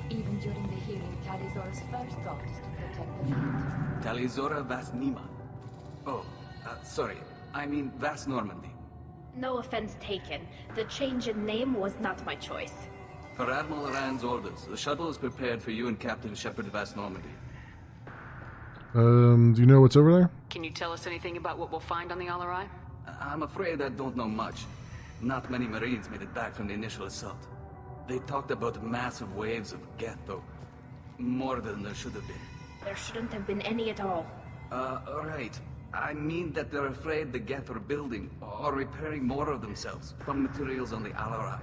Even during the hearing, Talizora's first thought is to protect the fleet. Talizora Vasnima. Oh, sorry. I mean Vas Normandy. No offense taken. The change in name was not my choice. Per Admiral Rand's orders, the shuttle is prepared for you and Captain Shepard Vas Normandy. Do you know what's over there? Can you tell us anything about what we'll find on the Alarai? I'm afraid I don't know much. Not many Marines made it back from the initial assault. They talked about massive waves of Geth, though. More than there should have been. There shouldn't have been any at all. Right. I mean that they're afraid the Geth are building or repairing more of themselves from materials on the Alarai.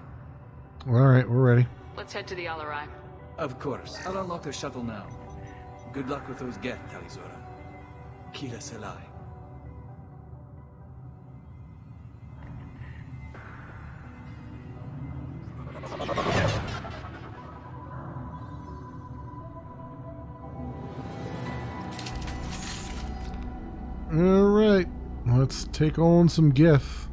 Alright, we're ready. Let's head to the Alarai. Of course. I'll unlock the shuttle now. Good luck with those Geth, Talizora. Kira Selai. Alright, let's take on some Geth.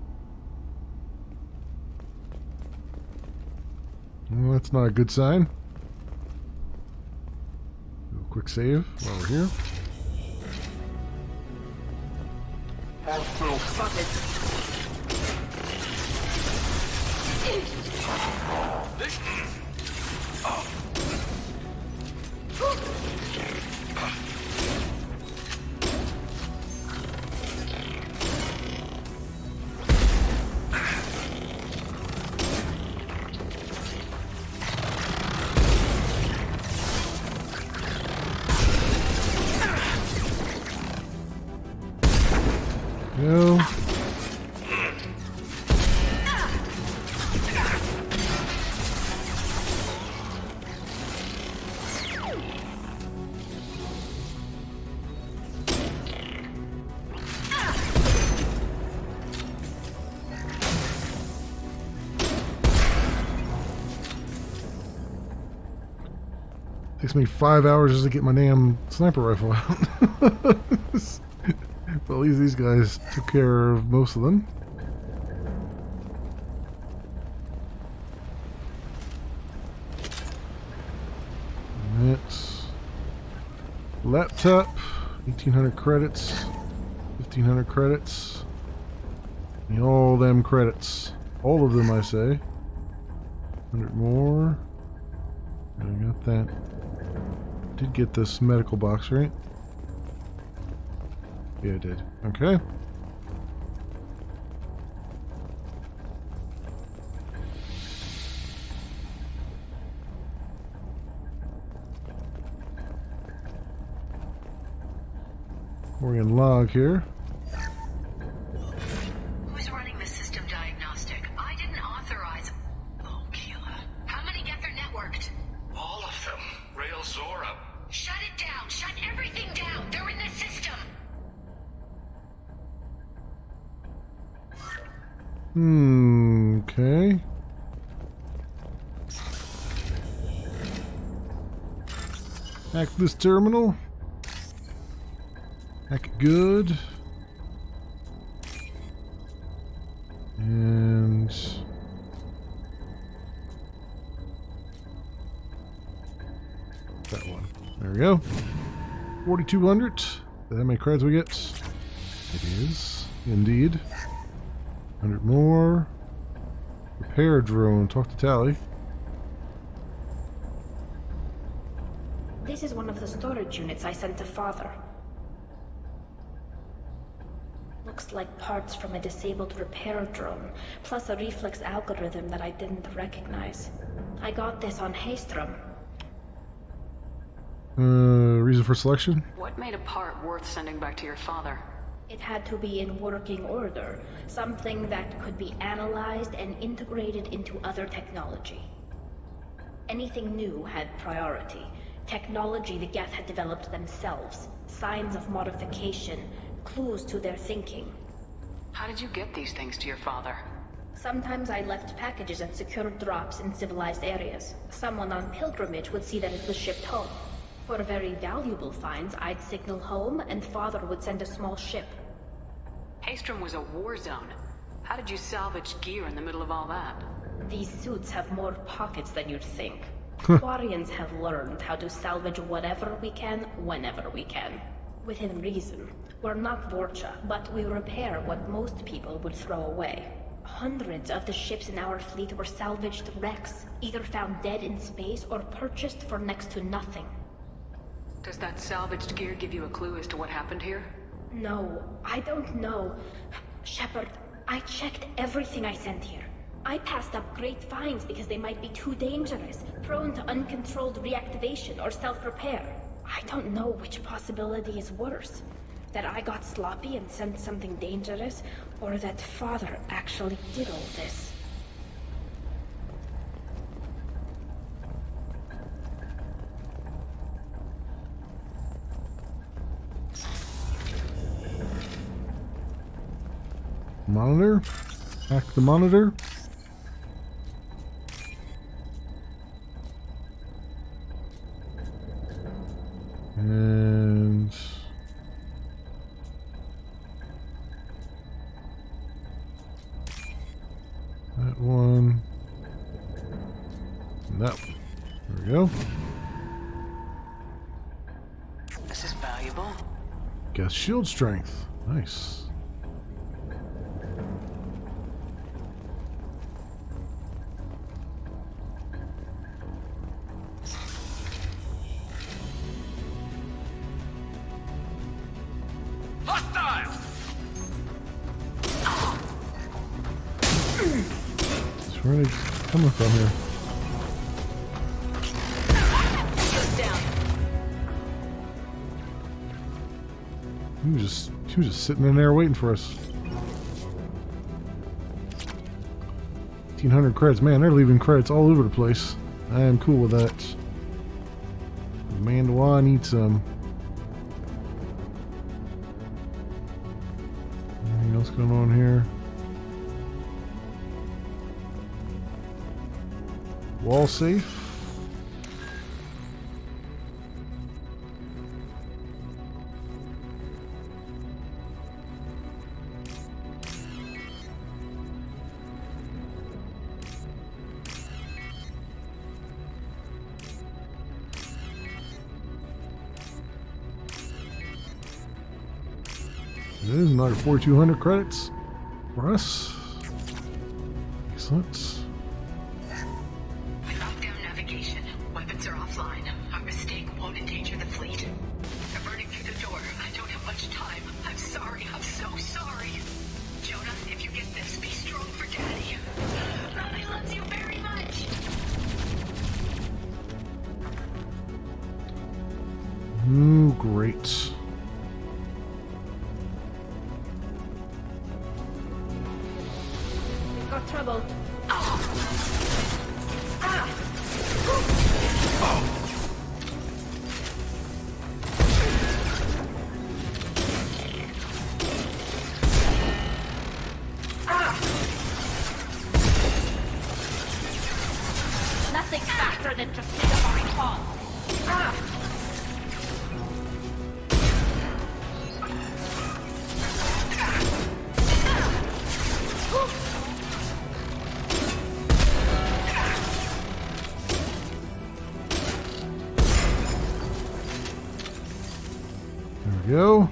Well, that's not a good sign. Do a quick save while we're here. Go. Takes me 5 hours just to get my damn sniper rifle out. But at least these guys took care of most of them. That's laptop, 1,800 credits, 1,500 credits. Need all them credits. All of them, I say. 100 more. I got that. Did get this medical box, right? Yeah, I did. Okay. We're in log here. Who's running the system diagnostic? I didn't authorize. Oh, Keela. How many Geth are networked? All of them. Rail Zora. Shut it down. Shut everything down. They're in the system. Okay. Hack this terminal. Hack it good. And that one. There we go. 4,200. How many creds we get? It is indeed. 100 more. Repair drone. Talk to Tally. This is one of the storage units I sent to Father. Looks like parts from a disabled repair drone, plus a reflex algorithm that I didn't recognize. I got this on Haystrom. Reason for selection? What made a part worth sending back to your father? It had to be in working order, something that could be analyzed and integrated into other technology. Anything new had priority. Technology the Geth had developed themselves, signs of modification, clues to their thinking. How did you get these things to your father? Sometimes I left packages and secured drops in civilized areas. Someone on pilgrimage would see that it was shipped home. For very valuable finds, I'd signal home, and Father would send a small ship. Haystrom was a war zone. How did you salvage gear in the middle of all that? These suits have more pockets than you'd think. Quarians have learned how to salvage whatever we can, whenever we can. Within reason. We're not Vorcha, but we repair what most people would throw away. Hundreds of the ships in our fleet were salvaged wrecks, either found dead in space or purchased for next to nothing. Does that salvaged gear give you a clue as to what happened here? No, I don't know. Shepard, I checked everything I sent here. I passed up great finds because they might be too dangerous, prone to uncontrolled reactivation or self-repair. I don't know which possibility is worse. That I got sloppy and sent something dangerous, or that Father actually did all this. Monitor? Hack the monitor? And that one. And that one. There we go. This is valuable. Guess shield strength. Nice. Where are they coming from here? He was just sitting in there waiting for us. 1,500 credits. Man, they're leaving credits all over the place. I am cool with that. Man, do I need some. Anything else going on here? Wall safe. It is another 4,200 credits for us. Excellent. Great. We've got trouble. Nothing faster than to pick up our call. Go.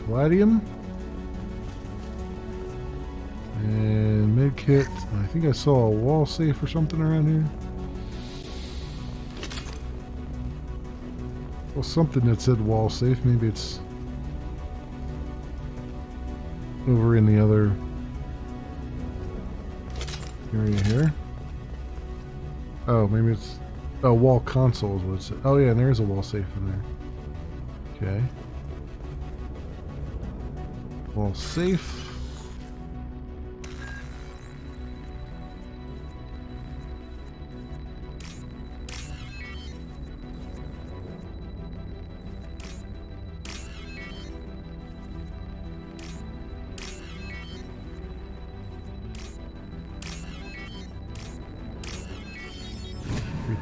Palladium and medkit kit. I think I saw a wall safe or something around here. Well, something that said wall safe. Maybe it's over in the other area here. Oh, maybe it's... Oh, wall console is what it said. Oh yeah, and there is a wall safe in there. Okay. Wall safe.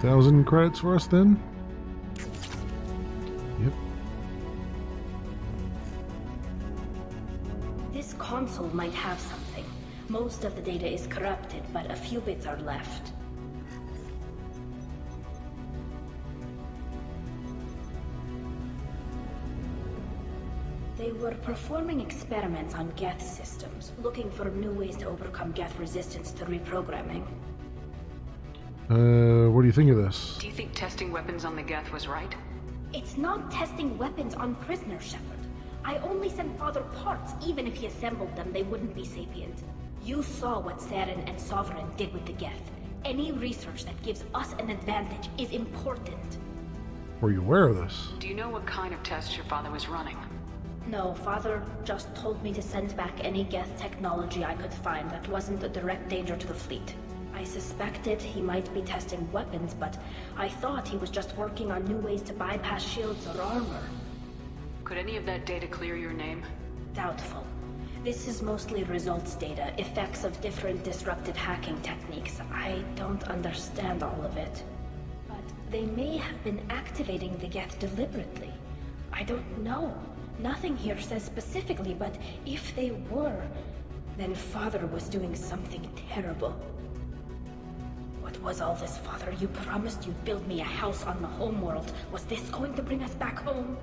$3,000 credits for us then? Yep. This console might have something. Most of the data is corrupted, but a few bits are left. They were performing experiments on Geth systems, looking for new ways to overcome Geth resistance to reprogramming. What do you think of this? Do you think testing weapons on the Geth was right? It's not testing weapons on prisoners, Shepard. I only sent Father parts. Even if he assembled them, they wouldn't be sapient. You saw what Saren and Sovereign did with the Geth. Any research that gives us an advantage is important. Were you aware of this? Do you know what kind of tests your father was running? No, Father just told me to send back any Geth technology I could find that wasn't a direct danger to the fleet. I suspected he might be testing weapons, but I thought he was just working on new ways to bypass shields or armor. Could any of that data clear your name? Doubtful. This is mostly results data, effects of different disruptive hacking techniques. I don't understand all of it. But they may have been activating the Geth deliberately. I don't know. Nothing here says specifically, but if they were, then Father was doing something terrible. What was all this, Father? You promised you'd build me a house on the homeworld. Was this going to bring us back home?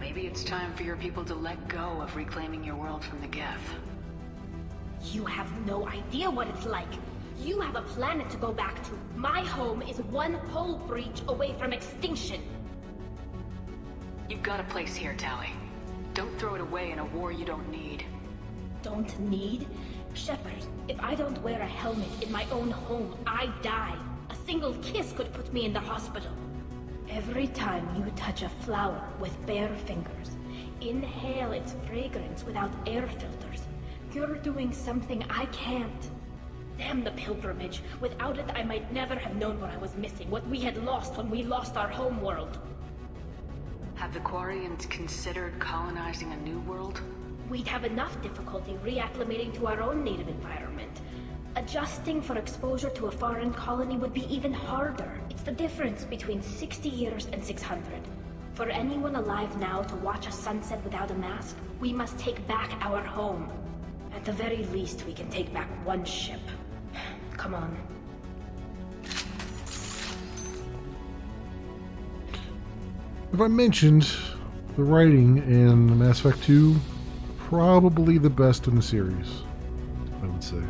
Maybe it's time for your people to let go of reclaiming your world from the Geth. You have no idea what it's like. You have a planet to go back to. My home is one hull breach away from extinction. You've got a place here, Tali. Don't throw it away in a war you don't need. Don't need? Shepard, if I don't wear a helmet in my own home, I die. A single kiss could put me in the hospital. Every time you touch a flower with bare fingers, inhale its fragrance without air filters, you're doing something I can't. Damn the pilgrimage. Without it, I might never have known what I was missing, what we had lost when we lost our homeworld. Have the Quarians considered colonizing a new world? We'd have enough difficulty reacclimating to our own native environment. Adjusting for exposure to a foreign colony would be even harder. It's the difference between 60 years and 600. For anyone alive now to watch a sunset without a mask, we must take back our home. At the very least, we can take back one ship. Come on. If I mentioned, the writing in Mass Effect 2, probably the best in the series, I would say.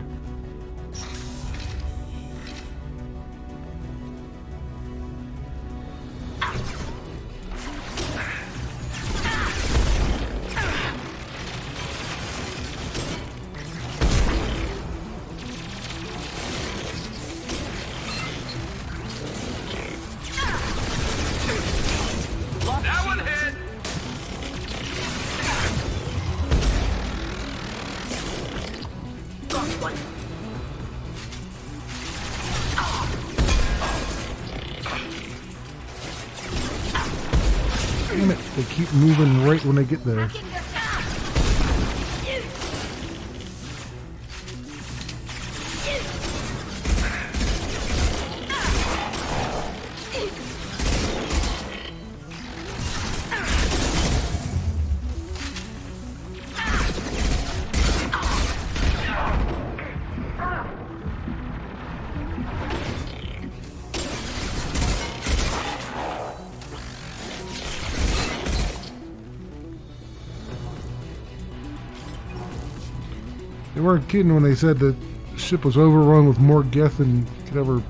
That one hit! Got one. Damn it, they keep moving right when I get there. weren't kidding when they said that the ship was overrun with more Geth than you could ever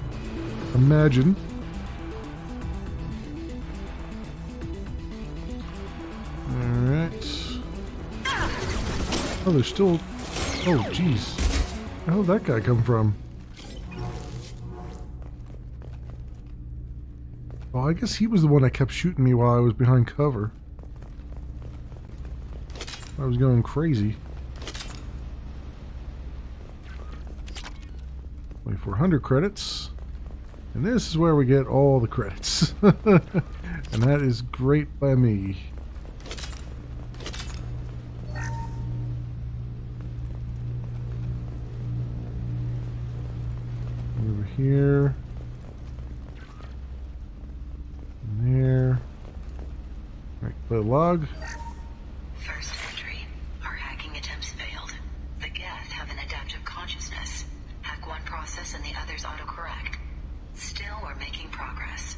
imagine. Alright. Oh, there's still... Oh, jeez. Where did that guy come from? Well, I guess he was the one that kept shooting me while I was behind cover. I was going crazy. 2,400 credits. And this is where we get all the credits. And that is great by me. Over here. And there. Alright, play a log. First entry. Our hacking attempts failed. The Geth have an adaptive consciousness. Hack one process and the others autocorrect. Still, we're making progress.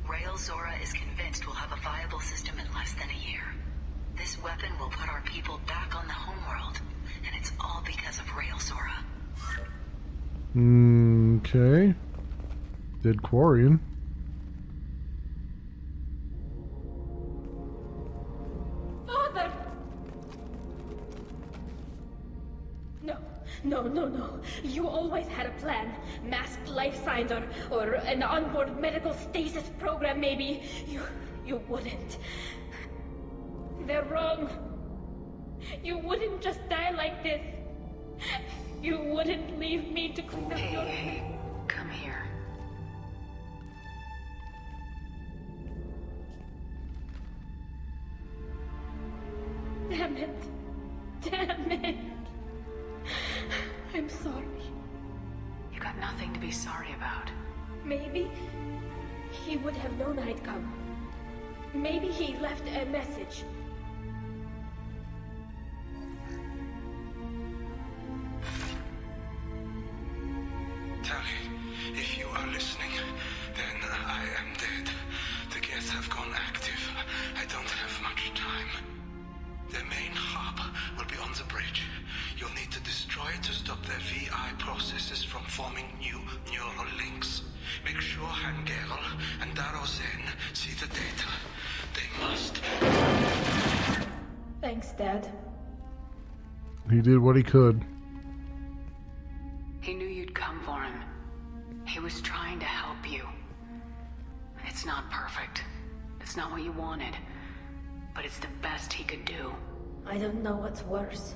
Rail Zora is convinced we'll have a viable system in less than a year. This weapon will put our people back on the homeworld, and it's all because of Rail Zora. Okay. Dead Quarian. Father! No. You always had a plan. Masked life signs or an onboard medical stasis program maybe. You wouldn't. They're wrong. You wouldn't just die like this. You wouldn't leave me to clean up your... Hey, come here. Damn it. I'm sorry. You got nothing to be sorry about. Maybe he would have known I'd come. Maybe he left a message. Tally, if you are listening, then I am dead. The Geth have gone active. I don't have much time. The main hub will be on the bridge. You'll need to destroy it to stop their VI processes from forming new neural links. Make sure Hangerl and Darozen see the data. They must. Thanks, Dad. He did what he could. He knew you'd come for him. He was trying to help you. It's not perfect. It's not what you wanted. But it's the best he could do. I don't know what's worse.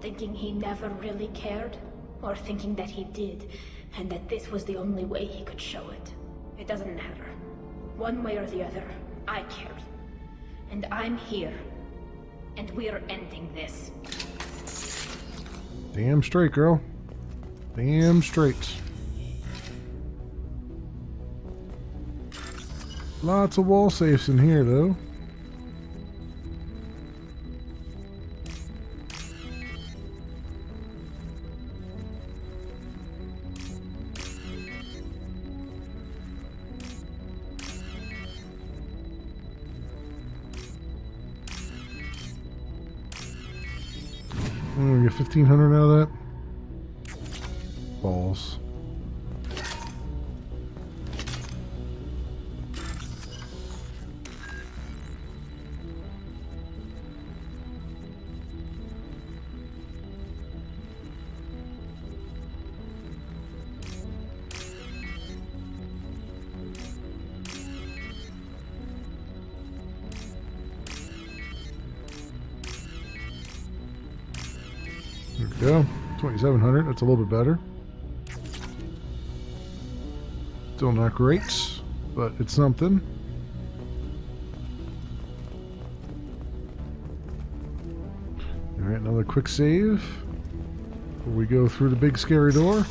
Thinking he never really cared, or thinking that he did, and that this was the only way he could show it. It doesn't matter. One way or the other, I cared. And I'm here. And we're ending this. Damn straight, girl. Damn straight. Lots of wall safes in here, though. We get 1,500 out of that. Balls. There we go. 2,700. That's a little bit better. Still not great, but it's something. Alright, another quick save before we go through the big scary door.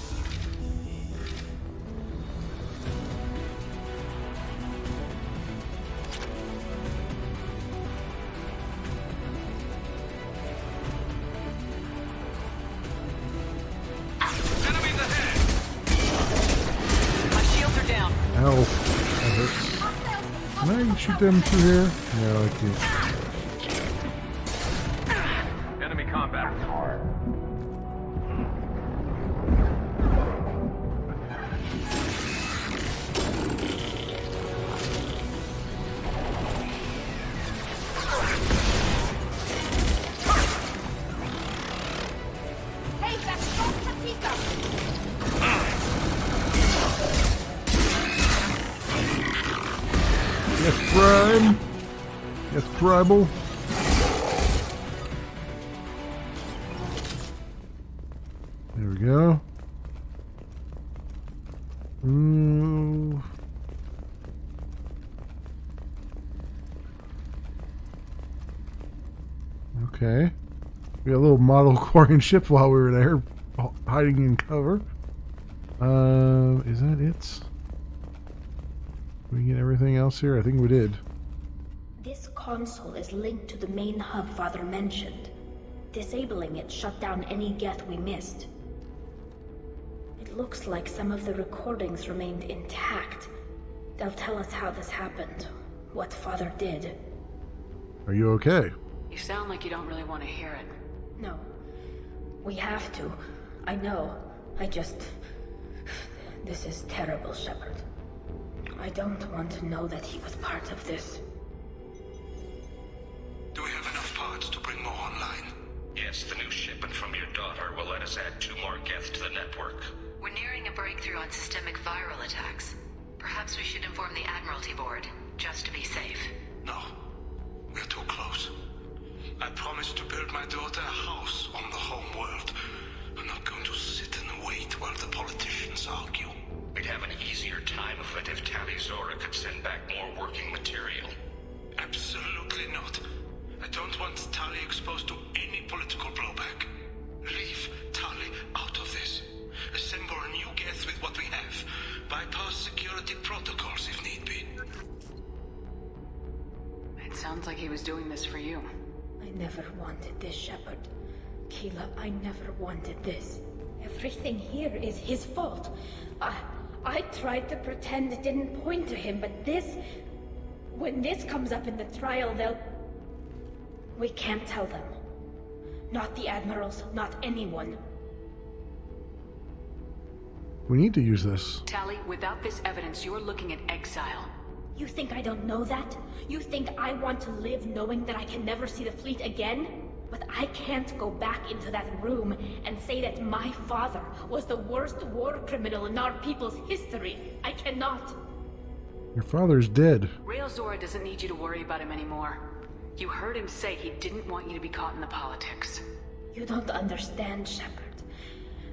Ow, that hurts. Can I shoot them through here? No, I can't. Enemy combat. Yes, Prime. Yes, Primal. There we go. Ooh. Okay. We got a little model Quarian ship while we were there, hiding in cover. Is that it? Did we get everything else here? I think we did. This console is linked to the main hub Father mentioned. Disabling it shut down any Geth we missed. It looks like some of the recordings remained intact. They'll tell us how this happened, what Father did. Are you okay? You sound like you don't really want to hear it. No. We have to. I know. This is terrible, Shepard. I don't want to know that he was part of this. Do we have enough parts to bring more online? Yes, the new shipment from your daughter will let us add 2 more Geth to the network. We're nearing a breakthrough on systemic viral attacks. Perhaps we should inform the Admiralty Board, just to be safe. No. We're too close. I promised to build my daughter a house on the home world. I'm not going to sit and wait while the politicians argue. We'd have an easier time of it if Tali Zora could send back more working material. Absolutely not. I don't want Tali exposed to any political blowback. Leave Tali out of this. Assemble a new Geth with what we have. Bypass security protocols if need be. It sounds like he was doing this for you. I never wanted this, Shepard. Keela, I never wanted this. Everything here is his fault. I tried to pretend it didn't point to him, but this... When this comes up in the trial, they'll... We can't tell them. Not the Admirals, not anyone. We need to use this. Tali, without this evidence, you're looking at exile. You think I don't know that? You think I want to live knowing that I can never see the fleet again? But I can't go back into that room and say that my father was the worst war criminal in our people's history. I cannot. Your father's dead. Rael Zora doesn't need you to worry about him anymore. You heard him say he didn't want you to be caught in the politics. You don't understand, Shepard.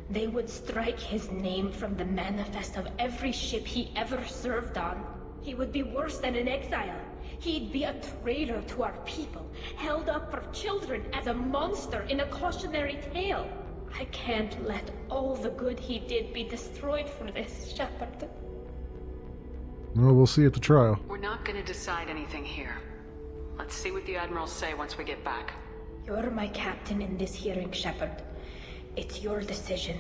They would strike his name from the manifest of every ship he ever served on. He would be worse than an exile. He'd be a traitor to our people, held up for children as a monster in a cautionary tale. I can't let all the good he did be destroyed for this, Shepard. Well, we'll see at the trial. We're not going to decide anything here. Let's see what the Admirals say once we get back. You're my captain in this hearing, Shepard. It's your decision.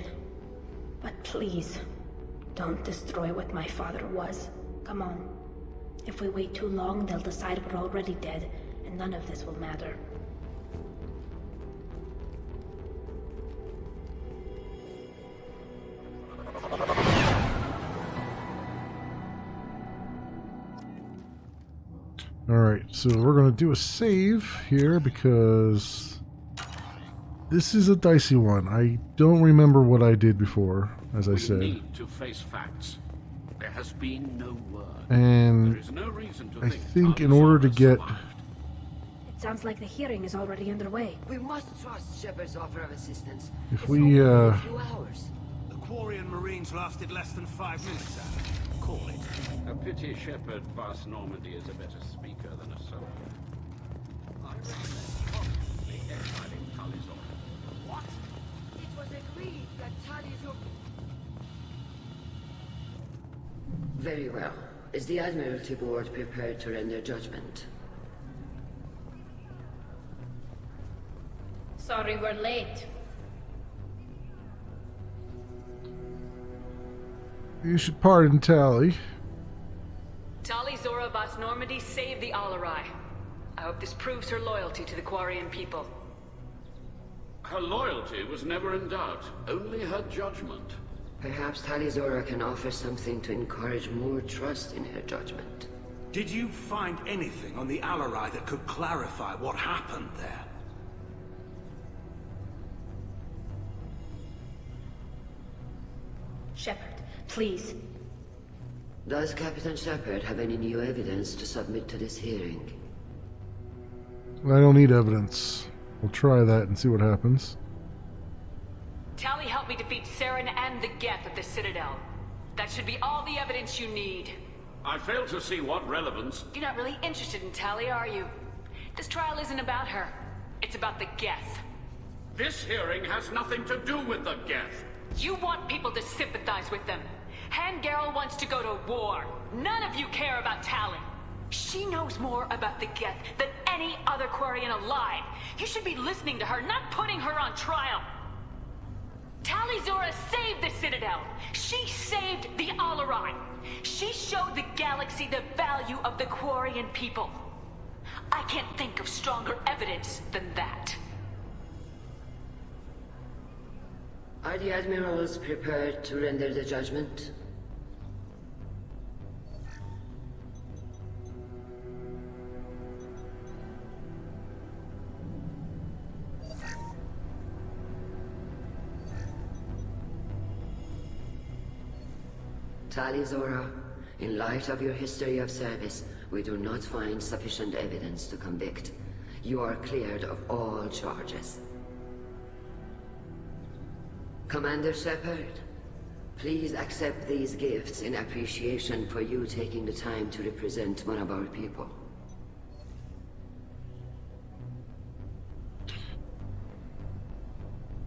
But please, don't destroy what my father was. Come on. If we wait too long, they'll decide we're already dead, and none of this will matter. Alright, so we're going to do a save here because this is a dicey one. I don't remember what I did before, as I said. We need to face facts. There has been no word. And there is no reason to I think in order to get... It sounds like the hearing is already underway. We must trust Shepard's offer of assistance. If It's we, only a few hours. The Quarian Marines lasted less than 5 minutes, Adam. Call it. A pity Shepard Vast Normandy is a better speaker than a soldier. I recommend constantly exiling Tali Zora. What? It was agreed that Tali Zora... Very well. Is the Admiralty Board prepared to render judgment? Sorry we're late. You should pardon Tali. Tali Zora Vas Normandy saved the Alarai. I hope this proves her loyalty to the Quarian people. Her loyalty was never in doubt, only her judgment. Perhaps Tali Zora can offer something to encourage more trust in her judgment. Did you find anything on the Alarai that could clarify what happened there? Shepard, please. Does Captain Shepard have any new evidence to submit to this hearing? I don't need evidence. We'll try that and see what happens. Tally helped me defeat Saren and the Geth at the Citadel. That should be all the evidence you need. I fail to see what relevance... You're not really interested in Tally, are you? This trial isn't about her. It's about the Geth. This hearing has nothing to do with the Geth. You want people to sympathize with them. Hangarel wants to go to war. None of you care about Tally. She knows more about the Geth than any other Quarian alive. You should be listening to her, not putting her on trial. Tally Zora saved the Citadel. She saved the Alarai. She showed the galaxy the value of the Quarian people. I can't think of stronger evidence than that. Are the admirals prepared to render the judgment? Tali Zora, in light of your history of service, we do not find sufficient evidence to convict. You are cleared of all charges. Commander Shepard, please accept these gifts in appreciation for you taking the time to represent one of our people.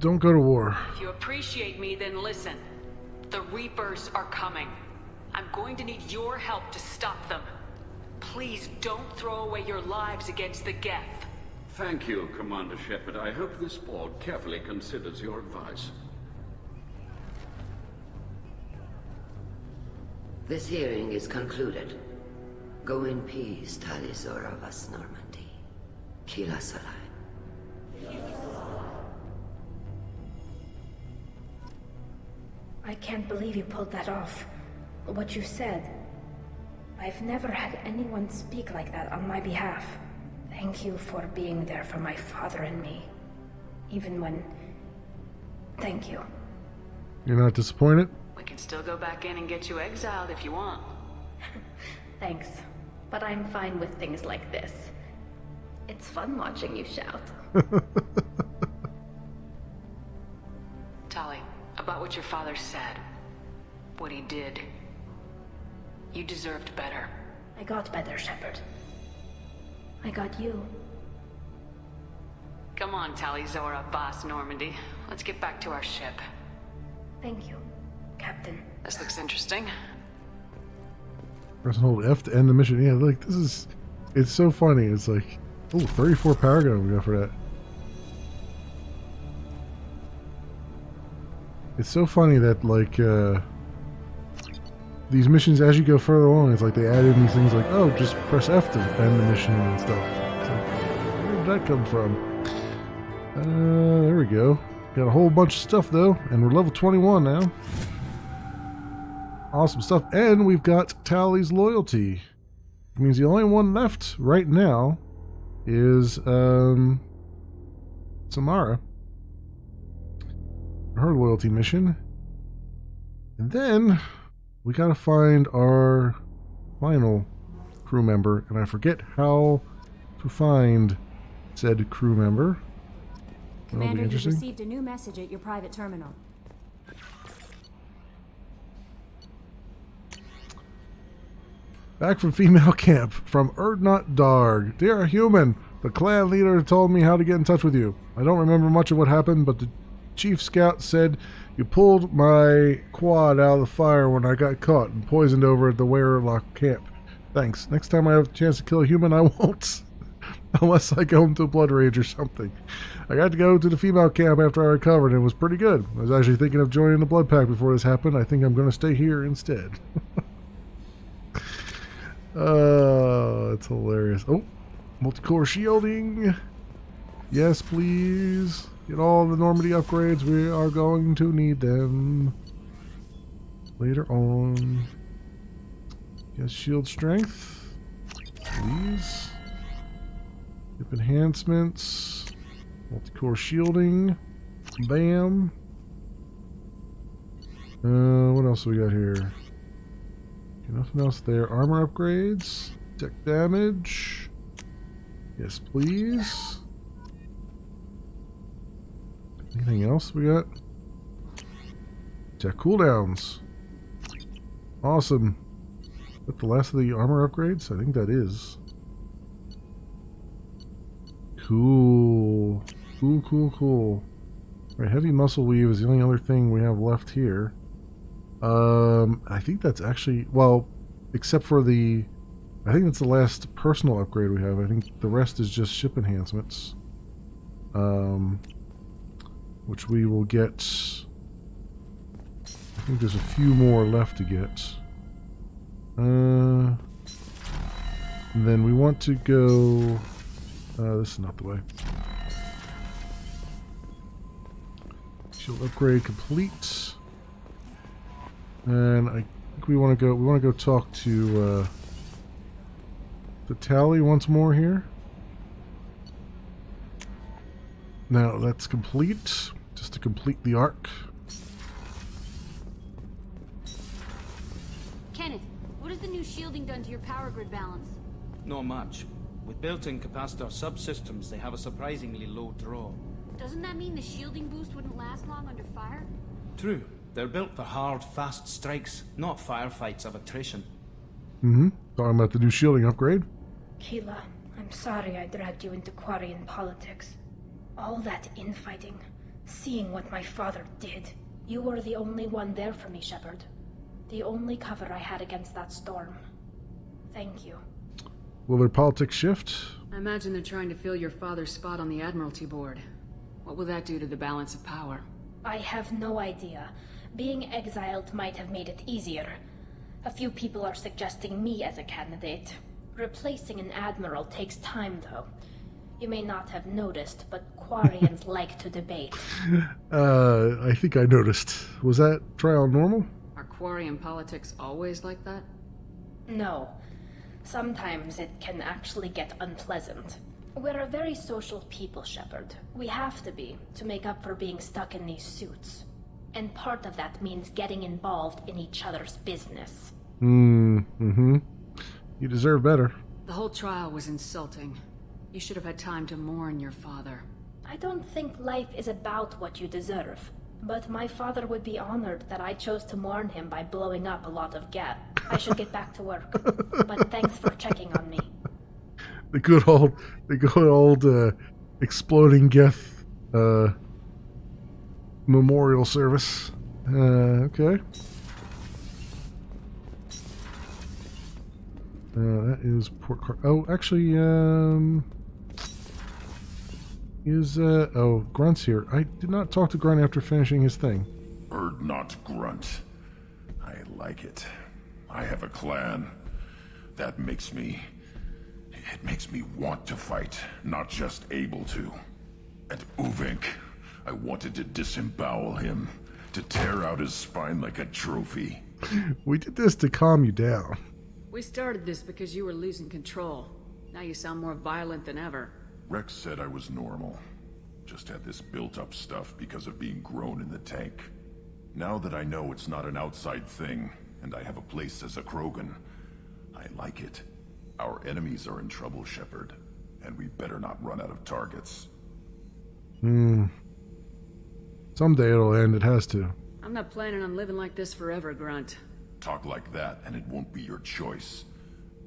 Don't go to war. If you appreciate me, then listen. The Reapers are coming. I'm going to need your help to stop them. Please don't throw away your lives against the Geth. Thank you, Commander Shepard. I hope this board carefully considers your advice. This hearing is concluded. Go in peace, Tali Zora Vas Normandy. Kila Salai. I can't believe you pulled that off. What you said. I've never had anyone speak like that on my behalf. Thank you for being there for my father and me. Even when... Thank you. You're not disappointed? We can still go back in and get you exiled if you want. Thanks. But I'm fine with things like this. It's fun watching you shout. Tali, about what your father said. What he did. You deserved better. I got better, Shepard. I got you. Come on, Tali Zora, Boss Normandy. Let's get back to our ship. Thank you, Captain. This looks interesting. Press and hold F to end the mission. Yeah, like, this is... It's so funny. It's like... Oh, 34 Paragon we got for that. It's so funny that, like, these missions, as you go further along, it's like they add in these things like, oh, just press F to end the mission and stuff. It's like, where did that come from? There we go. Got a whole bunch of stuff, though, and we're level 21 now. Awesome stuff. And we've got Tali's loyalty. It means the only one left right now is, Samara. Her loyalty mission. And then we gotta find our final crew member, and I forget how to find said crew member. Commander, you've received a new message at your private terminal. Back from female camp, from Erdnot Darg. Dear human, the clan leader told me how to get in touch with you. I don't remember much of what happened, but the chief scout said you pulled my quad out of the fire when I got caught and poisoned over at the Weirlock camp. Thanks. Next time I have a chance to kill a human, I won't. Unless I go into a blood rage or something. I got to go to the female camp after I recovered, and it was pretty good. I was actually thinking of joining the blood pack before this happened. I think I'm going to stay here instead. It's hilarious. Oh, multi-core shielding. Yes, please. Get all the Normandy upgrades. We are going to need them later on. Yes, shield strength. Please. Hip enhancements. Multi-core shielding. Bam. What else we got here? Nothing else there. Armor upgrades. Tech damage. Yes, please. Anything else we got? Tech cooldowns. Awesome. Is that the last of the armor upgrades? I think that is. Cool. Cool. Alright, heavy muscle weave is the only other thing we have left here. I think that's actually, well, except for the, I think that's the last personal upgrade we have. I think the rest is just ship enhancements. Which we will get, I think there's a few more left to get. And then we want to go, this is not the way. Shield upgrade complete. And I think we want to go talk to Tali once more here. Now that's complete, just to complete the arc. Kenneth, what has the new shielding done to your power grid balance? Not much. With built-in capacitor subsystems, they have a surprisingly low draw. Doesn't that mean the shielding boost wouldn't last long under fire? True. They're built for hard, fast strikes, not firefights of attrition. Talking about the new shielding upgrade. Keela, I'm sorry I dragged you into Quarian politics. All that infighting, seeing what my father did. You were the only one there for me, Shepard. The only cover I had against that storm. Thank you. Will their politics shift? I imagine they're trying to fill your father's spot on the Admiralty Board. What will that do to the balance of power? I have no idea. Being exiled might have made it easier. A few people are suggesting me as a candidate. Replacing an admiral takes time, though. You may not have noticed, but Quarians like to debate. I think I noticed. Was that trial normal? Are Quarian politics always like that? No. Sometimes it can actually get unpleasant. We're a very social people, Shepard. We have to be, to make up for being stuck in these suits. And part of that means getting involved in each other's business. You deserve better. The whole trial was insulting. You should have had time to mourn your father. I don't think life is about what you deserve. But my father would be honored that I chose to mourn him by blowing up a lot of gas. I should get back to work. But thanks for checking on me. The good old exploding Geth memorial service. Okay. That is Port Car. Oh, actually, Grunt's here. I did not talk to Grunt after finishing his thing. Bird not Grunt. I like it. I have a clan. That makes me... It makes me want to fight, not just able to. And Uvink, I wanted to disembowel him, to tear out his spine like a trophy. We did this to calm you down. We started this because you were losing control. Now you sound more violent than ever. Rex said I was normal. Just had this built-up stuff because of being grown in the tank. Now that I know it's not an outside thing, and I have a place as a Krogan, I like it. Our enemies are in trouble, Shepard, and we better not run out of targets. Someday it'll end, it has to. I'm not planning on living like this forever, Grunt. Talk like that, and it won't be your choice.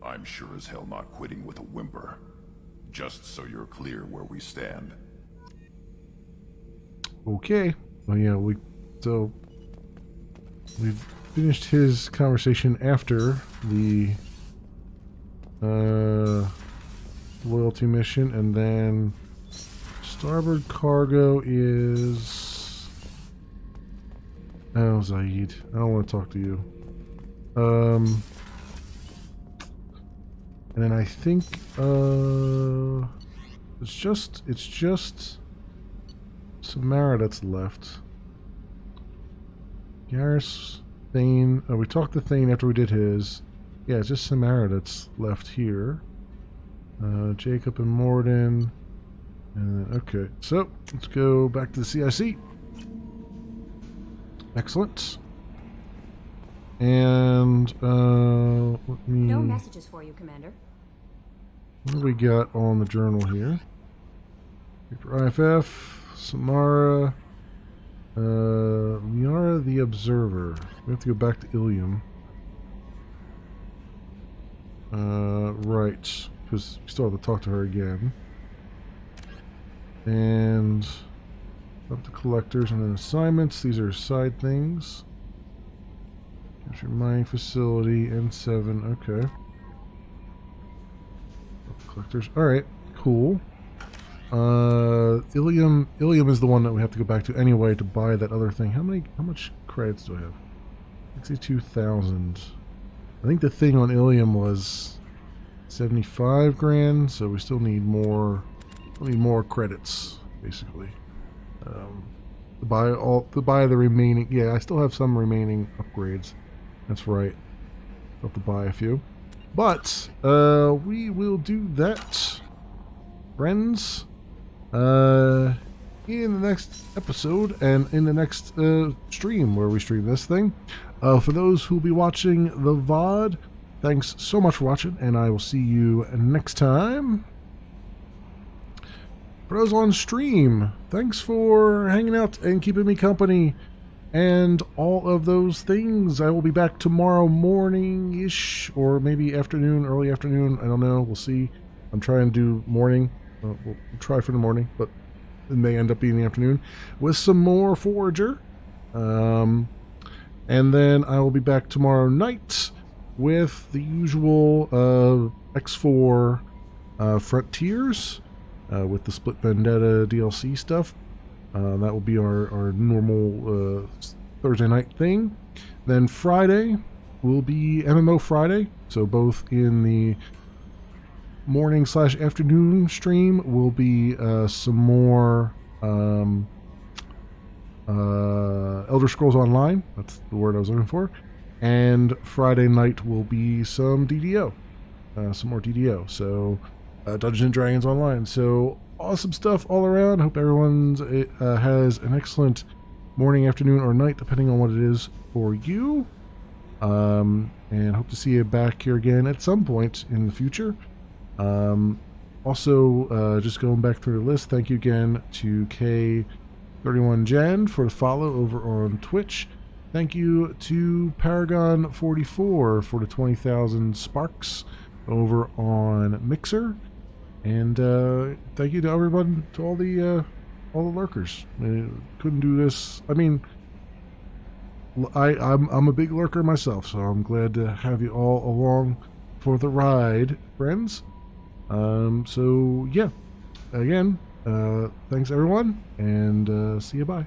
I'm sure as hell not quitting with a whimper. Just so you're clear where we stand. Okay. Well, yeah, we've finished his conversation after the loyalty mission, and then starboard cargo is... Oh, Zaid, I don't want to talk to you. And then I think it's just Samara that's left. Garrus, Thane. Oh, we talked to Thane after we did his. Yeah, it's just Samara that's left here. Jacob and Morden. And okay, so let's go back to the CIC. Excellent. And And let me. No messages for you, Commander. What do we got on the journal here? For IFF, Samara, Liara the Observer. We have to go back to Ilium. Right, because we still have to talk to her again. And up to collectors and then assignments. These are side things. Capture mining facility, N7, okay. Up to collectors. Alright, cool. Ilium is the one that we have to go back to anyway to buy that other thing. How much credits do I have? 62,000. I think the thing on Ilium was 75 grand, so we still need more. We need more credits, basically. To buy the remaining. Yeah, I still have some remaining upgrades. That's right. I'll have to buy a few, but we will do that, friends. In the next episode and in the next stream where we stream this thing. For those who will be watching the VOD, thanks so much for watching, and I will see you next time. For those on stream, thanks for hanging out and keeping me company and all of those things. I will be back tomorrow morning-ish, or maybe afternoon, early afternoon. I don't know. We'll see. I'm trying to do morning. We'll try for the morning, but it may end up being the afternoon with some more Forager. And then I will be back tomorrow night with the usual X4 Frontiers with the Split Vendetta DLC stuff. That will be our normal Thursday night thing. Then Friday will be MMO Friday, so both in the morning/afternoon stream will be some more Elder Scrolls Online. That's the word I was looking for. And Friday night will be some DDO, some more DDO. So Dungeons and Dragons Online. So awesome stuff all around. Hope everyone has an excellent morning, afternoon, or night, depending on what it is for you. And hope to see you back here again at some point in the future. Also, just going back through the list, thank you again to K31Jan for the follow over on Twitch. Thank you to Paragon44 for the 20,000 sparks over on Mixer. And thank you to everyone, to all the lurkers. Couldn't do this. I mean, I'm a big lurker myself, so I'm glad to have you all along for the ride, friends. So yeah, again, thanks everyone, and see you bye.